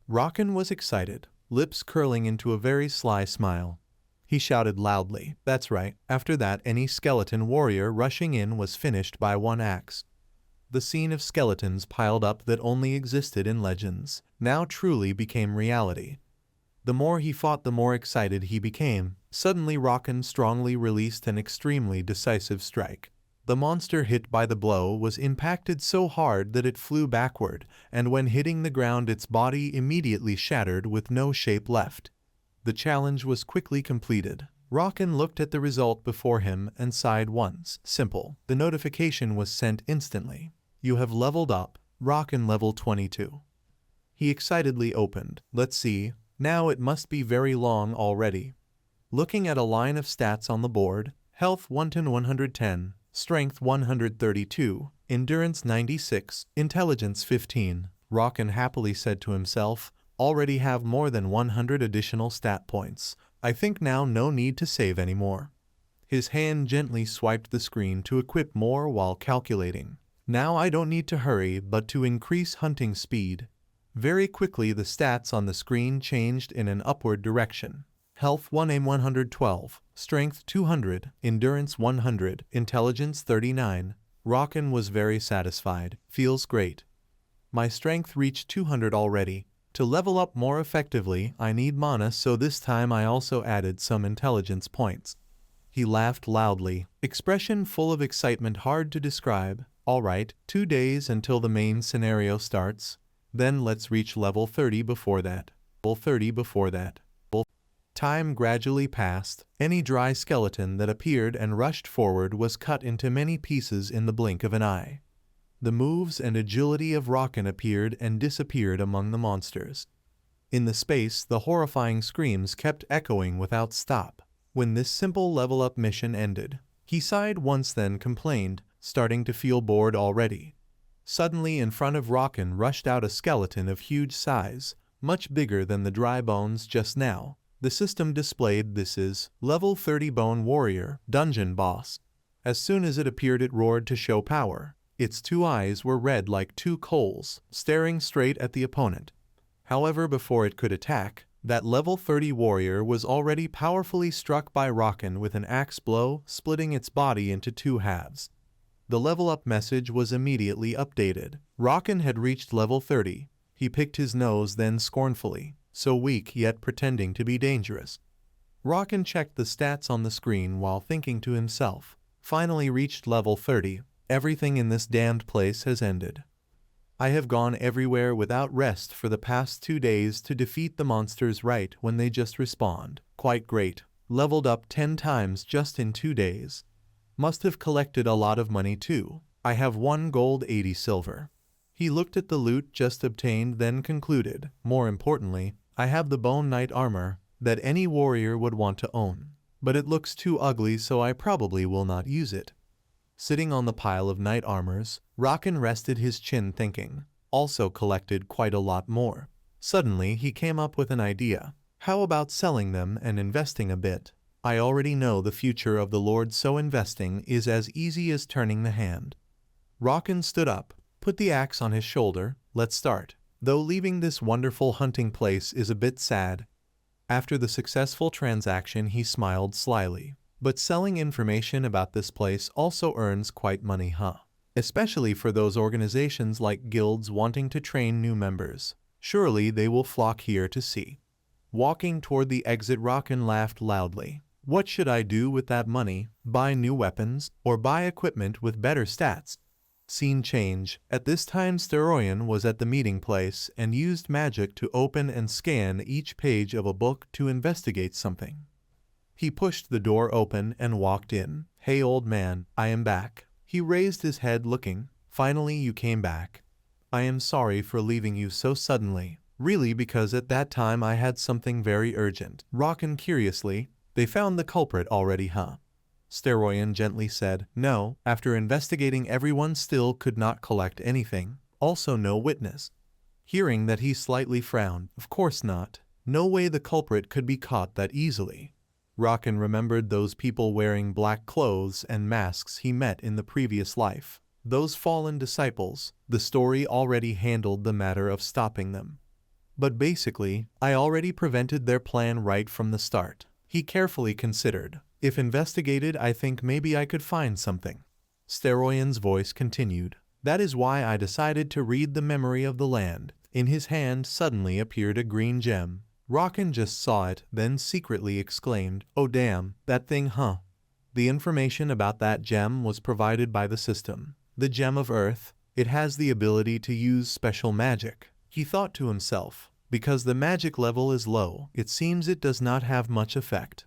Rockin was excited, lips curling into a very sly smile. He shouted loudly, "That's right." After that, any skeleton warrior rushing in was finished by one axe. The scene of skeletons piled up that only existed in legends now truly became reality. The more he fought, the more excited he became. Suddenly Rockin strongly released an extremely decisive strike. The monster hit by the blow was impacted so hard that it flew backward, and when hitting the ground its body immediately shattered with no shape left. The challenge was quickly completed. Rockin looked at the result before him and sighed once. Simple. The notification was sent instantly. You have leveled up. Rockin level 22. He excitedly opened. Let's see. Now it must be very long already. Looking at a line of stats on the board, health 110, strength 132, endurance 96, intelligence 15, Rockin happily said to himself, already have more than 100 additional stat points. I think now no need to save anymore. His hand gently swiped the screen to equip more while calculating. Now I don't need to hurry, but to increase hunting speed. Very quickly the stats on the screen changed in an upward direction. Health 112, strength 200, endurance 100, intelligence 39. Rockin was very satisfied. Feels great. My strength reached 200 already. To level up more effectively, I need mana, so this time I also added some intelligence points. He laughed loudly, expression full of excitement hard to describe. Alright, 2 days until the main scenario starts. Then let's reach level 30 before that. Time gradually passed. Any dry skeleton that appeared and rushed forward was cut into many pieces in the blink of an eye. The moves and agility of Rockin appeared and disappeared among the monsters. In the space, the horrifying screams kept echoing without stop. When this simple level-up mission ended, he sighed once, then complained, starting to feel bored already. Suddenly in front of Rockin rushed out a skeleton of huge size, much bigger than the dry bones just now. The system displayed, "This is level 30 Bone Warrior, Dungeon Boss." As soon as it appeared it roared to show power. Its 2 eyes were red like 2 coals, staring straight at the opponent. However, before it could attack, That level 30 warrior was already powerfully struck by Rockin with an axe blow, splitting its body into two halves. The level up message was immediately updated. Rockin had reached level 30. He picked his nose then scornfully, so weak yet pretending to be dangerous. Rockin checked the stats on the screen while thinking to himself, finally reached level 30. Everything in this damned place has ended. I have gone everywhere without rest for the past 2 days to defeat the monsters right when they just respawned. Quite great. Leveled up 10 times just in 2 days. Must have collected a lot of money too. I have 1 gold 80 silver. He looked at the loot just obtained then concluded, more importantly, I have the bone knight armor that any warrior would want to own. But it looks too ugly so I probably will not use it. Sitting on the pile of knight armors, Rockin rested his chin thinking, also collected quite a lot more. Suddenly he came up with an idea. How about selling them and investing a bit? I already know the future of the Lord, so investing is as easy as turning the hand. Rockin stood up, put the axe on his shoulder. Let's start. Though leaving this wonderful hunting place is a bit sad. After the successful transaction he smiled slyly. But selling information about this place also earns quite money, huh? Especially for those organizations like guilds wanting to train new members. Surely they will flock here to see. Walking toward the exit, Rockin laughed loudly. What should I do with that money? Buy new weapons, or buy equipment with better stats? Scene change. At this time Steroyan was at the meeting place and used magic to open and scan each page of a book to investigate something. He pushed the door open and walked in. Hey old man, I am back. He raised his head looking. Finally you came back. I am sorry for leaving you so suddenly. Really, because at that time I had something very urgent. Rockin curiously, they found the culprit already, huh? Steroyan gently said, no, after investigating everyone still could not collect anything. Also no witness. Hearing that he slightly frowned. Of course not. No way the culprit could be caught that easily. Rockin remembered those people wearing black clothes and masks he met in the previous life. Those fallen disciples. The story already handled the matter of stopping them. But basically, I already prevented their plan right from the start. He carefully considered. If investigated, I think maybe I could find something. Steroyan's voice continued. That is why I decided to read the memory of the land. In his hand suddenly appeared a green gem. Rockin just saw it, then secretly exclaimed, oh damn, that thing, huh? The information about that gem was provided by the system. The gem of earth. It has the ability to use special magic. He thought to himself, because the magic level is low, it seems it does not have much effect.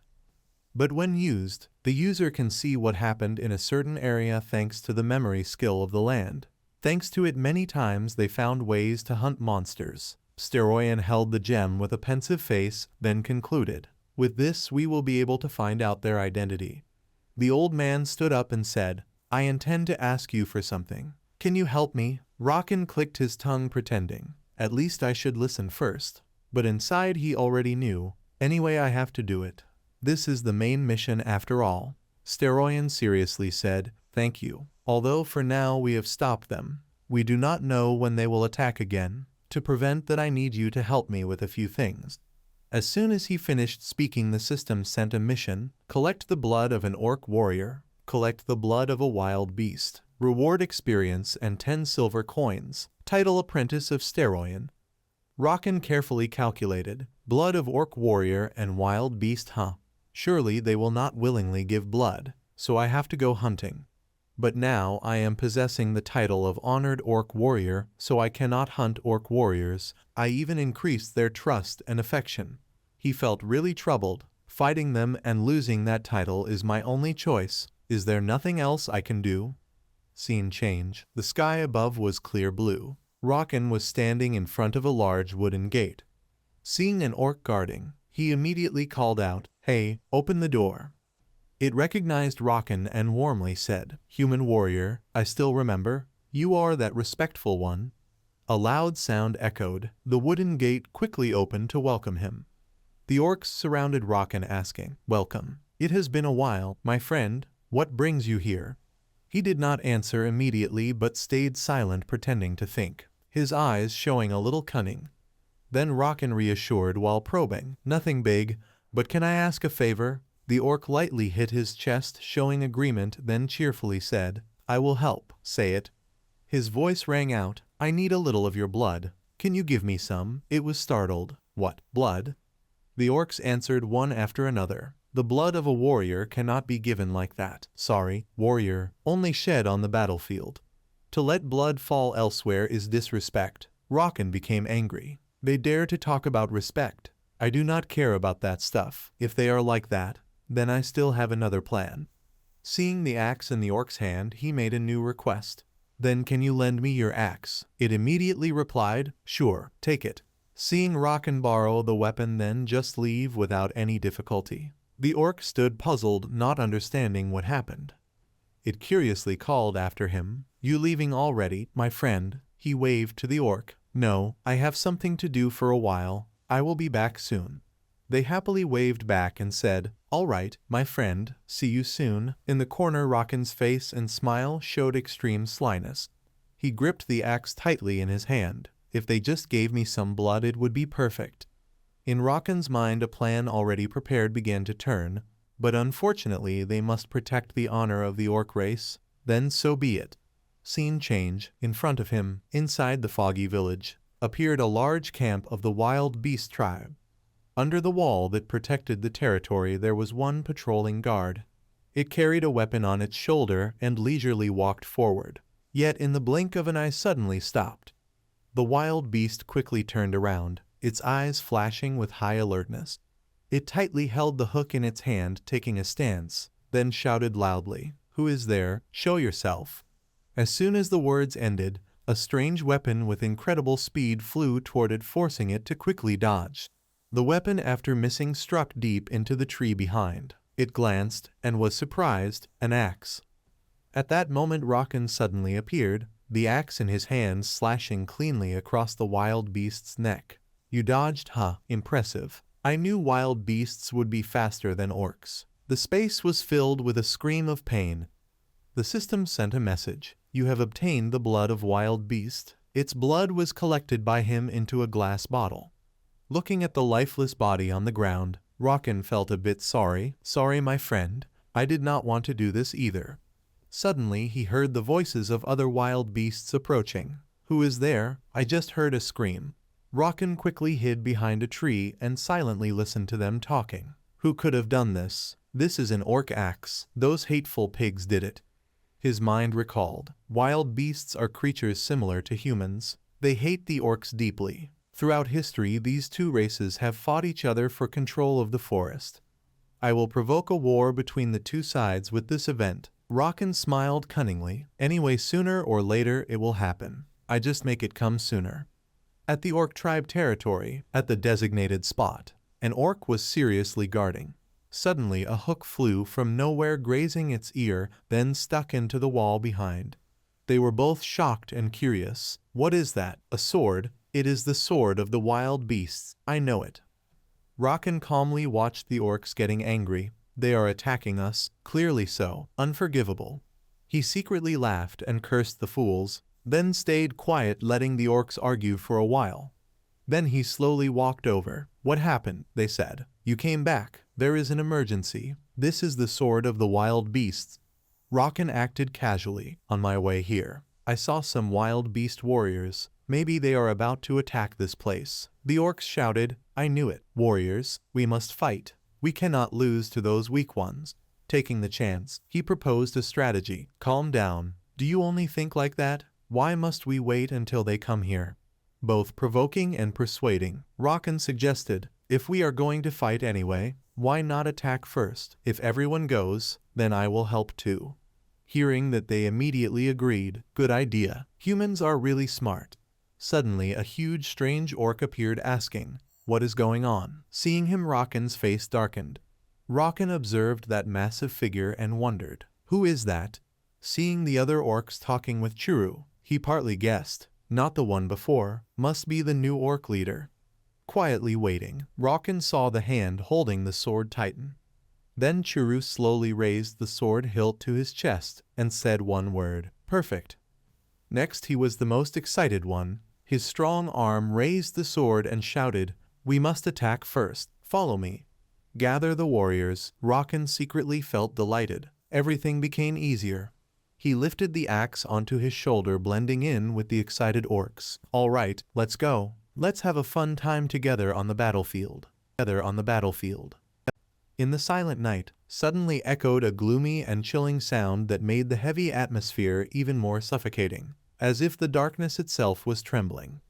But when used, the user can see what happened in a certain area thanks to the memory skill of the land. Thanks to it many times they found ways to hunt monsters. Steroyan held the gem with a pensive face, then concluded, with this we will be able to find out their identity. The old man stood up and said, I intend to ask you for something. Can you help me? Rockin clicked his tongue pretending, at least I should listen first. But inside he already knew, anyway I have to do it. This is the main mission after all. Steroyan seriously said, thank you. Although for now we have stopped them. We do not know when they will attack again. To prevent that I need you to help me with a few things. As soon as he finished speaking the system sent a mission. Collect the blood of an orc warrior. Collect the blood of a wild beast. Reward experience and 10 silver coins. Title Apprentice of Steroyan. Rockin carefully calculated. Blood of orc warrior and wild beast, huh? Surely they will not willingly give blood, so I have to go hunting. But now I am possessing the title of Honored Orc Warrior, so I cannot hunt orc warriors. I even increased their trust and affection. He felt really troubled. Fighting them and losing that title is my only choice. Is there nothing else I can do? Scene change. The sky above was clear blue. Rockin was standing in front of a large wooden gate. Seeing an orc guarding, he immediately called out, hey, open the door. It recognized Rockin and warmly said, human warrior, I still remember. You are that respectful one. A loud sound echoed. The wooden gate quickly opened to welcome him. The orcs surrounded Rockin asking, welcome. It has been a while, my friend. What brings you here? He did not answer immediately but stayed silent, pretending to think, his eyes showing a little cunning. Then Rocken reassured while probing. Nothing big, but can I ask a favor? The orc lightly hit his chest, showing agreement, then cheerfully said, I will help. Say it. His voice rang out, I need a little of your blood. Can you give me some? It was startled. What, blood? The orcs answered one after another. The blood of a warrior cannot be given like that. Sorry, warrior, only shed on the battlefield. To let blood fall elsewhere is disrespect. Rocken became angry. They dare to talk about respect. I do not care about that stuff. If they are like that, then I still have another plan. Seeing the axe in the orc's hand, he made a new request. Then can you lend me your axe? It immediately replied, sure, take it. Seeing Rocken borrow the weapon, then just leave without any difficulty. The orc stood puzzled, not understanding what happened. It curiously called after him, you leaving already, my friend? He waved to the orc. No, I have something to do for a while. I will be back soon. They happily waved back and said, all right, my friend, see you soon. In the corner, Rocken's face and smile showed extreme slyness. He gripped the axe tightly in his hand. If they just gave me some blood, it would be perfect. In Rocken's mind, a plan already prepared began to turn, but unfortunately they must protect the honor of the orc race. Then so be it. Scene change. In front of him, inside the foggy village, appeared a large camp of the wild beast tribe. Under the wall that protected the territory there was one patrolling guard. It carried a weapon on its shoulder and leisurely walked forward. Yet in the blink of an eye suddenly stopped. The wild beast quickly turned around, its eyes flashing with high alertness. It tightly held the hook in its hand, taking a stance, then shouted loudly, who is there? Show yourself. As soon as the words ended, a strange weapon with incredible speed flew toward it, forcing it to quickly dodge. The weapon, after missing, struck deep into the tree behind. It glanced and was surprised, an axe. At that moment Rocken suddenly appeared, the axe in his hands, slashing cleanly across the wild beast's neck. You dodged, huh? Impressive. I knew wild beasts would be faster than orcs. The space was filled with a scream of pain. The system sent a message. You have obtained the blood of wild beast. Its blood was collected by him into a glass bottle. Looking at the lifeless body on the ground, Rocken felt a bit sorry. Sorry, my friend. I did not want to do this either. Suddenly he heard the voices of other wild beasts approaching. Who is there? I just heard a scream. Rocken quickly hid behind a tree and silently listened to them talking. Who could have done this? This is an orc axe. Those hateful pigs did it. His mind recalled. Wild beasts are creatures similar to humans. They hate the orcs deeply. Throughout history, these two races have fought each other for control of the forest. I will provoke a war between the two sides with this event. Rocken smiled cunningly. Anyway, sooner or later it will happen. I just make it come sooner. At the orc tribe territory, at the designated spot, an orc was seriously guarding. Suddenly a hook flew from nowhere, grazing its ear, then stuck into the wall behind. They were both shocked and curious. What is that? A sword? It is the sword of the wild beasts. I know it. Rocken calmly watched the orcs getting angry. They are attacking us. Clearly so. Unforgivable. He secretly laughed and cursed the fools, then stayed quiet, letting the orcs argue for a while. Then he slowly walked over. What happened? They said. You came back. There is an emergency. This is the sword of the wild beasts. Rocken acted casually. On my way here, I saw some wild beast warriors. Maybe they are about to attack this place. The orcs shouted. I knew it. Warriors, we must fight. We cannot lose to those weak ones. Taking the chance, he proposed a strategy. Calm down. Do you only think like that? Why must we wait until they come here? Both provoking and persuading, Rocken suggested, if we are going to fight anyway, why not attack first? If everyone goes, then I will help too. Hearing that, they immediately agreed. Good idea. Humans are really smart. Suddenly a huge strange orc appeared, asking, what is going on? Seeing him, Rocken's face darkened. Rocken observed that massive figure and wondered, who is that? Seeing the other orcs talking with Churu, he partly guessed, not the one before, must be the new orc leader. Quietly waiting, Rocken saw the hand holding the sword tighten. Then Churu slowly raised the sword hilt to his chest and said one word, perfect. Next he was the most excited one. His strong arm raised the sword and shouted, "We must attack first. Follow me." Gather the warriors. Rocken secretly felt delighted. Everything became easier. He lifted the axe onto his shoulder, blending in with the excited orcs. "All right, let's go. Let's have a fun time together on the battlefield." In the silent night, suddenly echoed a gloomy and chilling sound that made the heavy atmosphere even more suffocating, as if the darkness itself was trembling.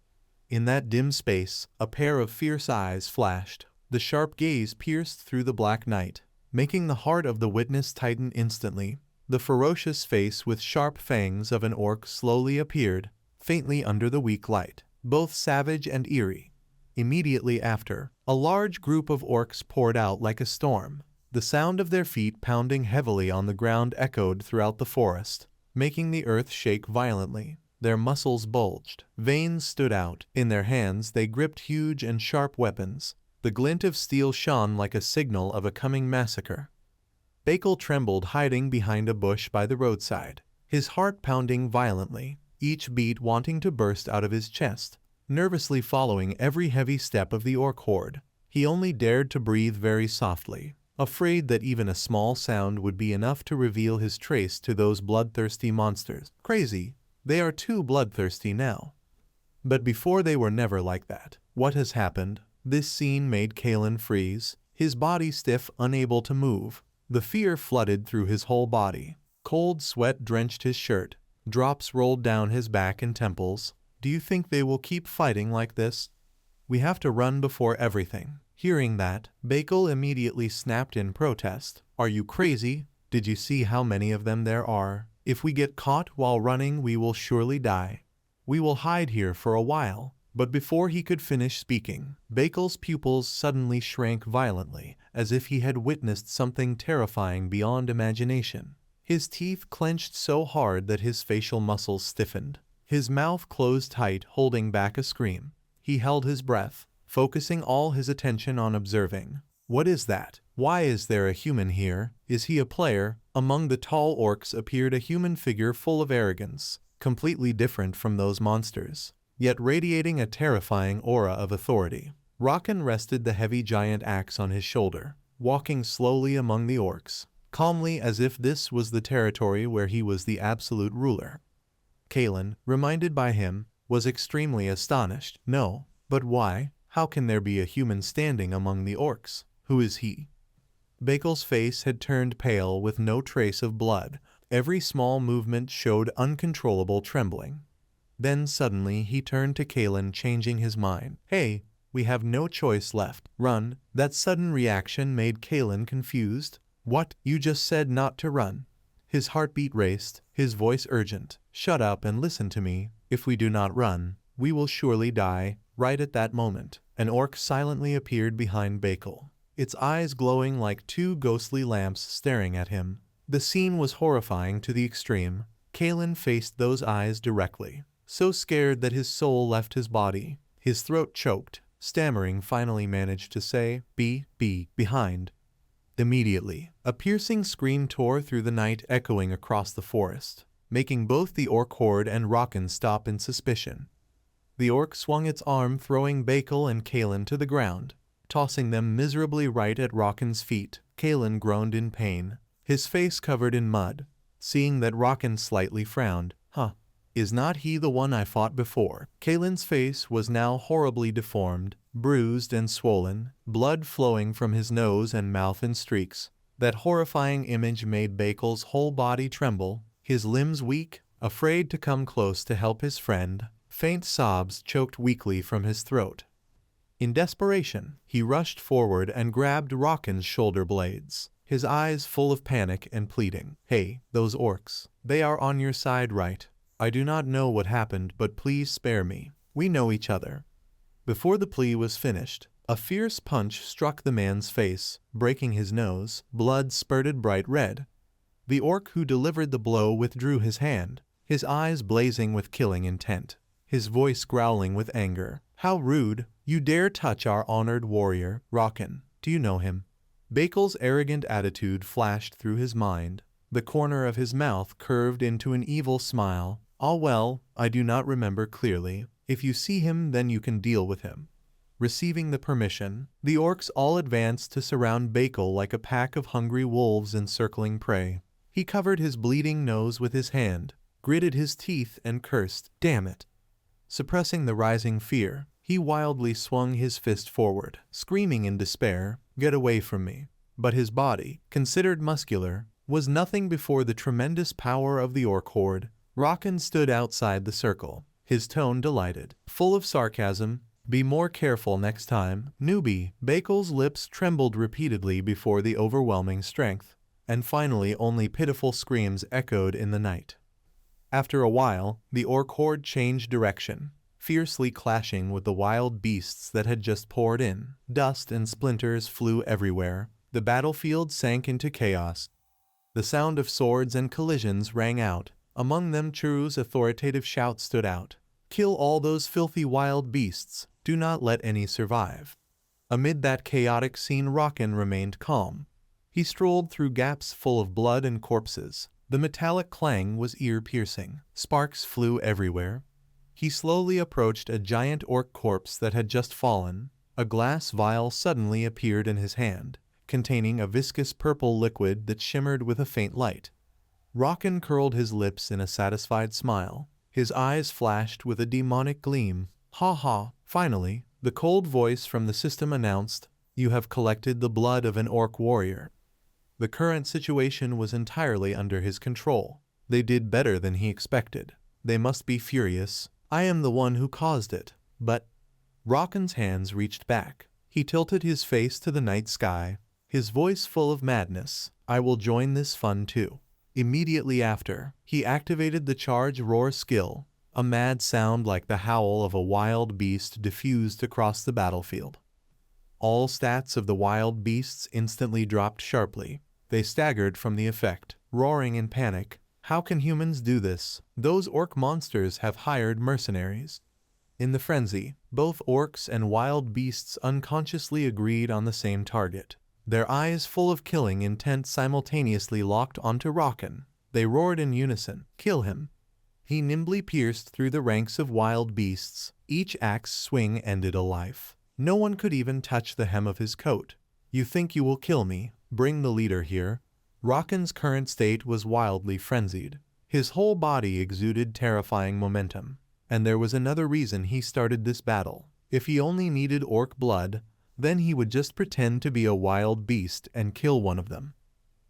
In that dim space, a pair of fierce eyes flashed. The sharp gaze pierced through the black night, making the heart of the witness tighten instantly. The ferocious face with sharp fangs of an orc slowly appeared, faintly under the weak light, both savage and eerie. Immediately after, a large group of orcs poured out like a storm. The sound of their feet pounding heavily on the ground echoed throughout the forest, making the earth shake violently. Their muscles bulged, veins stood out. In their hands they gripped huge and sharp weapons. The glint of steel shone like a signal of a coming massacre. Bakel trembled, hiding behind a bush by the roadside, his heart pounding violently, each beat wanting to burst out of his chest, nervously following every heavy step of the orc horde. He only dared to breathe very softly, afraid that even a small sound would be enough to reveal his trace to those bloodthirsty monsters. Crazy. They are too bloodthirsty now. But before they were never like that. What has happened? This scene made Kalen freeze, his body stiff, unable to move. The fear flooded through his whole body. Cold sweat drenched his shirt. Drops rolled down his back and temples. "Do you think they will keep fighting like this? We have to run before everything." Hearing that, Bakel immediately snapped in protest. "Are you crazy? Did you see how many of them there are? If we get caught while running, we will surely die. We will hide here for a while." But before he could finish speaking, Bakel's pupils suddenly shrank violently, as if he had witnessed something terrifying beyond imagination. His teeth clenched so hard that his facial muscles stiffened. His mouth closed tight, holding back a scream. He held his breath, focusing all his attention on observing. What is that? Why is there a human here? Is he a player? Among the tall orcs appeared a human figure full of arrogance, completely different from those monsters, yet radiating a terrifying aura of authority. Rocken rested the heavy giant axe on his shoulder, walking slowly among the orcs, calmly as if this was the territory where he was the absolute ruler. Kalen, reminded by him, was extremely astonished. "No, but why? How can there be a human standing among the orcs? Who is he?" Bakel's face had turned pale with no trace of blood. Every small movement showed uncontrollable trembling. Then suddenly he turned to Kalen, changing his mind. "Hey, we have no choice left. Run." That sudden reaction made Kalen confused. "What? You just said not to run." His heartbeat raced, his voice urgent. "Shut up and listen to me. If we do not run, we will surely die." Right at that moment, an orc silently appeared behind Bakel, its eyes glowing like two ghostly lamps staring at him. The scene was horrifying to the extreme. Kalen faced those eyes directly, so scared that his soul left his body. His throat choked, stammering, finally managed to say, Be behind." Immediately, a piercing scream tore through the night, echoing across the forest, making both the orc horde and Rocken stop in suspicion. The orc swung its arm, throwing Bakel and Kalen to the ground, tossing them miserably right at Rocken's feet. Kalen groaned in pain, his face covered in mud. Seeing that, Rocken slightly frowned. Is not he the one I fought before?" Kalen's face was now horribly deformed, bruised and swollen, blood flowing from his nose and mouth in streaks. That horrifying image made Bakel's whole body tremble, his limbs weak, afraid to come close to help his friend. Faint sobs choked weakly from his throat. In desperation, he rushed forward and grabbed Rocken's shoulder blades, his eyes full of panic and pleading. "Hey, those orcs. They are on your side, right? I do not know what happened, but please spare me. We know each other." Before the plea was finished, a fierce punch struck the man's face, breaking his nose. Blood spurted bright red. The orc who delivered the blow withdrew his hand, his eyes blazing with killing intent, his voice growling with anger. "How rude! You dare touch our honored warrior, Rocken. Do you know him?" Bakel's arrogant attitude flashed through his mind. The corner of his mouth curved into an evil smile. "Ah well, I do not remember clearly. If you see him, then you can deal with him." Receiving the permission, the orcs all advanced to surround Bakel like a pack of hungry wolves encircling prey. He covered his bleeding nose with his hand, gritted his teeth and cursed, "Damn it." Suppressing the rising fear, he wildly swung his fist forward, screaming in despair, "Get away from me." But his body, considered muscular, was nothing before the tremendous power of the orc horde. Rocken stood outside the circle, his tone delighted, full of sarcasm. "Be more careful next time, newbie." Bakel's lips trembled repeatedly before the overwhelming strength, and finally only pitiful screams echoed in the night. After a while, the orc horde changed direction, fiercely clashing with the wild beasts that had just poured in. Dust and splinters flew everywhere. The battlefield sank into chaos. The sound of swords and collisions rang out. Among them, Churu's authoritative shout stood out. "Kill all those filthy wild beasts. Do not let any survive." Amid that chaotic scene, Rocken remained calm. He strolled through gaps full of blood and corpses. The metallic clang was ear-piercing. Sparks flew everywhere. He slowly approached a giant orc corpse that had just fallen. A glass vial suddenly appeared in his hand, containing a viscous purple liquid that shimmered with a faint light. Rocken curled his lips in a satisfied smile. His eyes flashed with a demonic gleam. "Ha ha!" Finally, the cold voice from the system announced, "You have collected the blood of an orc warrior." The current situation was entirely under his control. They did better than he expected. They must be furious. "I am the one who caused it." But Rocken's hands reached back. He tilted his face to the night sky, his voice full of madness. "I will join this fun too." Immediately after, he activated the charge roar skill. A mad sound like the howl of a wild beast diffused across the battlefield. All stats of the wild beasts instantly dropped sharply. They staggered from the effect, roaring in panic. "How can humans do this? Those orc monsters have hired mercenaries." In the frenzy, both orcs and wild beasts unconsciously agreed on the same target. Their eyes full of killing intent simultaneously locked onto Rocken. They roared in unison, "Kill him!" He nimbly pierced through the ranks of wild beasts. Each axe swing ended a life. No one could even touch the hem of his coat. "You think you will kill me? Bring the leader here." Rocken's current state was wildly frenzied. His whole body exuded terrifying momentum. And there was another reason he started this battle. If he only needed orc blood, then he would just pretend to be a wild beast and kill one of them.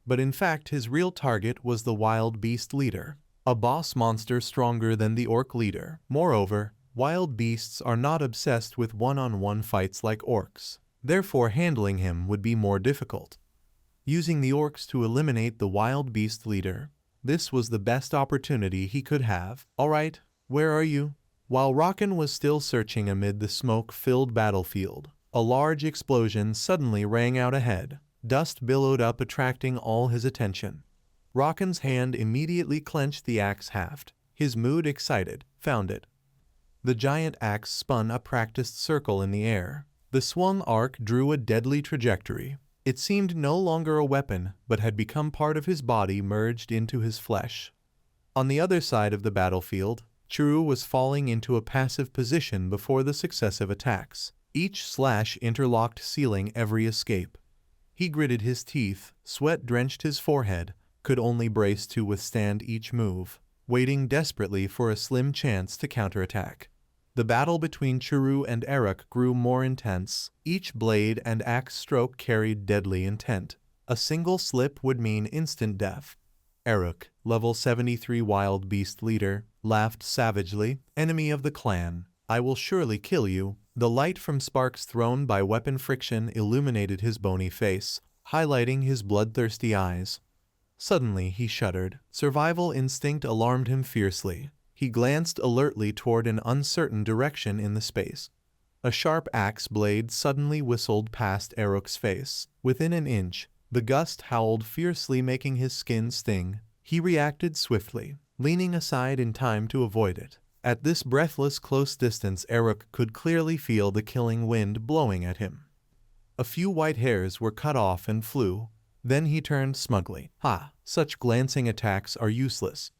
But in fact, his real target was the wild beast leader, a boss monster stronger than the orc leader. Moreover, wild beasts are not obsessed with one-on-one fights like orcs. Therefore, handling him would be more difficult. Using the orcs to eliminate the wild beast leader, this was the best opportunity he could have. "All right, where are you?" While Rocken was still searching amid the smoke-filled battlefield, a large explosion suddenly rang out ahead. Dust billowed up, attracting all his attention. Rocken's hand immediately clenched the axe haft. His mood excited. Found it. The giant axe spun a practiced circle in the air. The swung arc drew a deadly trajectory. It seemed no longer a weapon, but had become part of his body, merged into his flesh. On the other side of the battlefield, Churu was falling into a passive position before the successive attacks, each slash interlocked, sealing every escape. He gritted his teeth, sweat drenched his forehead, could only brace to withstand each move, waiting desperately for a slim chance to counterattack. The battle between Churu and Eric grew more intense. Each blade and axe stroke carried deadly intent. A single slip would mean instant death. Eric, level 73 wild beast leader, laughed savagely. "Enemy of the clan, I will surely kill you." The light from sparks thrown by weapon friction illuminated his bony face, highlighting his bloodthirsty eyes. Suddenly he shuddered. Survival instinct alarmed him fiercely. He glanced alertly toward an uncertain direction in the space. A sharp axe blade suddenly whistled past Eric's face. Within an inch, the gust howled fiercely, making his skin sting. He reacted swiftly, leaning aside in time to avoid it. At this breathless close distance, Eric could clearly feel the killing wind blowing at him. A few white hairs were cut off and flew. Then he turned smugly. "Ha! Such glancing attacks are useless."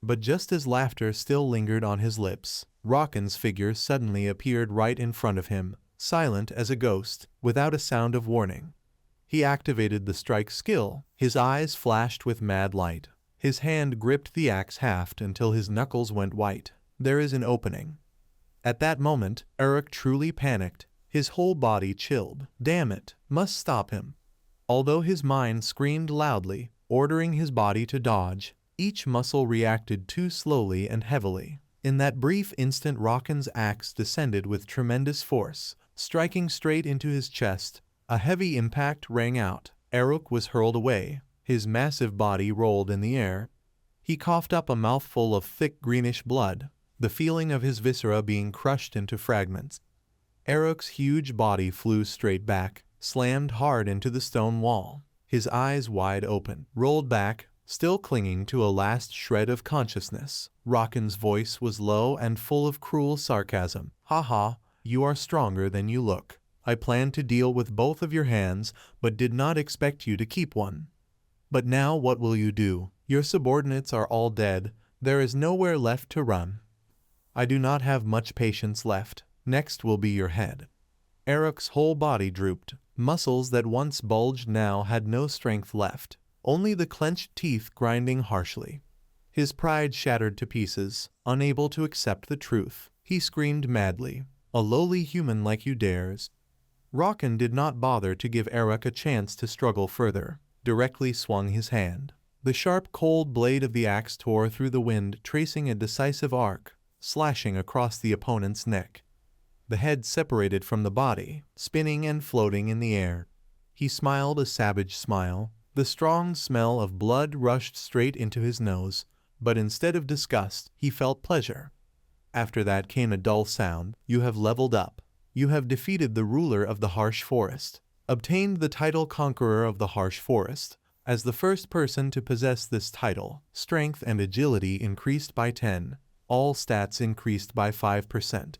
But just as laughter still lingered on his lips, Rockin's figure suddenly appeared right in front of him, silent as a ghost, without a sound of warning. He activated the strike skill. His eyes flashed with mad light. His hand gripped the axe haft until his knuckles went white. There is an opening. At that moment, Eric truly panicked. His whole body chilled. Damn it, must stop him. Although his mind screamed loudly, ordering his body to dodge, each muscle reacted too slowly and heavily. In that brief instant, Rockin's axe descended with tremendous force, striking straight into his chest. A heavy impact rang out. Eric was hurled away. His massive body rolled in the air. He coughed up a mouthful of thick greenish blood, the feeling of his viscera being crushed into fragments. Eric's huge body flew straight back, slammed hard into the stone wall. His eyes wide open, rolled back, still clinging to a last shred of consciousness. Rockin's voice was low and full of cruel sarcasm. "Haha, you are stronger than you look. I planned to deal with both of your hands, but did not expect you to keep one. But now what will you do? Your subordinates are all dead. There is nowhere left to run. I do not have much patience left. Next will be your head." Eric's whole body drooped. Muscles that once bulged now had no strength left, only the clenched teeth grinding harshly. His pride shattered to pieces. Unable to accept the truth, he screamed madly, "A lowly human like you dares?" Rockin did not bother to give Eric a chance to struggle further, directly swung his hand. The sharp cold blade of the axe tore through the wind, tracing a decisive arc, slashing across the opponent's neck. The head separated from the body, spinning and floating in the air. He smiled a savage smile. The strong smell of blood rushed straight into his nose, but instead of disgust, he felt pleasure. After that came a dull sound. "You have leveled up. You have defeated the ruler of the harsh forest, obtained the title Conqueror of the Harsh Forest. As the first person to possess this title, strength and agility increased by 10. All stats increased by 5%.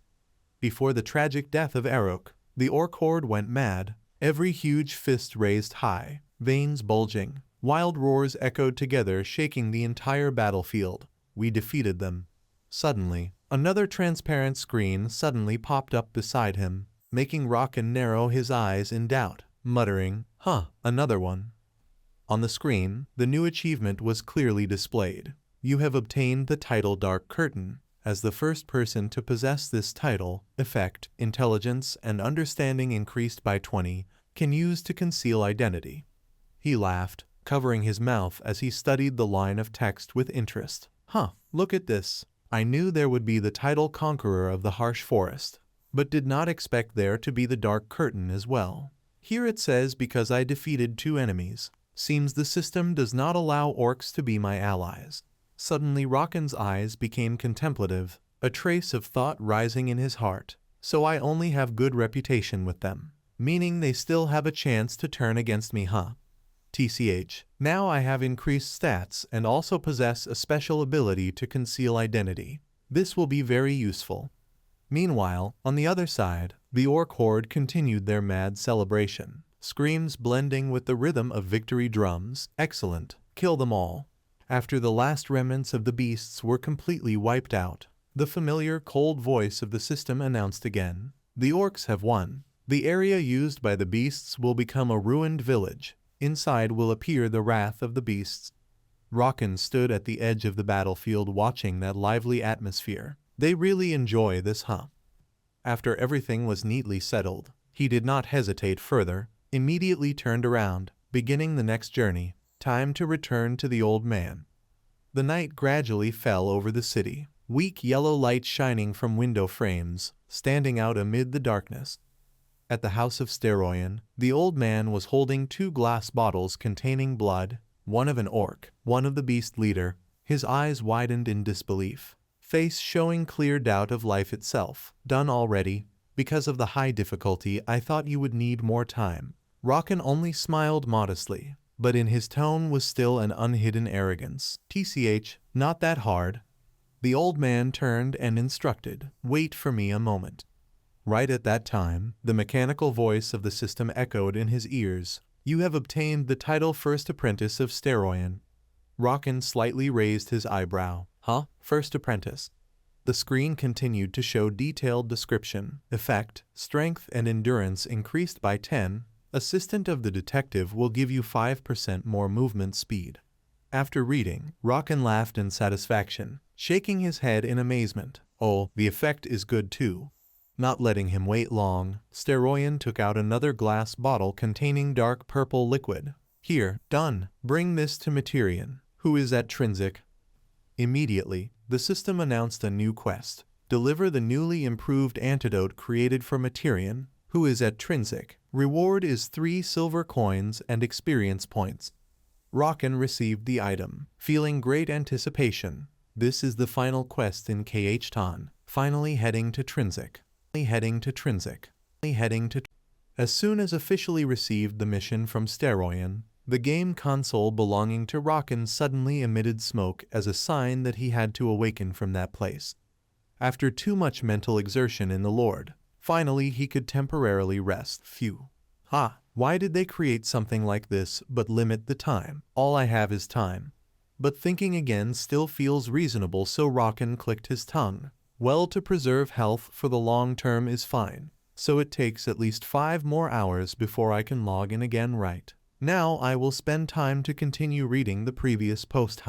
Before the tragic death of Eric, the orc horde went mad, every huge fist raised high, veins bulging. Wild roars echoed together, shaking the entire battlefield. We defeated them. Suddenly, another transparent screen suddenly popped up beside him, making Rockin narrow his eyes in doubt, muttering, another one." On the screen, the new achievement was clearly displayed. You have obtained the title Dark Curtain. As the first person to possess this title, effect, intelligence, and understanding increased by 20, can use to conceal identity. He laughed, covering his mouth as he studied the line of text with interest. Look at this. I knew there would be the title Conqueror of the Harsh Forest, but did not expect there to be the Dark Curtain as well. Here it says because I defeated 2 enemies. Seems the system does not allow orcs to be my allies. Suddenly Rockin's eyes became contemplative, a trace of thought rising in his heart. So I only have good reputation with them, meaning they still have a chance to turn against me, TCH. Now I have increased stats and also possess a special ability to conceal identity. This will be very useful. Meanwhile, on the other side, the orc horde continued their mad celebration, screams blending with the rhythm of victory drums. Excellent. Kill them all. After the last remnants of the beasts were completely wiped out, the familiar cold voice of the system announced again, "The orcs have won. The area used by the beasts will become a ruined village. Inside will appear the wrath of the beasts." Rockin stood at the edge of the battlefield watching that lively atmosphere. They really enjoy this, After everything was neatly settled, he did not hesitate further, immediately turned around, beginning the next journey. Time to return to the old man. The night gradually fell over the city, weak yellow light shining from window frames, standing out amid the darkness. At the house of Steroyan, the old man was holding 2 glass bottles containing blood, one of an orc, one of the beast leader. His eyes widened in disbelief, face showing clear doubt of life itself. "Done already? Because of the high difficulty, I thought you would need more time." Rockin only smiled modestly, but in his tone was still an unhidden arrogance. "TCH, not that hard." The old man turned and instructed, "Wait for me a moment." Right at that time, the mechanical voice of the system echoed in his ears. "You have obtained the title First Apprentice of Steroyan." Rockin slightly raised his eyebrow. First Apprentice? The screen continued to show detailed description. Effect: strength and endurance increased by 10. Assistant of the detective will give you 5% more movement speed. After reading, Rockin laughed in satisfaction, shaking his head in amazement. Oh, the effect is good too. Not letting him wait long, Steroyan took out another glass bottle containing dark purple liquid. Here, done. Bring this to Materian, who is at Trinsic. Immediately, the system announced a new quest. Deliver the newly improved antidote created for Materian, who is at Trinsic. Reward is 3 silver coins and experience points. Rockin received the item, feeling great anticipation. This is the final quest in KH-Ton. Finally heading to Trinsic. As soon as officially received the mission from Steroyan, the game console belonging to Rockin suddenly emitted smoke as a sign that he had to awaken from that place. After too much mental exertion in the Lord, finally he could temporarily rest. Phew. Why did they create something like this but limit the time? All I have is time. But thinking again still feels reasonable, so Rockin clicked his tongue. Well, to preserve health for the long term is fine. So it takes at least 5 more hours before I can log in again, right? Now I will spend time to continue reading the previous post.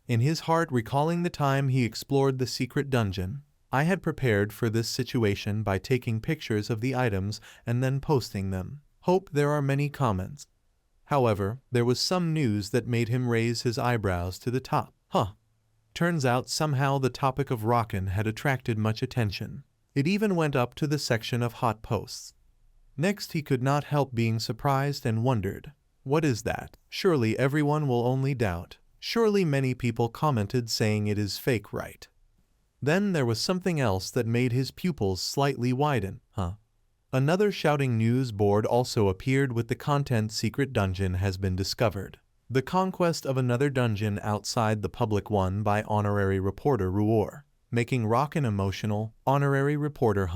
In his heart recalling the time he explored the secret dungeon, I had prepared for this situation by taking pictures of the items and then posting them. Hope there are many comments. However, there was some news that made him raise his eyebrows to the top. Turns out somehow the topic of Rockin had attracted much attention. It even went up to the section of hot posts. Next, he could not help being surprised and wondered, what is that? Surely everyone will only doubt. Surely many people commented saying it is fake, right? Then there was something else that made his pupils slightly widen. Another shouting news board also appeared with the content secret dungeon has been discovered. The conquest of another dungeon outside the public one by honorary reporter Ruor, making Rockin emotional. Honorary reporter,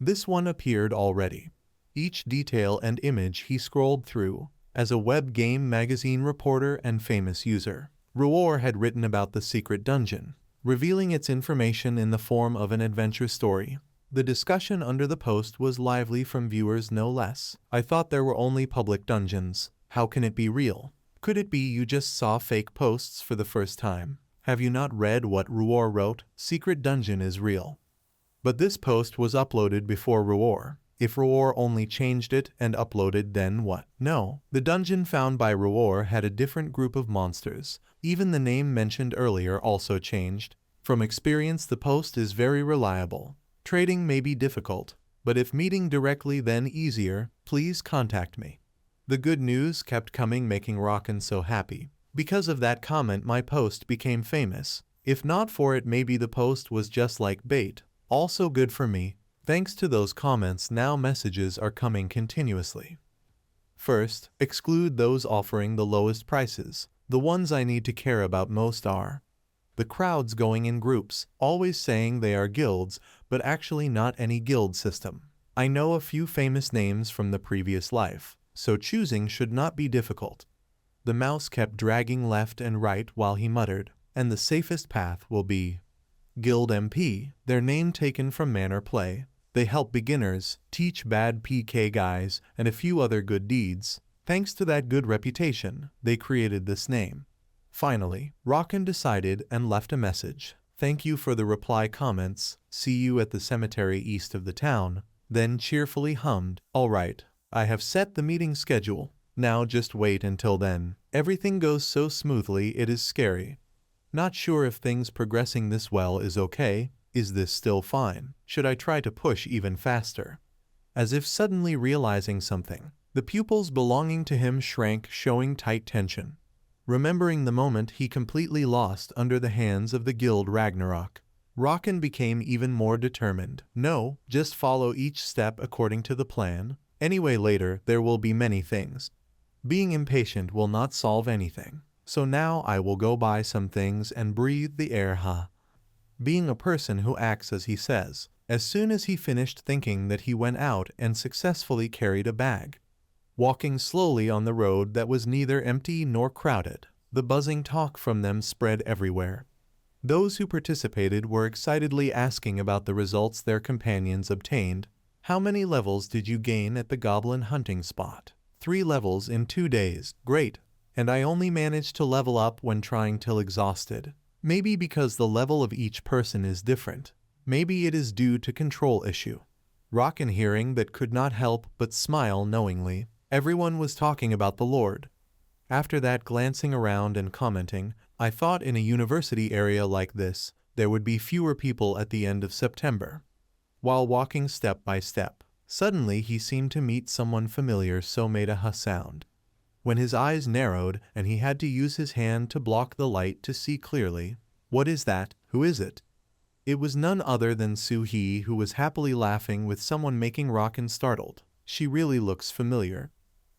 This one appeared already. Each detail and image he scrolled through, as a web game magazine reporter and famous user. Ruor had written about the secret dungeon, revealing its information in the form of an adventure story. The discussion under the post was lively from viewers no less. I thought there were only public dungeons. How can it be real? Could it be you just saw fake posts for the first time? Have you not read what Ruor wrote? Secret dungeon is real. But this post was uploaded before Ruor. If Ruor only changed it and uploaded, then what? No, the dungeon found by Ruor had a different group of monsters. Even the name mentioned earlier also changed. From experience, the post is very reliable. Trading may be difficult, but if meeting directly then easier, please contact me. The good news kept coming, making Rockin so happy. Because of that comment my post became famous. If not for it, maybe the post was just like bait. Also good for me. Thanks to those comments, now messages are coming continuously. First, exclude those offering the lowest prices. The ones I need to care about most are the crowds going in groups, always saying they are guilds, but actually not any guild system. I know a few famous names from the previous life, so choosing should not be difficult. The mouse kept dragging left and right while he muttered, and the safest path will be Guild MP, their name taken from Manor Play. They help beginners, teach bad PK guys, and a few other good deeds. Thanks to that good reputation, they created this name. Finally, Rockin decided and left a message. Thank you for the reply comments. See you at the cemetery east of the town. Then cheerfully hummed, all right, I have set the meeting schedule. Now just wait until then. Everything goes so smoothly it is scary. Not sure if things progressing this well is okay. Is this still fine? Should I try to push even faster? As if suddenly realizing something, the pupils belonging to him shrank, showing tight tension. Remembering the moment he completely lost under the hands of the guild Ragnarok, Rockin became even more determined. No, just follow each step according to the plan. Anyway, later there will be many things. Being impatient will not solve anything. So now I will go buy some things and breathe the air. Being a person who acts as he says. As soon as he finished thinking that, he went out and successfully carried a bag. Walking slowly on the road that was neither empty nor crowded, the buzzing talk from them spread everywhere. Those who participated were excitedly asking about the results their companions obtained. How many levels did you gain at the goblin hunting spot? 3 levels in 2 days. Great. And I only managed to level up when trying till exhausted. Maybe because the level of each person is different. Maybe it is due to control issue. Rockin, hearing that, could not help but smile knowingly. Everyone was talking about the Lord. After that, glancing around and commenting, I thought in a university area like this, there would be fewer people at the end of September. While walking step by step, suddenly he seemed to meet someone familiar, so made a huh sound. When his eyes narrowed and he had to use his hand to block the light to see clearly. What is that? Who is it? It was none other than Soo-hee, who was happily laughing with someone, making Rockin startled. She really looks familiar.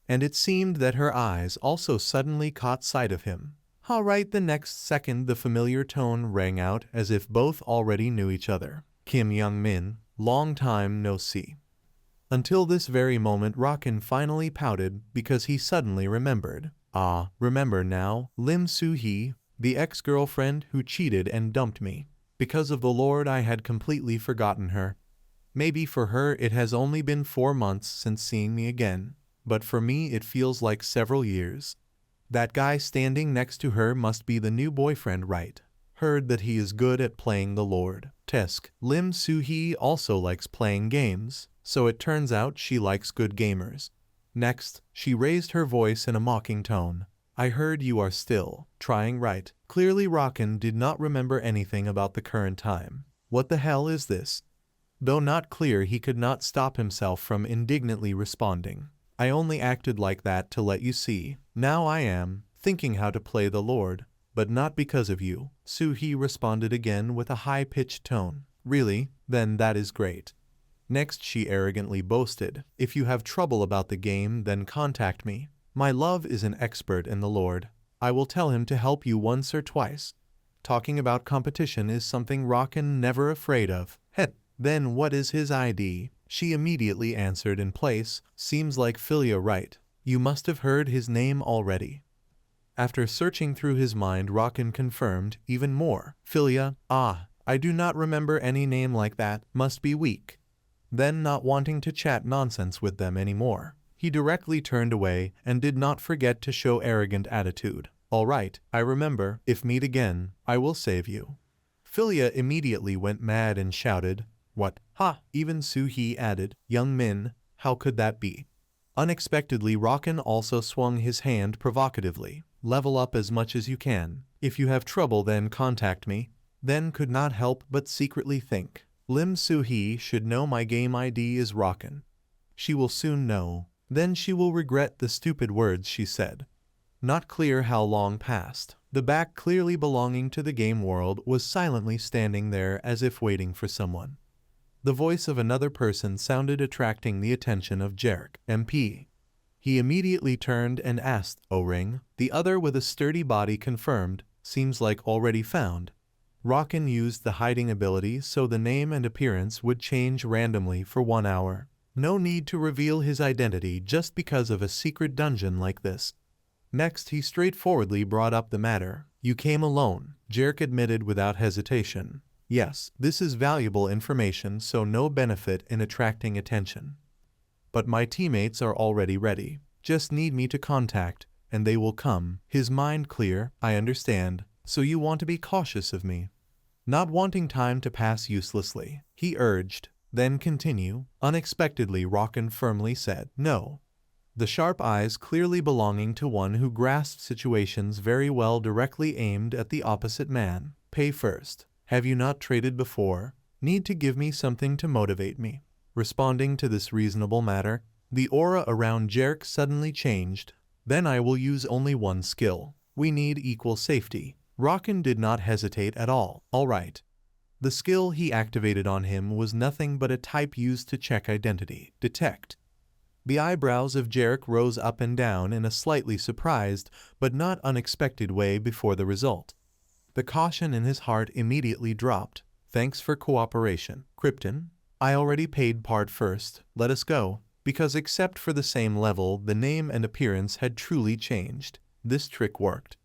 And it seemed that her eyes also suddenly caught sight of him. All right, the next second the familiar tone rang out as if both already knew each other. Kim Young-min, long time no see. Until this very moment Rockin finally pouted because he suddenly remembered. Ah, remember now, Lim Soo-hee, the ex-girlfriend who cheated and dumped me. Because of the Lord I had completely forgotten her. Maybe for her it has only been 4 months since seeing me again, but for me it feels like several years. That guy standing next to her must be the new boyfriend, right? Heard that he is good at playing the Lord. Tesk, Lim Soo-hee also likes playing games, so it turns out she likes good gamers. Next, she raised her voice in a mocking tone. I heard you are still trying, right? Clearly Rockin did not remember anything about the current time. What the hell is this? Though not clear, he could not stop himself from indignantly responding. I only acted like that to let you see. Now I am thinking how to play the Lord, but not because of you. Soo-hee responded again with a high-pitched tone. Really? Then that is great. Next she arrogantly boasted. If you have trouble about the game, then contact me. My love is an expert in the Lord. I will tell him to help you once or twice. Talking about competition is something Rockin never afraid of. Het, then what is his ID? She immediately answered in place. Seems like Philia, right? You must have heard his name already. After searching through his mind, Rockin confirmed even more. Philia, ah, I do not remember any name like that. Must be weak. Then, not wanting to chat nonsense with them anymore, he directly turned away and did not forget to show arrogant attitude. All right, I remember. If meet again, I will save you. Philia immediately went mad and shouted, What? Ha! Even Soo-hee added, Young Min, how could that be? Unexpectedly Rockin also swung his hand provocatively. Level up as much as you can. If you have trouble, then contact me. Then could not help but secretly think. Lim Soo-hee should know my game ID is Rockin. She will soon know. Then she will regret the stupid words she said. Not clear how long passed. The back, clearly belonging to the game world, was silently standing there as if waiting for someone. The voice of another person sounded, attracting the attention of Jarek, MP. He immediately turned and asked, O-ring? The other with a sturdy body confirmed, seems like already found. Rockin used the hiding ability so the name and appearance would change randomly for 1 hour. No need to reveal his identity just because of a secret dungeon like this. Next he straightforwardly brought up the matter. You came alone, Jarek admitted without hesitation. Yes, this is valuable information, so no benefit in attracting attention. But my teammates are already ready. Just need me to contact, and they will come. His mind clear, I understand. So you want to be cautious of me. Not wanting time to pass uselessly, he urged. Then continue. Unexpectedly Rockin firmly said, No. The sharp eyes, clearly belonging to one who grasped situations very well, directly aimed at the opposite man. Pay first. Have you not traded before? Need to give me something to motivate me. Responding to this reasonable matter, the aura around Jarek suddenly changed. Then I will use only one skill. We need equal safety. Rockin did not hesitate at all. All right. The skill he activated on him was nothing but a type used to check identity. Detect. The eyebrows of Jarek rose up and down in a slightly surprised but not unexpected way before the result. The caution in his heart immediately dropped. Thanks for cooperation, Krypton. I already paid part first. Let us go. Because except for the same level, the name and appearance had truly changed. This trick worked.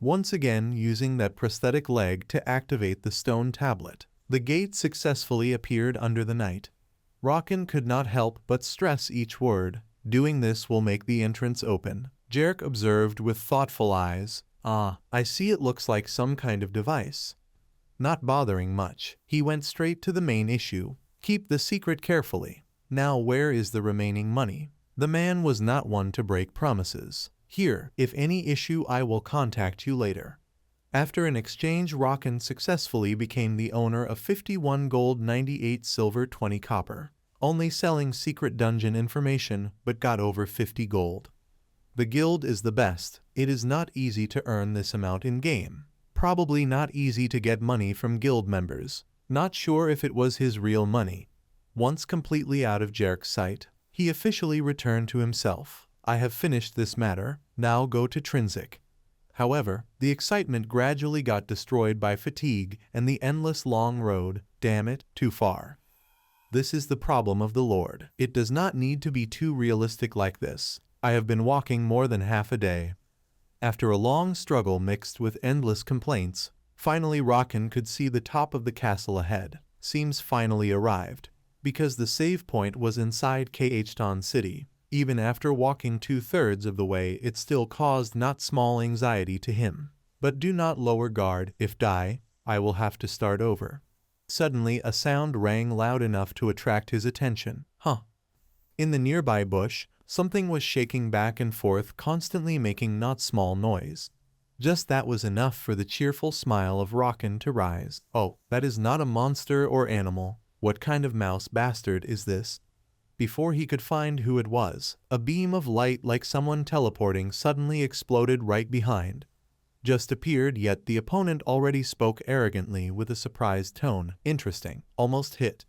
once again using that prosthetic leg to activate the stone tablet. The gate successfully appeared under the night. Rockin could not help but stress each word. Doing this will make the entrance open. Jarek observed with thoughtful eyes. Ah, I see, it looks like some kind of device. Not bothering much, he went straight to the main issue. Keep the secret carefully. Now where is the remaining money? The man was not one to break promises. Here, if any issue I will contact you later. After an exchange, Rockin successfully became the owner of 51 gold, 98 silver, 20 copper. Only selling secret dungeon information, but got over 50 gold. The guild is the best. It is not easy to earn this amount in-game. Probably not easy to get money from guild members. Not sure if it was his real money. Once completely out of Jarek's sight, he officially returned to himself. I have finished this matter, now go to Trinsic. However, the excitement gradually got destroyed by fatigue and the endless long road. Damn it, too far. This is the problem of the Lord. It does not need to be too realistic like this. I have been walking more than half a day. After a long struggle mixed with endless complaints, finally Rockin could see the top of the castle ahead. Seems finally arrived. Because the save point was inside Khton City. Even after walking 2/3 of the way, it still caused not small anxiety to him. But do not lower guard. If die, I will have to start over. Suddenly a sound rang loud enough to attract his attention. In the nearby bush, something was shaking back and forth, constantly making not small noise. Just that was enough for the cheerful smile of Rockin to rise. Oh, that is not a monster or animal. What kind of mouse bastard is this? Before he could find who it was, a beam of light like someone teleporting suddenly exploded right behind. Just appeared, yet the opponent already spoke arrogantly with a surprised tone. Interesting. Almost hit.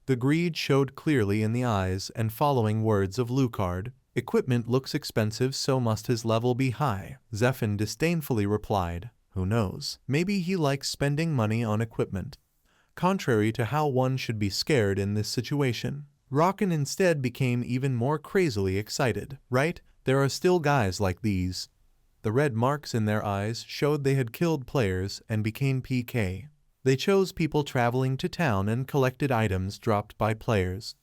The greed showed clearly in the eyes and following words of Lucard. Equipment looks expensive, so must his level be high. Zephin disdainfully replied. Who knows? Maybe he likes spending money on equipment. Contrary to how one should be scared in this situation. Rockin instead became even more crazily excited. Right? There are still guys like these. The red marks in their eyes showed they had killed players and became PK. They chose people traveling to town and collected items dropped by players.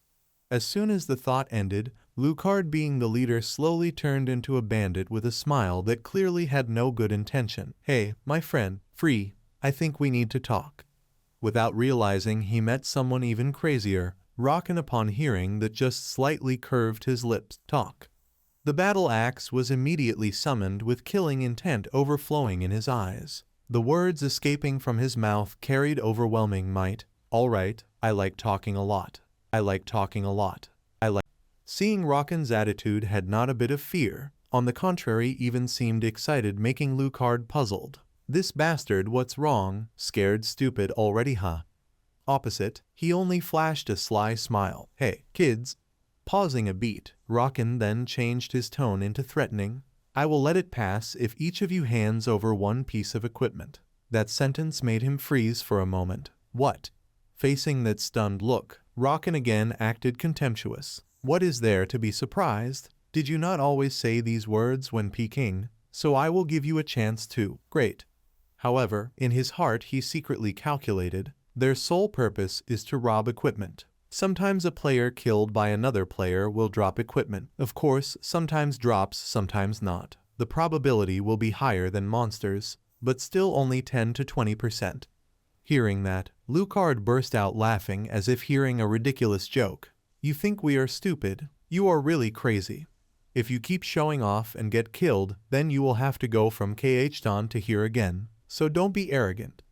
As soon as the thought ended, Lucard, being the leader, slowly turned into a bandit with a smile that clearly had no good intention. Hey, my friend, free, I think we need to talk. Without realizing he met someone even crazier, Rockin, upon hearing that, just slightly curved his lips. Talk. The battle axe was immediately summoned with killing intent overflowing in his eyes. The words escaping from his mouth carried overwhelming might. All right, I like talking a lot. I like talking a lot. I like. Seeing Rockin's attitude had not a bit of fear, on the contrary even seemed excited, making Lucard puzzled. This bastard, what's wrong? Scared stupid already, huh? Opposite, he only flashed a sly smile. Hey, kids. Pausing a beat, Rockin then changed his tone into threatening. I will let it pass if each of you hands over one piece of equipment. That sentence made him freeze for a moment. What? Facing that stunned look, Rockin again acted contemptuous. What is there to be surprised? Did you not always say these words when peeking? So I will give you a chance too. Great. However, in his heart he secretly calculated, their sole purpose is to rob equipment. Sometimes a player killed by another player will drop equipment. Of course, sometimes drops, sometimes not. The probability will be higher than monsters, but still only 10 to 20%. Hearing that, Lucard burst out laughing as if hearing a ridiculous joke. You think we are stupid? You are really crazy. If you keep showing off and get killed, then you will have to go from Khton to here again. So don't be arrogant.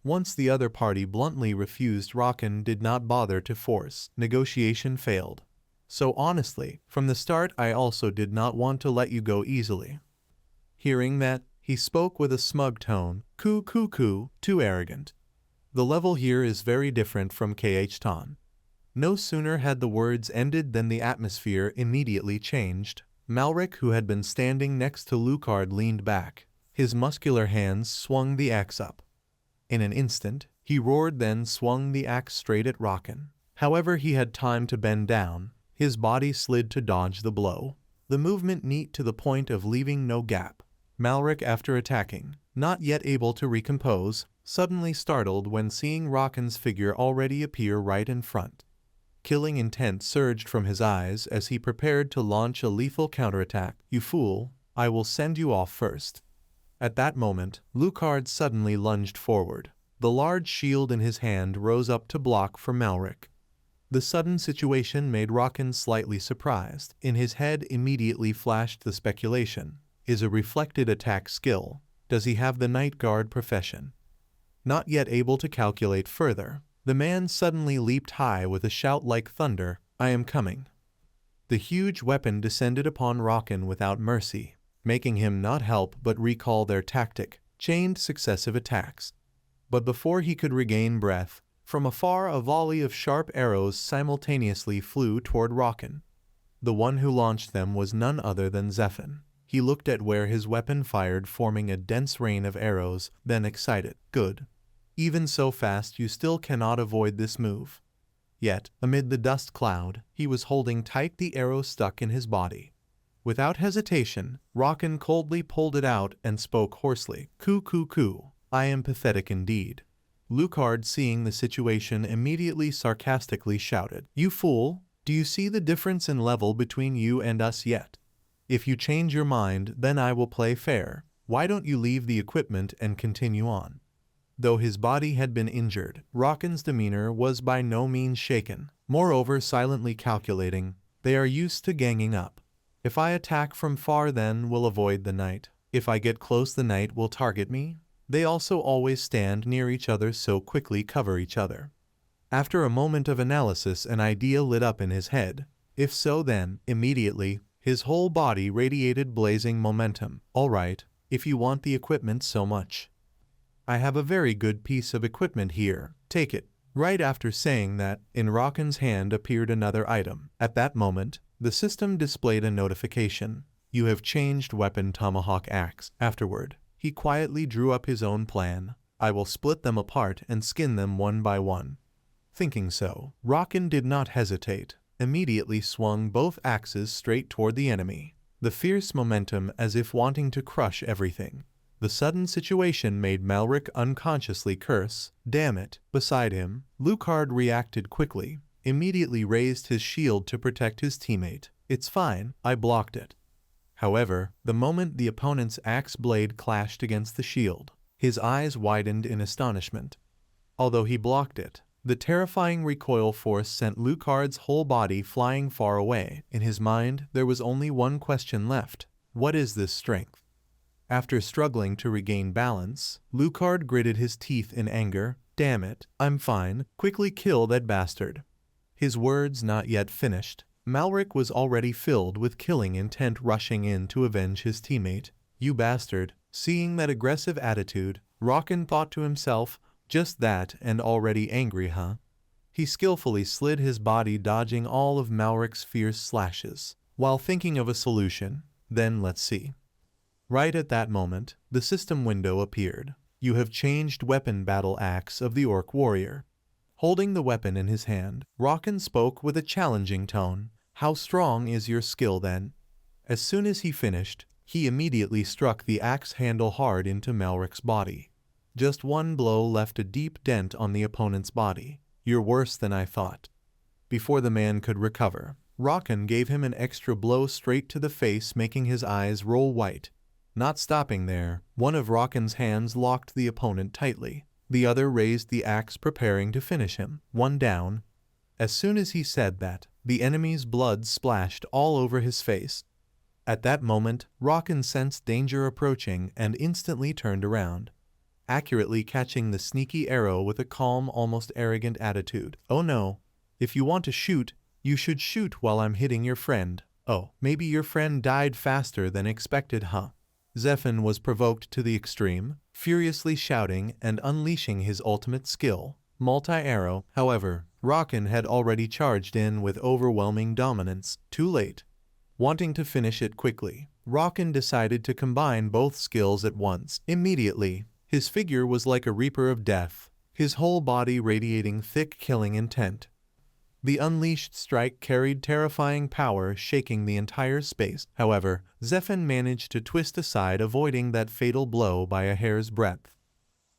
Once the other party bluntly refused, Rockin did not bother to force. Negotiation failed. So honestly, from the start I also did not want to let you go easily. Hearing that, he spoke with a smug tone. Too arrogant. The level here is very different from Khton. No sooner had the words ended than the atmosphere immediately changed. Malric, who had been standing next to Lucard, leaned back. His muscular hands swung the axe up. In an instant, he roared, then swung the axe straight at Rockin. However, he had time to bend down. His body slid to dodge the blow. The movement neat to the point of leaving no gap. Malric, after attacking, not yet able to recompose, suddenly startled when seeing Rocken's figure already appear right in front. Killing intent surged from his eyes as he prepared to launch a lethal counterattack. "You fool, I will send you off first." At that moment, Lucard suddenly lunged forward. The large shield in his hand rose up to block for Malric. The sudden situation made Rocken slightly surprised. In his head immediately flashed the speculation: is a reflected attack skill? Does he have the Night Guard profession? Not yet able to calculate further, the man suddenly leaped high with a shout like thunder, "I am coming." The huge weapon descended upon Rocken without mercy, making him not help but recall their tactic, chained successive attacks. But before he could regain breath, from afar a volley of sharp arrows simultaneously flew toward Rocken. The one who launched them was none other than Zephan. He looked at where his weapon fired, forming a dense rain of arrows, then excited, "Good. Even so fast you still cannot avoid this move." Yet, amid the dust cloud, he was holding tight the arrow stuck in his body. Without hesitation, Rocken coldly pulled it out and spoke hoarsely, "Coo coo coo, I am pathetic indeed." Lucard, seeing the situation, immediately sarcastically shouted, "You fool, do you see the difference in level between you and us yet? If you change your mind, then I will play fair. Why don't you leave the equipment and continue on?" Though his body had been injured, Rocken's demeanor was by no means shaken. Moreover, silently calculating, "They are used to ganging up. If I attack from far, then will avoid the night. If I get close, the night will target me. They also always stand near each other, so quickly cover each other." After a moment of analysis, an idea lit up in his head. If so, then, immediately, his whole body radiated blazing momentum. "All right, if you want the equipment so much. I have a very good piece of equipment here, take it." Right after saying that, in Rocken's hand appeared another item. At that moment, the system displayed a notification: "You have changed weapon, tomahawk axe." Afterward, he quietly drew up his own plan: "I will split them apart and skin them one by one." Thinking so, Rocken did not hesitate, immediately swung both axes straight toward the enemy, the fierce momentum as if wanting to crush everything. The sudden situation made Malric unconsciously curse, "Damn it." Beside him, Lucard reacted quickly, immediately raised his shield to protect his teammate. "It's fine, I blocked it." However, the moment the opponent's axe blade clashed against the shield, his eyes widened in astonishment. Although he blocked it, the terrifying recoil force sent Lucard's whole body flying far away. In his mind, there was only one question left: what is this strength? After struggling to regain balance, Lucard gritted his teeth in anger. "Damn it, I'm fine. Quickly kill that bastard." His words not yet finished, Malric was already filled with killing intent, rushing in to avenge his teammate. "You bastard." Seeing that aggressive attitude, Rocken thought to himself, "Just that, and already angry, huh?" He skillfully slid his body, dodging all of Malric's fierce slashes, while thinking of a solution. Then let's see. Right at that moment, the system window appeared. "You have changed weapon, battle axe of the Orc warrior." Holding the weapon in his hand, Rocken spoke with a challenging tone. "How strong is your skill, then?" As soon as he finished, he immediately struck the axe handle hard into Malric's body. Just one blow left a deep dent on the opponent's body. "You're worse than I thought." Before the man could recover, Rocken gave him an extra blow straight to the face, making his eyes roll white. Not stopping there, one of Rocken's hands locked the opponent tightly. The other raised the axe, preparing to finish him. "One down." As soon as he said that, the enemy's blood splashed all over his face. At that moment, Rocken sensed danger approaching and instantly turned around, accurately catching the sneaky arrow with a calm, almost arrogant attitude. "Oh no. If you want to shoot, you should shoot while I'm hitting your friend. Oh, maybe your friend died faster than expected, huh?" Zephan was provoked to the extreme, furiously shouting and unleashing his ultimate skill, multi-arrow. However, Rocken had already charged in with overwhelming dominance. Too late. Wanting to finish it quickly, Rocken decided to combine both skills at once. Immediately, his figure was like a reaper of death, his whole body radiating thick killing intent. The unleashed strike carried terrifying power, shaking the entire space. However, Zephyr managed to twist aside, avoiding that fatal blow by a hair's breadth.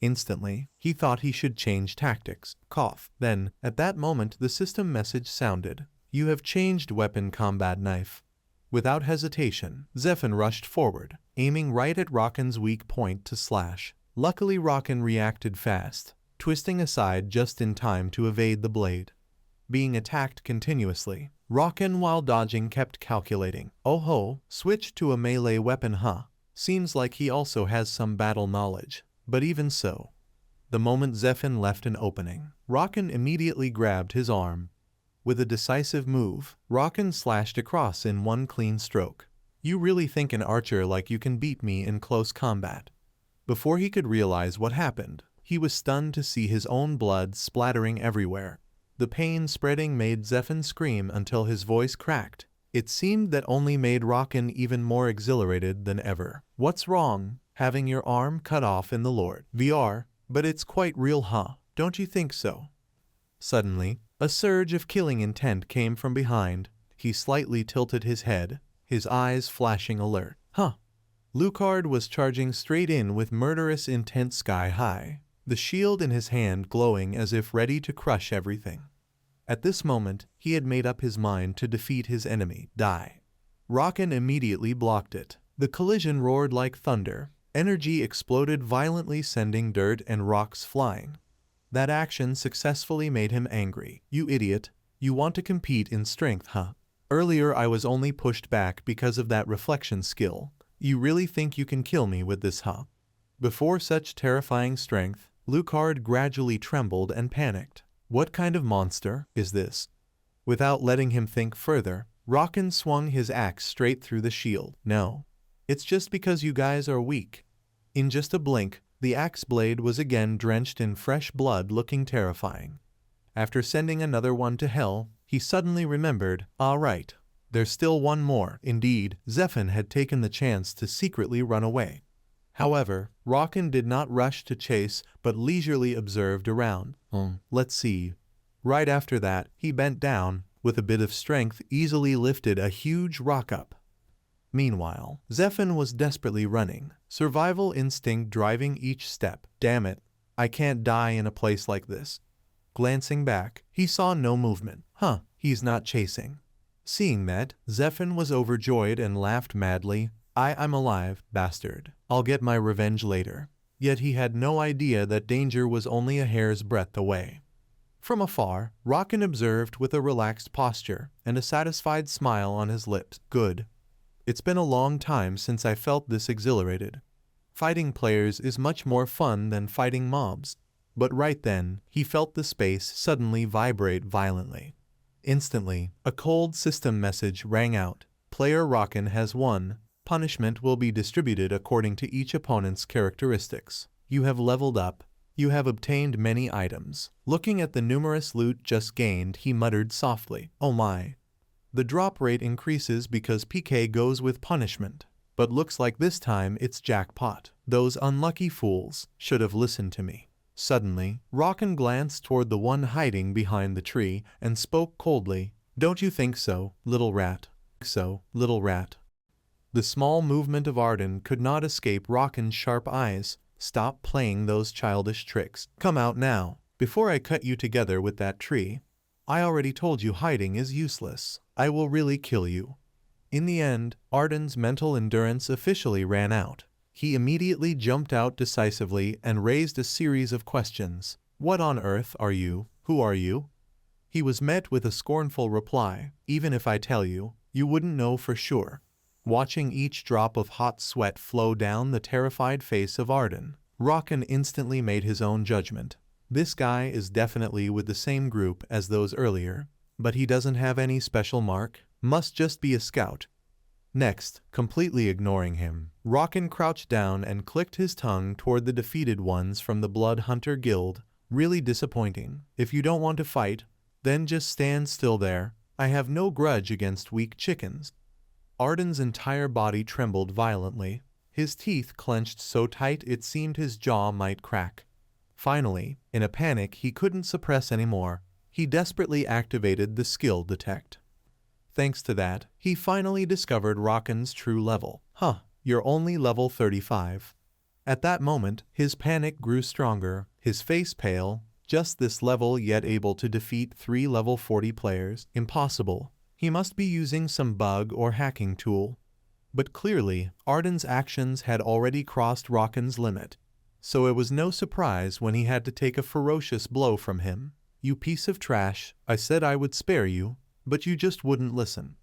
Instantly, he thought he should change tactics. Cough. Then, at that moment, the system message sounded. You have changed weapon combat knife. Without hesitation, Zephyr rushed forward, aiming right at Rockin's weak point to slash. Luckily, Rockin reacted fast, twisting aside just in time to evade the blade. Being attacked continuously, Rockin, while dodging, kept calculating. Oh ho, switch to a melee weapon, huh? Seems like he also has some battle knowledge. But even so, the moment Zephyr left an opening, Rockin immediately grabbed his arm. With a decisive move, Rockin slashed across in one clean stroke. You really think an archer like you can beat me in close combat? Before he could realize what happened, he was stunned to see his own blood splattering everywhere. The pain spreading made Zephyr scream until his voice cracked. It seemed that only made Rockin even more exhilarated than ever. What's wrong? Having your arm cut off in the Lord VR, but it's quite real, huh? Don't you think so? Suddenly, a surge of killing intent came from behind. He slightly tilted his head, his eyes flashing alert. Huh? Lucard was charging straight in with murderous intent sky high, the shield in his hand glowing as if ready to crush everything. At this moment, he had made up his mind to defeat his enemy, die. Rockin immediately blocked it. The collision roared like thunder. Energy exploded violently, sending dirt and rocks flying. That action successfully made him angry. You idiot, you want to compete in strength, huh? Earlier I was only pushed back because of that reflection skill. You really think you can kill me with this, huh? Before such terrifying strength, Lucard gradually trembled and panicked. What kind of monster is this? Without letting him think further, Rockin swung his axe straight through the shield. No, it's just because you guys are weak. In just a blink, the axe blade was again drenched in fresh blood, looking terrifying. After sending another one to hell, he suddenly remembered, all right, there's still one more. Indeed, Zephyr had taken the chance to secretly run away. However, Rockin did not rush to chase, but leisurely observed around. Let's see. Right after that, he bent down, with a bit of strength easily lifted a huge rock up. Meanwhile, Zephyr was desperately running, survival instinct driving each step. Damn it, I can't die in a place like this. Glancing back, he saw no movement. Huh, he's not chasing. Seeing that, Zephyr was overjoyed and laughed madly. I'm alive, bastard. I'll get my revenge later. Yet he had no idea that danger was only a hair's breadth away. From afar, Rockin observed with a relaxed posture and a satisfied smile on his lips. Good. It's been a long time since I felt this exhilarated. Fighting players is much more fun than fighting mobs. But right then, he felt the space suddenly vibrate violently. Instantly, a cold system message rang out. Player Rockin has won. Punishment will be distributed according to each opponent's characteristics. You have leveled up. You have obtained many items. Looking at the numerous loot just gained, he muttered softly, oh my. The drop rate increases because PK goes with punishment. But looks like this time it's jackpot. Those unlucky fools should have listened to me. Suddenly, Rockin glanced toward the one hiding behind the tree and spoke coldly. Don't you think so, little rat? So, little rat. The small movement of Arden could not escape Rockin's sharp eyes. Stop playing those childish tricks. Come out now, before I cut you together with that tree. I already told you hiding is useless. I will really kill you. In the end, Arden's mental endurance officially ran out. He immediately jumped out decisively and raised a series of questions. What on earth are you? Who are you? He was met with a scornful reply. Even if I tell you, you wouldn't know for sure. Watching each drop of hot sweat flow down the terrified face of Arden, Rockin instantly made his own judgment. This guy is definitely with the same group as those earlier, but he doesn't have any special mark, must just be a scout. Next, completely ignoring him, Rockin crouched down and clicked his tongue toward the defeated ones from the Blood Hunter Guild. Really disappointing. If you don't want to fight, then just stand still there. I have no grudge against weak chickens. Arden's entire body trembled violently. His teeth clenched so tight it seemed his jaw might crack. Finally, in a panic he couldn't suppress anymore, He desperately activated the skill detect. Thanks to that, he finally discovered Rocken's true level. Huh, you're only level 35. At that moment, his panic grew stronger, his face pale. Just this level yet able to defeat 3 level 40 players? Impossible. He must be using some bug or hacking tool. But clearly, Arden's actions had already crossed Rocken's limit. So it was no surprise when he had to take a ferocious blow from him. You piece of trash, I said I would spare you, but you just wouldn't listen.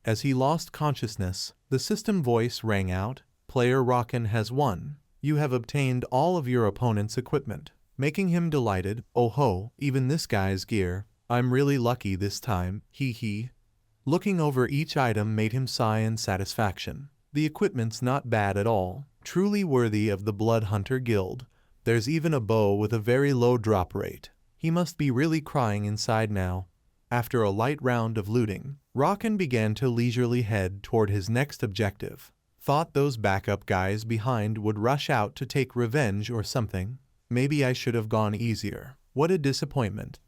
As he lost consciousness, the system voice rang out, Player Rocken has won. You have obtained all of your opponent's equipment. Making him delighted. Oh ho, even this guy's gear. I'm really lucky this time, hee hee. Looking over each item made him sigh in satisfaction. The equipment's not bad at all, truly worthy of the Blood Hunter Guild. There's even a bow with a very low drop rate. He must be really crying inside now. After a light round of looting, Rocken began to leisurely head toward his next objective. Thought those backup guys behind would rush out to take revenge or something. Maybe I should have gone easier. What a disappointment.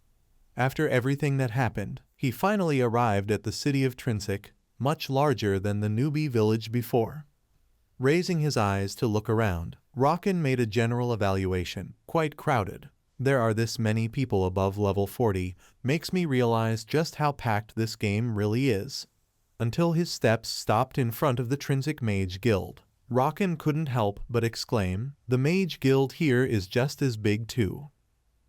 After everything that happened, he finally arrived at the city of Trinsic, much larger than the newbie village before. Raising his eyes to look around, Rocken made a general evaluation. Quite crowded. There are this many people above level 40, makes me realize just how packed this game really is. Until his steps stopped in front of the Trinsic Mage Guild. Rocken couldn't help but exclaim, the Mage Guild here is just as big too.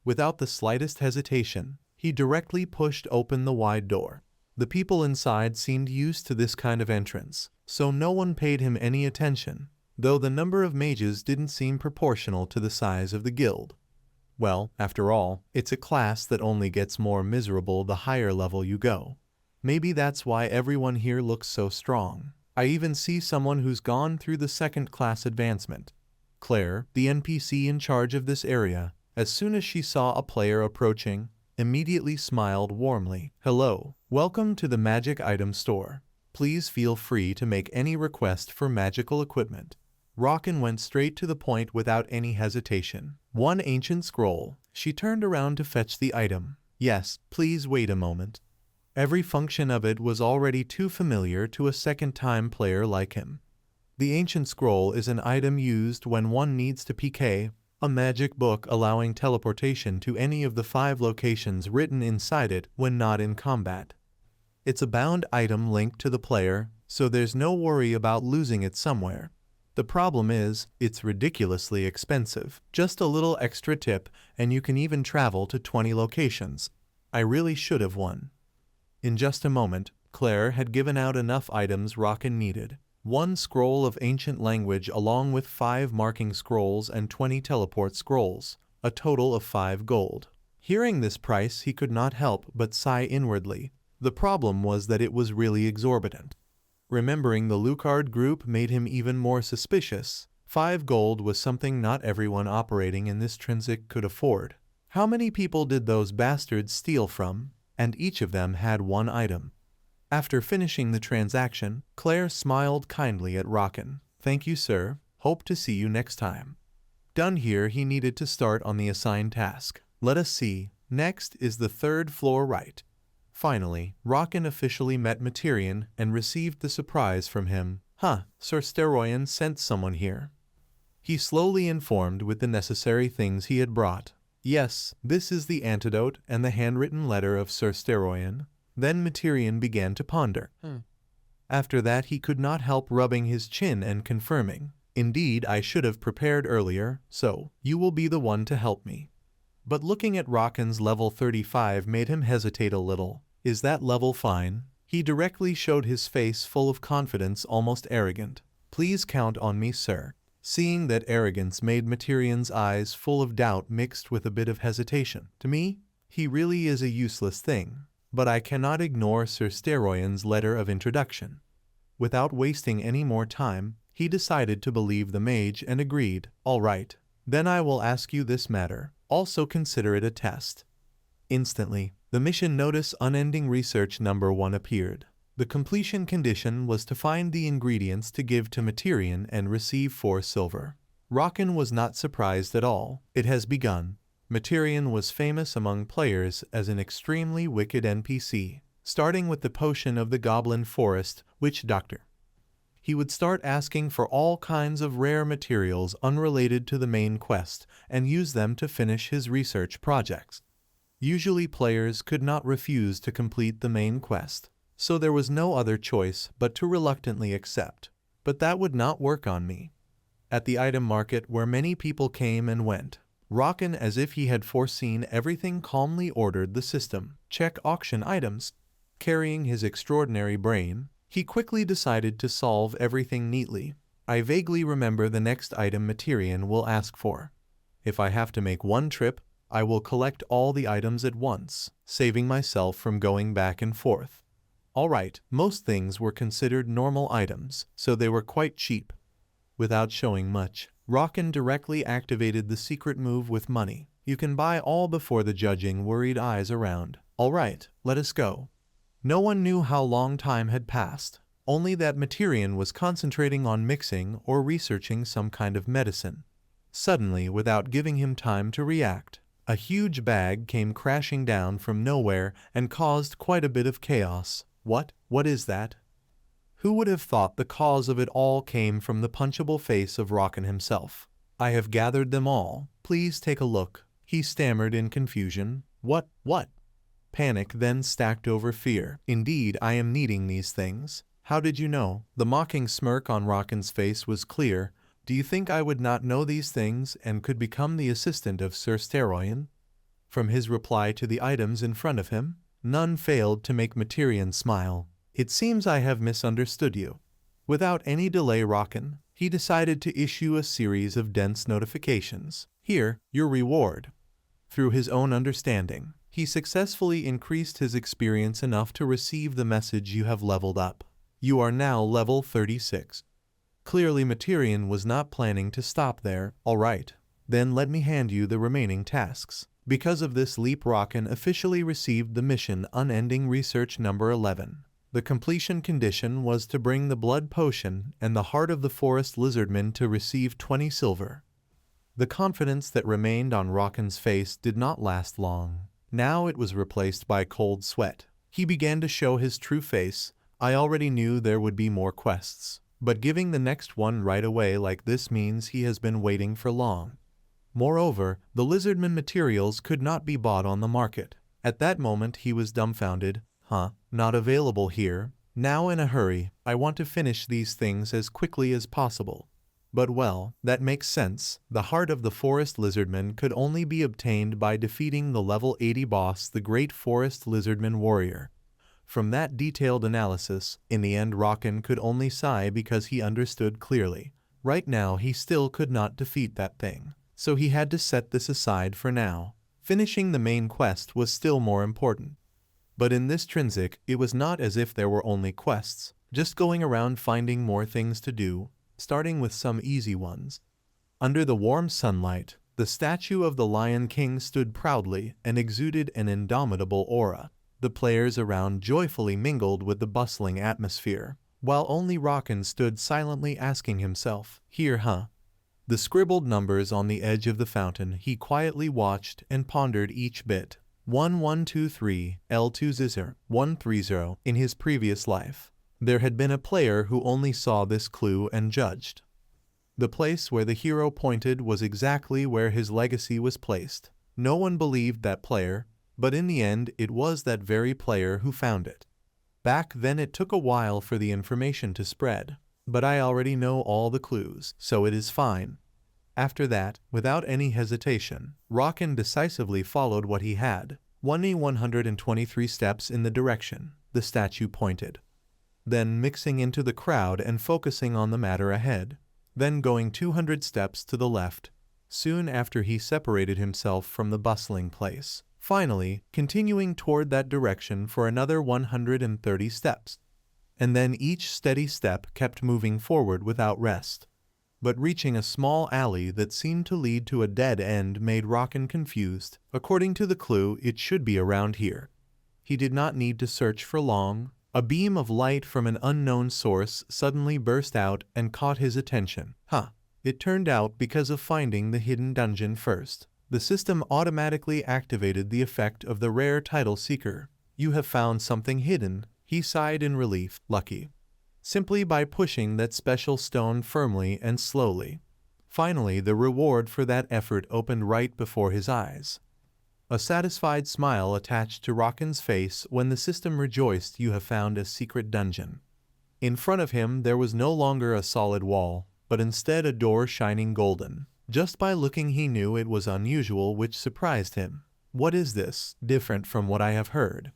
Without the slightest hesitation, he directly pushed open the wide door. The people inside seemed used to this kind of entrance, so no one paid him any attention, though the number of mages didn't seem proportional to the size of the guild. Well, after all, it's a class that only gets more miserable the higher level you go. Maybe that's why everyone here looks so strong. I even see someone who's gone through the second class advancement. Claire, the NPC in charge of this area, as soon as she saw a player approaching, immediately smiled warmly. Hello, welcome to the magic item store. Please feel free to make any request for magical equipment. Rocken went straight to the point without any hesitation. One ancient scroll. She turned around to fetch the item. Yes, please wait a moment. Every function of it was already too familiar to a second-time player like him. The ancient scroll is an item used when one needs to PK, a magic book allowing teleportation to any of the 5 locations written inside it when not in combat. It's a bound item linked to the player, so there's no worry about losing it somewhere. The problem is, it's ridiculously expensive. Just a little extra tip, and you can even travel to 20 locations. I really should have won. In just a moment, Claire had given out enough items Rocken needed. 1 scroll of ancient language along with 5 marking scrolls and 20 teleport scrolls, a total of 5 gold. Hearing this price, he could not help but sigh inwardly. The problem was that it was really exorbitant. Remembering the Lucard group made him even more suspicious. 5 gold was something not everyone operating in this Trinsic could afford. How many people did those bastards steal from? And each of them had 1 item. After finishing the transaction, Claire smiled kindly at Rocken. Thank you, sir. Hope to see you next time. Done here, he needed to start on the assigned task. Let us see. Next is the 3rd floor right. Finally, Rocken officially met Materian and received the surprise from him. Sorceroyan sent someone here. He slowly informed with the necessary things he had brought. Yes, this is the antidote and the handwritten letter of Sorceroyan. Then Materian began to ponder. After that he could not help rubbing his chin and confirming. Indeed, I should have prepared earlier, so you will be the one to help me. But looking at Rocken's level 35 made him hesitate a little. Is that level fine? He directly showed his face full of confidence, almost arrogant. Please count on me, sir. Seeing that arrogance made Materian's eyes full of doubt mixed with a bit of hesitation. To me, he really is a useless thing. But I cannot ignore Sorceroyan's letter of introduction. Without wasting any more time, he decided to believe the mage and agreed. All right, then I will ask you this matter. Also consider it a test. Instantly, the mission notice unending research number 1 appeared. The completion condition was to find the ingredients to give to Materian and receive 4 silver. Rocken was not surprised at all. It has begun. Materian was famous among players as an extremely wicked NPC, starting with the potion of the Goblin Forest Witch Doctor. He would start asking for all kinds of rare materials unrelated to the main quest and use them to finish his research projects. Usually players could not refuse to complete the main quest, so there was no other choice but to reluctantly accept. But that would not work on me. At the item market where many people came and went, Rockin, as if he had foreseen everything, calmly ordered the system check auction items. Carrying his extraordinary brain, he quickly decided to solve everything neatly. I vaguely remember the next item Materian will ask for. If I have to make one trip, I will collect all the items at once, saving myself from going back and forth. Alright, most things were considered normal items, so they were quite cheap. Without showing much, Rockin directly activated the secret move with money. You can buy all before the judging worried eyes around. Alright, let us go. No one knew how long time had passed, only that Materian was concentrating on mixing or researching some kind of medicine. Suddenly, without giving him time to react, a huge bag came crashing down from nowhere and caused quite a bit of chaos. What is that? Who would have thought the cause of it all came from the punchable face of Rockin himself? I have gathered them all. Please take a look. He stammered in confusion. What? Panic then stacked over fear. Indeed, I am needing these things. How did you know? The mocking smirk on Rockin's face was clear. Do you think I would not know these things and could become the assistant of Sir Steroian? From his reply to the items in front of him, none failed to make Materian smile. It seems I have misunderstood you. Without any delay, Rockin, he decided to issue a series of dense notifications. Here, your reward. Through his own understanding, he successfully increased his experience enough to receive the message: you have leveled up. You are now level 36. Clearly Materian was not planning to stop there. Alright, then let me hand you the remaining tasks. Because of this leap, Rockin officially received the mission Unending Research number 11. The completion condition was to bring the blood potion and the heart of the forest lizardman to receive 20 silver. The confidence that remained on Rockin's face did not last long. Now it was replaced by cold sweat. He began to show his true face. I already knew there would be more quests, but giving the next one right away like this means he has been waiting for long. Moreover, the lizardman materials could not be bought on the market. At that moment he was dumbfounded. Not available here. Now in a hurry, I want to finish these things as quickly as possible. But well, that makes sense. The heart of the forest lizardman could only be obtained by defeating the level 80 boss, the great forest lizardman warrior. From that detailed analysis, in the end Rockin could only sigh because he understood clearly. Right now he still could not defeat that thing, so he had to set this aside for now. Finishing the main quest was still more important. But in this Trinsic, it was not as if there were only quests, just going around finding more things to do, starting with some easy ones. Under the warm sunlight, the statue of the Lion King stood proudly and exuded an indomitable aura. The players around joyfully mingled with the bustling atmosphere, while only Rockin stood silently asking himself, here, The scribbled numbers on the edge of the fountain he quietly watched and pondered each bit. 1123 L2 Zizzer 130. In his previous life, there had been a player who only saw this clue and judged. The place where the hero pointed was exactly where his legacy was placed. No one believed that player, but in the end it was that very player who found it. Back then it took a while for the information to spread, but I already know all the clues, so it is fine. After that, without any hesitation, Rockin decisively followed what he had, 123 steps in the direction the statue pointed. Then mixing into the crowd and focusing on the matter ahead. Then going 200 steps to the left. Soon after he separated himself from the bustling place. Finally, continuing toward that direction for another 130 steps. And then each steady step kept moving forward without rest. But reaching a small alley that seemed to lead to a dead end made Rockin confused. According to the clue, it should be around here. He did not need to search for long. A beam of light from an unknown source suddenly burst out and caught his attention. It turned out because of finding the hidden dungeon first. The system automatically activated the effect of the rare title seeker. You have found something hidden, he sighed in relief. Lucky. Simply by pushing that special stone firmly and slowly. Finally, the reward for that effort opened right before his eyes. A satisfied smile attached to Rockin's face when the system rejoiced. You have found a secret dungeon. In front of him there was no longer a solid wall, but instead a door shining golden. Just by looking he knew it was unusual, which surprised him. What is this, different from what I have heard?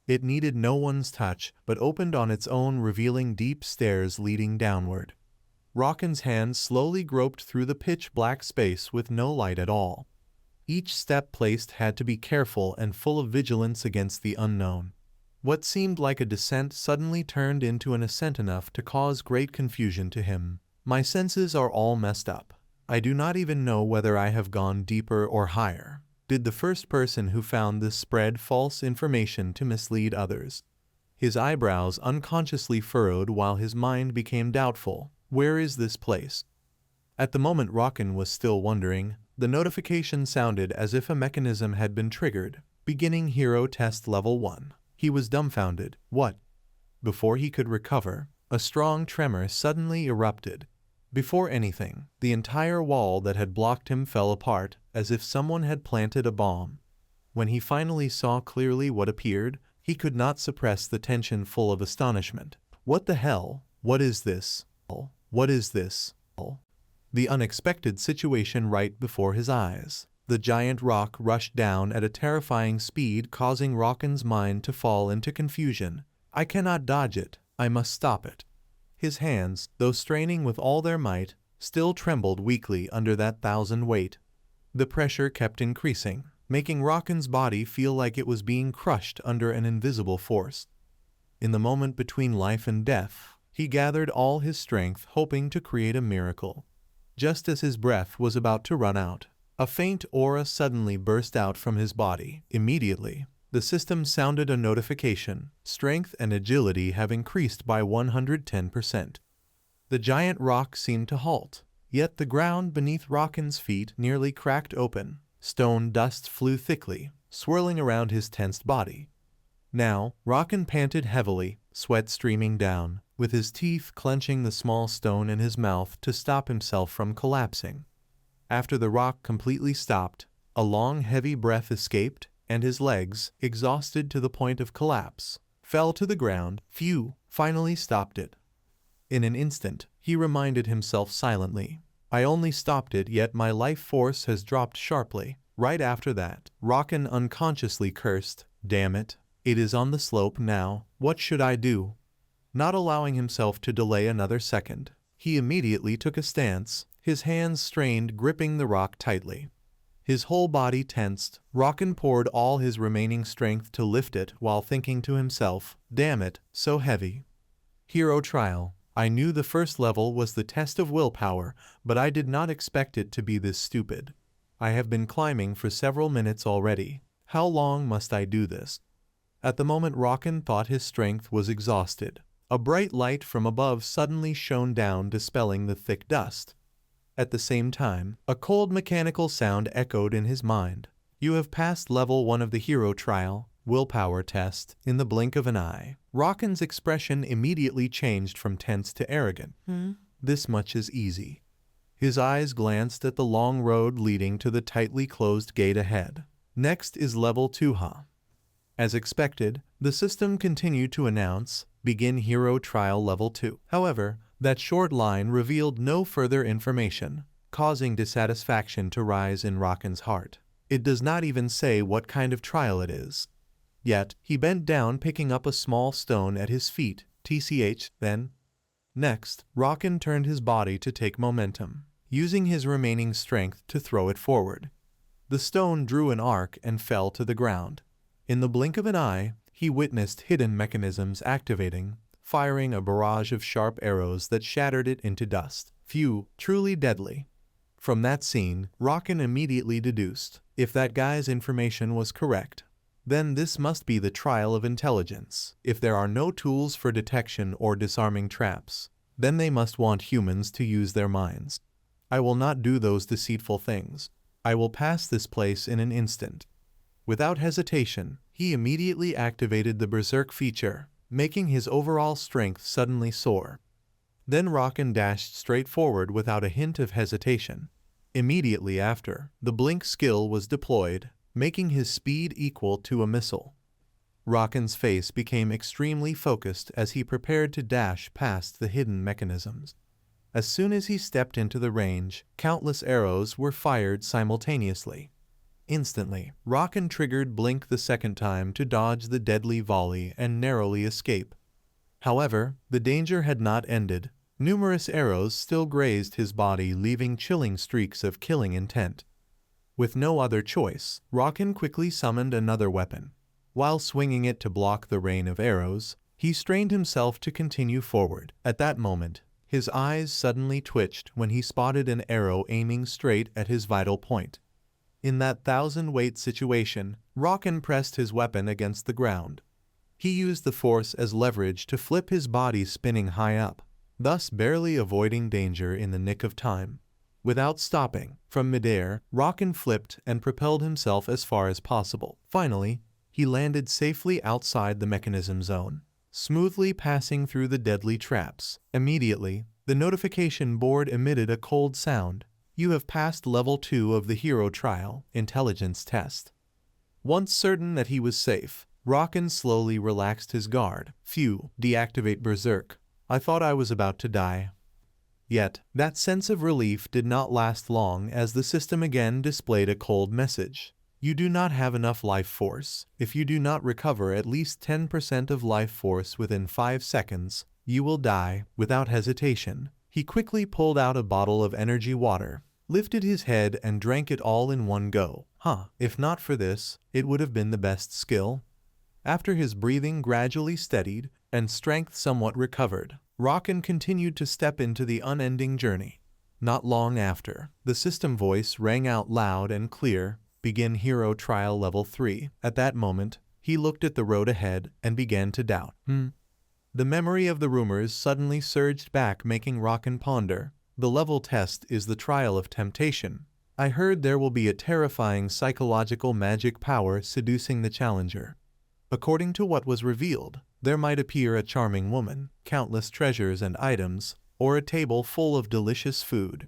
It needed no one's touch, but opened on its own, revealing deep stairs leading downward. Rockin's hand slowly groped through the pitch-black space with no light at all. Each step placed had to be careful and full of vigilance against the unknown. What seemed like a descent suddenly turned into an ascent, enough to cause great confusion to him. My senses are all messed up. I do not even know whether I have gone deeper or higher. Did the first person who found this spread false information to mislead others? His eyebrows unconsciously furrowed while his mind became doubtful. Where is this place? At the moment Rockin was still wondering, the notification sounded as if a mechanism had been triggered. Beginning Hero Test Level 1. He was dumbfounded. What? Before he could recover, a strong tremor suddenly erupted. Before anything, the entire wall that had blocked him fell apart, as if someone had planted a bomb. When he finally saw clearly what appeared, he could not suppress the tension full of astonishment. What the hell? What is this? What is this? The unexpected situation right before his eyes. The giant rock rushed down at a terrifying speed, causing Rockin's mind to fall into confusion. I cannot dodge it. I must stop it. His hands, though straining with all their might, still trembled weakly under that 1,000 weight. The pressure kept increasing, making Rockin's body feel like it was being crushed under an invisible force. In the moment between life and death, he gathered all his strength, hoping to create a miracle. Just as his breath was about to run out, a faint aura suddenly burst out from his body. Immediately, the system sounded a notification. Strength and agility have increased by 110%. The giant rock seemed to halt, yet the ground beneath Rockin's feet nearly cracked open. Stone dust flew thickly, swirling around his tensed body. Now, Rockin panted heavily, sweat streaming down, with his teeth clenching the small stone in his mouth to stop himself from collapsing. After the rock completely stopped, a long heavy breath escaped, and his legs, exhausted to the point of collapse, fell to the ground. Phew, finally stopped it. In an instant, he reminded himself silently. I only stopped it, yet my life force has dropped sharply. Right after that, Rockin unconsciously cursed. Damn it, it is on the slope now. What should I do? Not allowing himself to delay another second, he immediately took a stance, his hands strained, gripping the rock tightly. His whole body tensed. Rockin poured all his remaining strength to lift it while thinking to himself, damn it, so heavy. Hero Trial. I knew the first level was the test of willpower, but I did not expect it to be this stupid. I have been climbing for several minutes already. How long must I do this? At the moment Rockin thought his strength was exhausted. A bright light from above suddenly shone down, dispelling the thick dust. At the same time, a cold mechanical sound echoed in his mind. You have passed level 1 of the Hero Trial, willpower test, in the blink of an eye. Rockin's expression immediately changed from tense to arrogant. This much is easy. His eyes glanced at the long road leading to the tightly closed gate ahead. Next is level 2, huh? As expected, the system continued to announce, begin Hero Trial level 2. However, that short line revealed no further information, causing dissatisfaction to rise in Rockin's heart. It does not even say what kind of trial it is. Yet, he bent down, picking up a small stone at his feet. Then, next, Rockin turned his body to take momentum, using his remaining strength to throw it forward. The stone drew an arc and fell to the ground. In the blink of an eye, he witnessed hidden mechanisms activating, firing a barrage of sharp arrows that shattered it into dust. Phew, truly deadly. From that scene, Rockin immediately deduced, if that guy's information was correct, then this must be the trial of intelligence. If there are no tools for detection or disarming traps, then they must want humans to use their minds. I will not do those deceitful things. I will pass this place in an instant. Without hesitation, he immediately activated the Berserk feature, making his overall strength suddenly soar. Then Rocken dashed straight forward without a hint of hesitation. Immediately after, the Blink skill was deployed, making his speed equal to a missile. Rocken's face became extremely focused as he prepared to dash past the hidden mechanisms. As soon as he stepped into the range, countless arrows were fired simultaneously. Instantly, Rocken triggered Blink the second time to dodge the deadly volley and narrowly escape. However, the danger had not ended. Numerous arrows still grazed his body, leaving chilling streaks of killing intent. With no other choice, Rocken quickly summoned another weapon. While swinging it to block the rain of arrows, he strained himself to continue forward. At that moment, his eyes suddenly twitched when he spotted an arrow aiming straight at his vital point. In that 1000-weight situation, Rocken pressed his weapon against the ground. He used the force as leverage to flip his body spinning high up, thus barely avoiding danger in the nick of time. Without stopping, from midair, Rocken flipped and propelled himself as far as possible. Finally, he landed safely outside the mechanism zone, smoothly passing through the deadly traps. Immediately, the notification board emitted a cold sound. You have passed level 2 of the hero trial, intelligence test. Once certain that he was safe, Rocken slowly relaxed his guard. Phew, deactivate Berserk. I thought I was about to die. Yet, that sense of relief did not last long as the system again displayed a cold message. You do not have enough life force. If you do not recover at least 10% of life force within 5 seconds, you will die. Without hesitation, he quickly pulled out a bottle of energy water, lifted his head and drank it all in one go. If not for this, it would have been the best skill. After his breathing gradually steadied and strength somewhat recovered, Rocken continued to step into the unending journey. Not long after, the system voice rang out loud and clear, begin hero trial level 3. At that moment, he looked at the road ahead and began to doubt. The memory of the rumors suddenly surged back, making Rocken ponder. The level test is the trial of temptation. I heard there will be a terrifying psychological magic power seducing the challenger. According to what was revealed, there might appear a charming woman, countless treasures and items, or a table full of delicious food.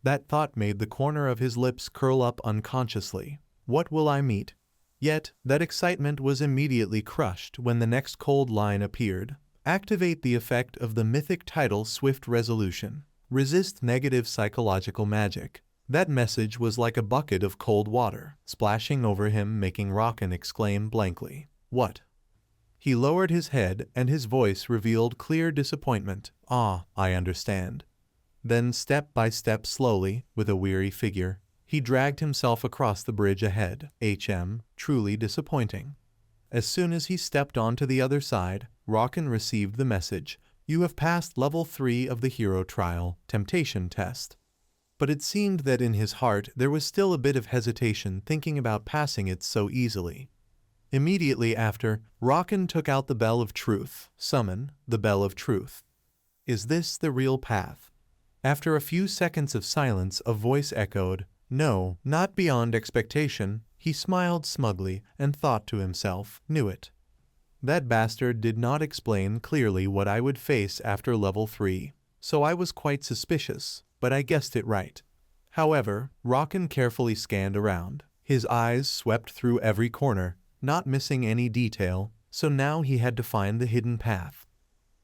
That thought made the corner of his lips curl up unconsciously. What will I meet? Yet, that excitement was immediately crushed when the next cold line appeared. Activate the effect of the mythic title Swift Resolution. Resist negative psychological magic. That message was like a bucket of cold water, splashing over him, making Rocken exclaim blankly. What? He lowered his head and his voice revealed clear disappointment. I understand. Then step by step slowly, with a weary figure, he dragged himself across the bridge ahead. Truly disappointing. As soon as he stepped onto the other side, Rocken received the message. You have passed level 3 of the hero trial, temptation test. But it seemed that in his heart there was still a bit of hesitation thinking about passing it so easily. Immediately after, Rocken took out the Bell of Truth. Summon the Bell of Truth. Is this the real path? After a few seconds of silence, a voice echoed, No, not beyond expectation. He smiled smugly and thought to himself, Knew it. That bastard did not explain clearly what I would face after level 3, so I was quite suspicious, but I guessed it right. However, Rocken carefully scanned around. His eyes swept through every corner, not missing any detail, so now he had to find the hidden path.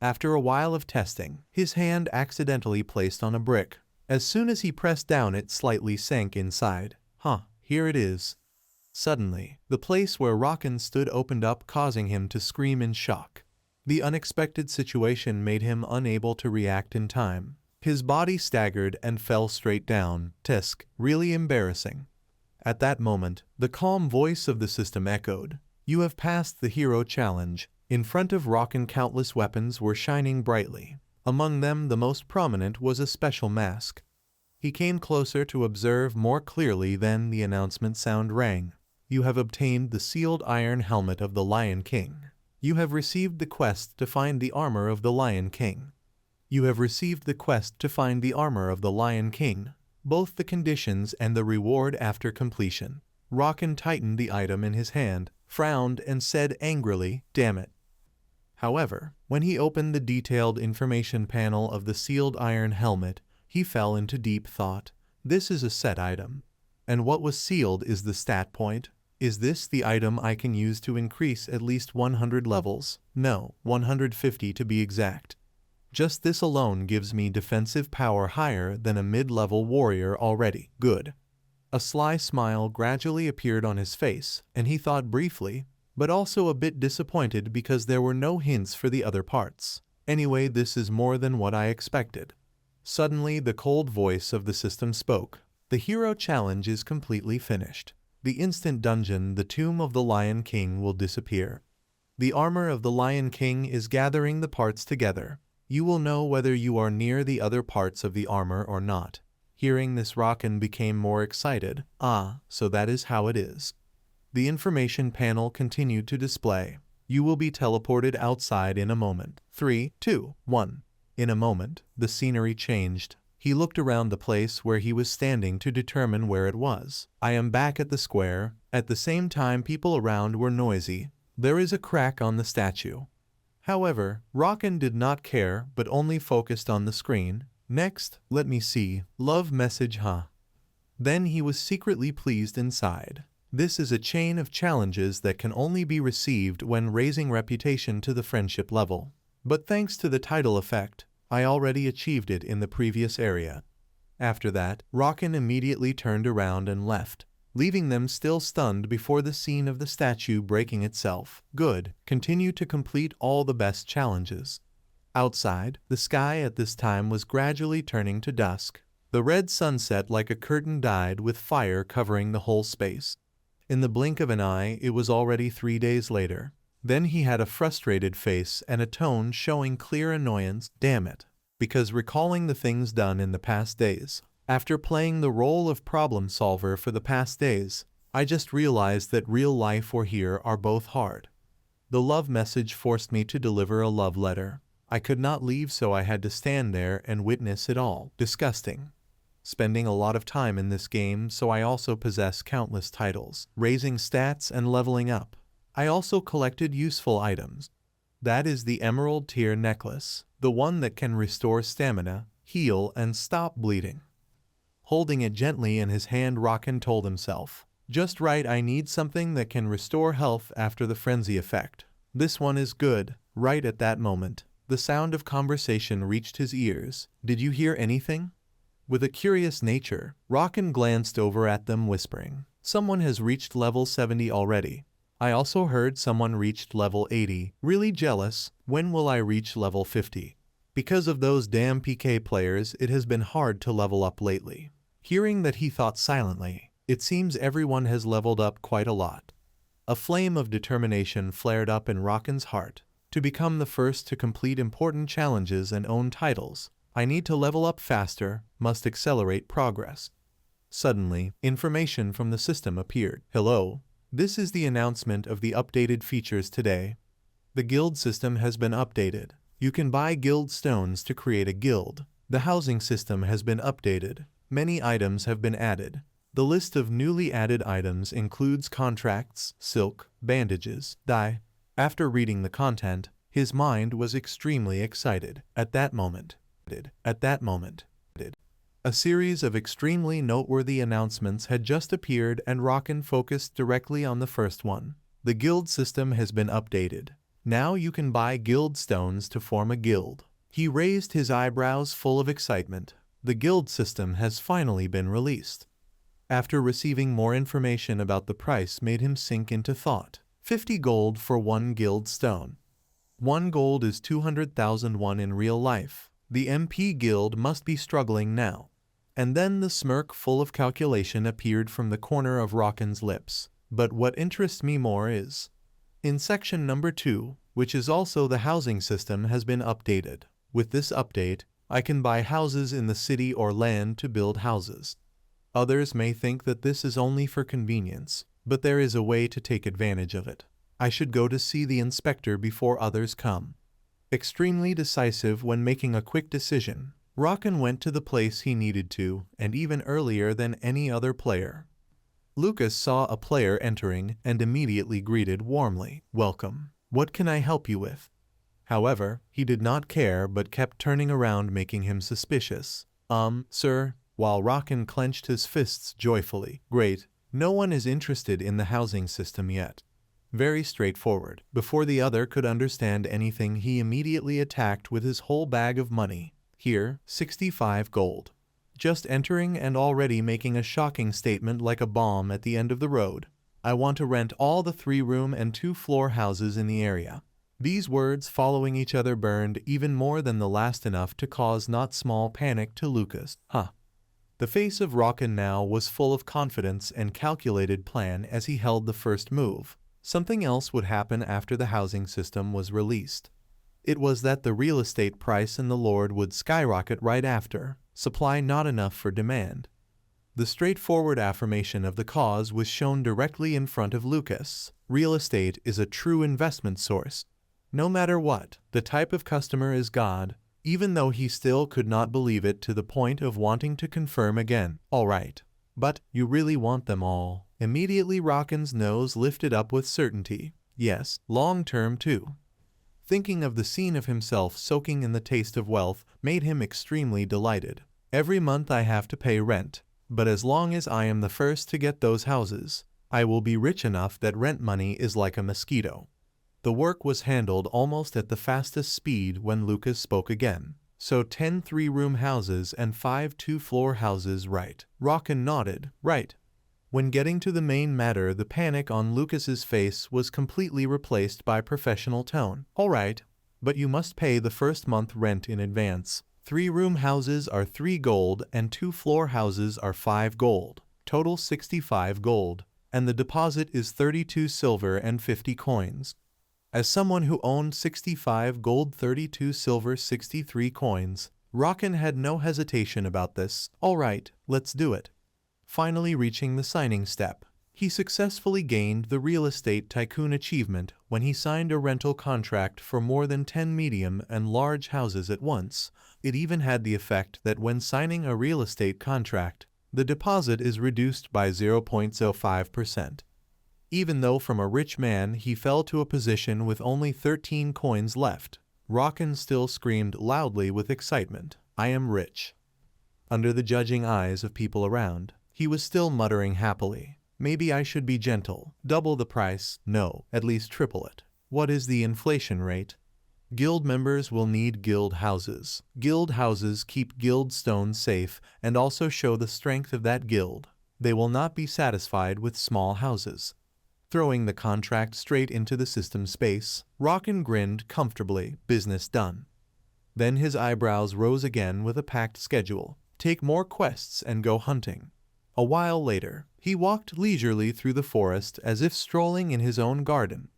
After a while of testing, his hand accidentally placed on a brick. As soon as he pressed down, it slightly sank inside. Here it is. Suddenly, the place where Rocken stood opened up, causing him to scream in shock. The unexpected situation made him unable to react in time. His body staggered and fell straight down. Tisk, really embarrassing. At that moment, the calm voice of the system echoed. You have passed the hero challenge. In front of Rocken, countless weapons were shining brightly. Among them, the most prominent was a special mask. He came closer to observe more clearly. Then the announcement sound rang. You have obtained the sealed iron helmet of the Lion King. You have received the quest to find the armor of the Lion King. You have received the quest to find the armor of the Lion King. both the conditions and the reward after completion. Rockin tightened the item in his hand, frowned, and said angrily, "Damn it." However, when he opened the detailed information panel of the sealed iron helmet, he fell into deep thought. This is a set item. And what was sealed is the stat point. Is this the item I can use to increase at least 100 levels? No, 150 to be exact. Just this alone gives me defensive power higher than a mid-level warrior already. Good. A sly smile gradually appeared on his face, and he thought briefly, but also a bit disappointed because there were no hints for the other parts. Anyway, this is more than what I expected. Suddenly, the cold voice of the system spoke. The hero challenge is completely finished. The instant dungeon, the Tomb of the Lion King, will disappear. The armor of the Lion King is gathering the parts together. You will know whether you are near the other parts of the armor or not. Hearing this, Rockin became more excited. Ah, so that is how it is. The information panel continued to display. You will be teleported outside in a moment. 3, 2, 1. In a moment, the scenery changed. He looked around the place where he was standing to determine where it was. I am back at the square. At the same time, people around were noisy. There is a crack on the statue. However, Rockin did not care, but only focused on the screen. Next, let me see. Love message, huh? Then he was secretly pleased inside. This is a chain of challenges that can only be received when raising reputation to the friendship level. But thanks to the title effect, I already achieved it in the previous area. After that, Rockin immediately turned around and left, leaving them still stunned before the scene of the statue breaking itself. Good. Continue to complete all the best challenges. Outside, the sky at this time was gradually turning to dusk. The red sunset like a curtain died with fire covering the whole space. In the blink of an eye, it was already 3 days later. Then he had a frustrated face and a tone showing clear annoyance. Damn it. Because recalling the things done in the past days. After playing the role of problem solver for the past days, I just realized that real life or here are both hard. The love message forced me to deliver a love letter. I could not leave, so I had to stand there and witness it all. Disgusting. Spending a lot of time in this game, so I also possess countless titles, raising stats and leveling up. I also collected useful items. That is the Emerald Tier necklace, the one that can restore stamina, heal, and stop bleeding. Holding it gently in his hand, Rockin told himself, "Just right, I need something that can restore health after the frenzy effect. This one is good." Right at that moment, the sound of conversation reached his ears. "Did you hear anything?" With a curious nature, Rockin glanced over at them, whispering, "Someone has reached level 70 already. I also heard someone reached level 80. Really jealous. When will I reach level 50? Because of those damn PK players, it has been hard to level up lately." Hearing that, he thought silently, "It seems everyone has leveled up quite a lot." A flame of determination flared up in Rockin's heart. To become the first to complete important challenges and own titles, I need to level up faster, must accelerate progress. Suddenly, information from the system appeared. "Hello. This is the announcement of the updated features today. The guild system has been updated. You can buy guild stones to create a guild. The housing system has been updated. Many items have been added. The list of newly added items includes contracts, silk, bandages, dye." After reading the content, his mind was extremely excited. At that moment, a series of extremely noteworthy announcements had just appeared, and Rockin focused directly on the first one. The guild system has been updated. Now you can buy guild stones to form a guild. He raised his eyebrows full of excitement. The guild system has finally been released. After receiving more information about the price made him sink into thought. 50 gold for 1 guild stone. 1 gold is 200,000 won in real life. The MP guild must be struggling now. And then the smirk full of calculation appeared from the corner of Rockin's lips. But what interests me more is, in section number 2, which is also the housing system, has been updated. With this update, I can buy houses in the city or land to build houses. Others may think that this is only for convenience, but there is a way to take advantage of it. I should go to see the inspector before others come. Extremely decisive when making a quick decision, Rockin went to the place he needed to, and even earlier than any other player. Lucas saw a player entering and immediately greeted warmly, "Welcome. What can I help you with?" However, he did not care but kept turning around, making him suspicious. Sir," while Rockin clenched his fists joyfully. "Great. No one is interested in the housing system yet." Very straightforward. Before the other could understand anything, he immediately attacked with his whole bag of money. "Here, 65 gold. Just entering and already making a shocking statement like a bomb at the end of the road. I want to rent all the 3-room and 2-floor houses in the area." These words following each other burned even more than the last, enough to cause not small panic to Lucas. The face of Rockin now was full of confidence and calculated plan as he held the first move. Something else would happen after the housing system was released. It was that the real estate price in the Lord would skyrocket right after, supply not enough for demand. The straightforward affirmation of the cause was shown directly in front of Lucas. Real estate is a true investment source. No matter what, the type of customer is God, even though he still could not believe it to the point of wanting to confirm again. "All right. But you really want them all?" Immediately Rockin's nose lifted up with certainty. "Yes, long term too." Thinking of the scene of himself soaking in the taste of wealth made him extremely delighted. "Every month I have to pay rent, but as long as I am the first to get those houses, I will be rich enough that rent money is like a mosquito." The work was handled almost at the fastest speed when Lucas spoke again. "So 10 3-room houses and 5 2-floor houses, right?" Rockin nodded. "Right." When getting to the main matter, the panic on Lucas's face was completely replaced by professional tone. "All right, but you must pay the first month rent in advance. 3-room houses are 3 gold and 2-floor houses are 5 gold. Total 65 gold, and the deposit is 32 silver and 50 coins. As someone who owned 65 gold, 32 silver, 63 coins, Rockin had no hesitation about this. "All right, let's do it." Finally reaching the signing step, he successfully gained the Real Estate Tycoon achievement when he signed a rental contract for more than 10 medium and large houses at once. It even had the effect that when signing a real estate contract, the deposit is reduced by 0.05%. Even though from a rich man he fell to a position with only 13 coins left, Rockin still screamed loudly with excitement, "I am rich." Under the judging eyes of people around, he was still muttering happily, "Maybe I should be gentle. Double the price? No, at least triple it. What is the inflation rate? Guild members will need guild houses. Guild houses keep guild stones safe and also show the strength of that guild. They will not be satisfied with small houses." Throwing the contract straight into the system space, Rockin grinned comfortably. Business done. Then his eyebrows rose again with a packed schedule. Take more quests and go hunting. A while later, he walked leisurely through the forest as if strolling in his own garden.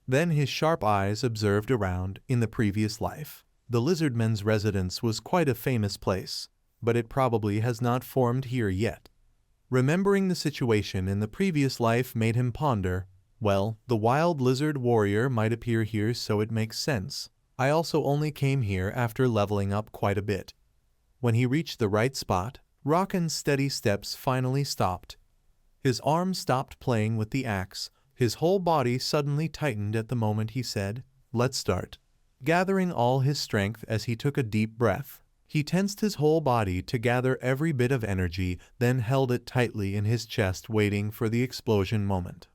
Then his sharp eyes observed around. In the previous life, the lizardman's residence was quite a famous place, but it probably has not formed here yet. Remembering the situation in the previous life made him ponder, well, the wild lizard warrior might appear here, so it makes sense. I also only came here after leveling up quite a bit. When he reached the right spot, Rockin's steady steps finally stopped. His arm stopped playing with the axe. His whole body suddenly tightened at the moment he said, "Let's start." Gathering all his strength as he took a deep breath, he tensed his whole body to gather every bit of energy, then held it tightly in his chest, waiting for the explosion moment.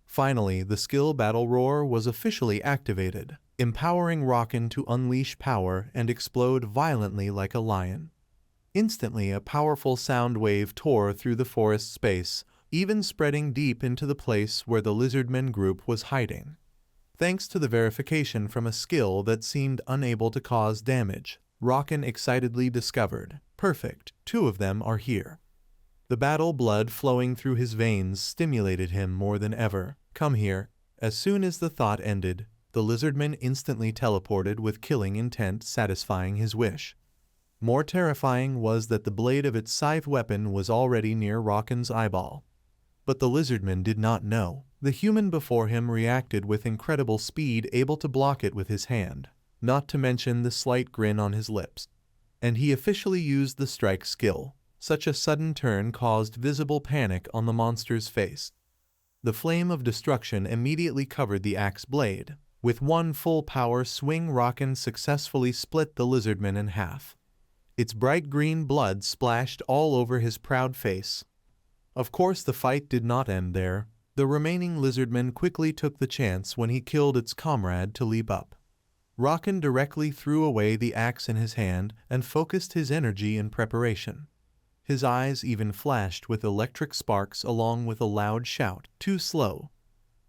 Finally, the skill battle roar was officially activated, empowering Rockin to unleash power and explode violently like a lion. Instantly, a powerful sound wave tore through the forest space, even spreading deep into the place where the lizardman group was hiding. Thanks to the verification from a skill that seemed unable to cause damage, Rockin excitedly discovered, "Perfect, 2 of them are here." The battle blood flowing through his veins stimulated him more than ever. "Come here." As soon as the thought ended, the lizardman instantly teleported with killing intent, satisfying his wish. More terrifying was that the blade of its scythe weapon was already near Rockin's eyeball. But the lizardman did not know. The human before him reacted with incredible speed, able to block it with his hand, not to mention the slight grin on his lips. and he officially used the strike skill. Such a sudden turn caused visible panic on the monster's face. The flame of destruction immediately covered the axe blade. With one full power swing, Rocken successfully split the lizardman in half. Its bright green blood splashed all over his proud face. Of course, the fight did not end there. The remaining lizardman quickly took the chance when he killed its comrade to leap up. Rocken directly threw away the axe in his hand and focused his energy in preparation. His eyes even flashed with electric sparks along with a loud shout, "Too slow."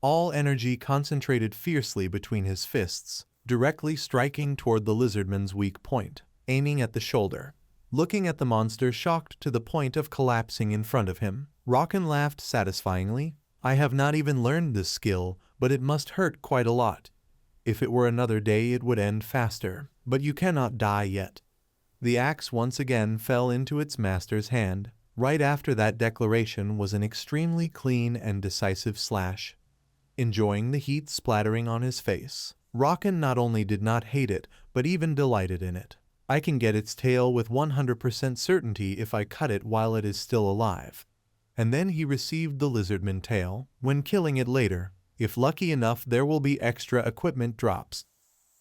All energy concentrated fiercely between his fists, directly striking toward the lizardman's weak point, aiming at the shoulder. Looking at the monster shocked to the point of collapsing in front of him, Rocken laughed satisfyingly. "I have not even learned this skill, but it must hurt quite a lot. If it were another day it would end faster, but you cannot die yet." The axe once again fell into its master's hand. Right after that declaration was an extremely clean and decisive slash. Enjoying the heat splattering on his face, Rocken not only did not hate it, but even delighted in it. "I can get its tail with 100% certainty if I cut it while it is still alive." And then he received the lizardman tail. When killing it later, if lucky enough, there will be extra equipment drops.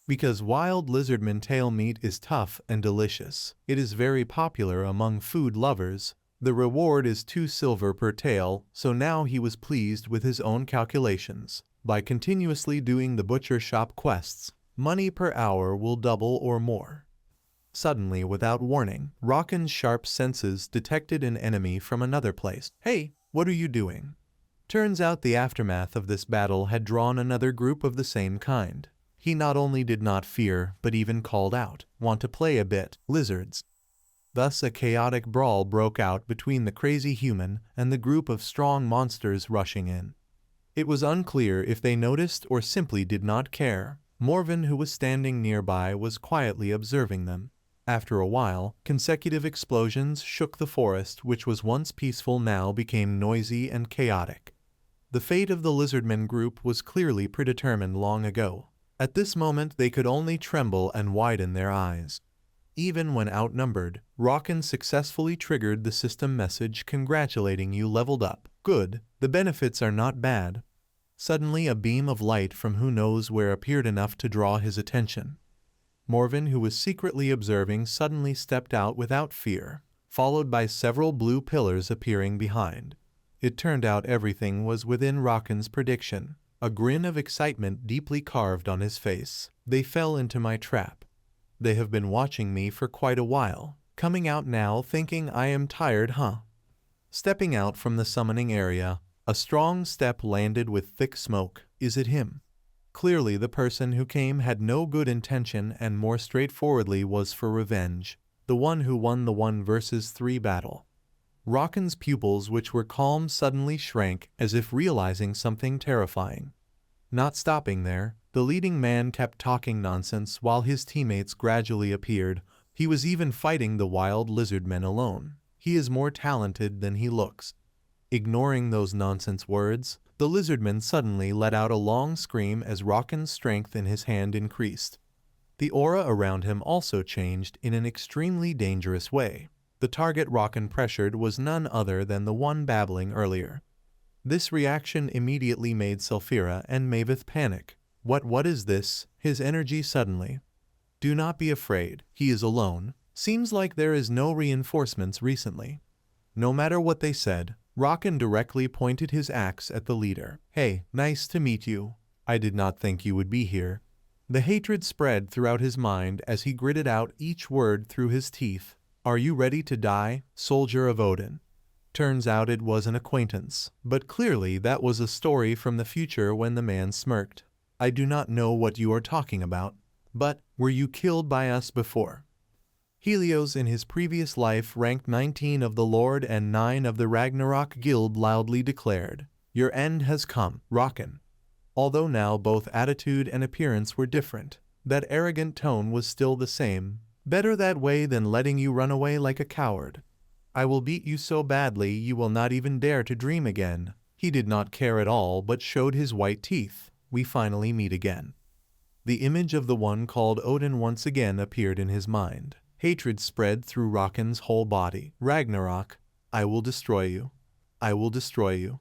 Because wild lizardman tail meat is tough and delicious, it is very popular among food lovers. The reward is 2 silver per tail, so now he was pleased with his own calculations. By continuously doing the butcher shop quests, money per hour will double or more. Suddenly, without warning, Rocken's sharp senses detected an enemy from another place. "Hey, what are you doing?" Turns out the aftermath of this battle had drawn another group of the same kind. He not only did not fear, but even called out, "Want to play a bit, lizards?" Thus a chaotic brawl broke out between the crazy human and the group of strong monsters rushing in. It was unclear if they noticed or simply did not care. Morven, who was standing nearby, was quietly observing them. After a while, consecutive explosions shook the forest, which was once peaceful now became noisy and chaotic. The fate of the lizardmen group was clearly predetermined long ago. At this moment they could only tremble and widen their eyes. Even when outnumbered, Rocken successfully triggered the system message congratulating you leveled up. Good, the benefits are not bad. Suddenly a beam of light from who knows where appeared enough to draw his attention. Morven, who was secretly observing, suddenly stepped out without fear, followed by several blue pillars appearing behind. It turned out everything was within Rocken's prediction. A grin of excitement deeply carved on his face. "They fell into my trap. They have been watching me for quite a while. Coming out now thinking I am tired, huh?" Stepping out from the summoning area, a strong step landed with thick smoke. "Is it him?" Clearly the person who came had no good intention and more straightforwardly was for revenge. The one who won the 1 versus 3 battle. Rocken's pupils, which were calm, suddenly shrank as if realizing something terrifying. Not stopping there, the leading man kept talking nonsense while his teammates gradually appeared. He was even fighting the wild lizardmen alone. He is more talented than he looks. Ignoring those nonsense words, the lizardman suddenly let out a long scream as Rocken's strength in his hand increased. The aura around him also changed in an extremely dangerous way. The target Rocken pressured was none other than the one babbling earlier. This reaction immediately made Sulphira and Maveth panic. What is this? His energy suddenly. "Do not be afraid, he is alone. Seems like there is no reinforcements recently." No matter what they said, Rocken directly pointed his axe at the leader. "Hey, nice to meet you. I did not think you would be here." The hatred spread throughout his mind as he gritted out each word through his teeth. "Are you ready to die, soldier of Odin?" Turns out it was an acquaintance, but clearly that was a story from the future when the man smirked. "I do not know what you are talking about, but were you killed by us before?" Helios in his previous life ranked 19 of the Lord and 9 of the Ragnarok Guild loudly declared, "Your end has come, Rocken." Although now both attitude and appearance were different, that arrogant tone was still the same. "Better that way than letting you run away like a coward. I will beat you so badly you will not even dare to dream again." He did not care at all but showed his white teeth. "We finally meet again." The image of the one called Odin once again appeared in his mind. Hatred spread through Rocken's whole body. Ragnarok, I will destroy you. I will destroy you.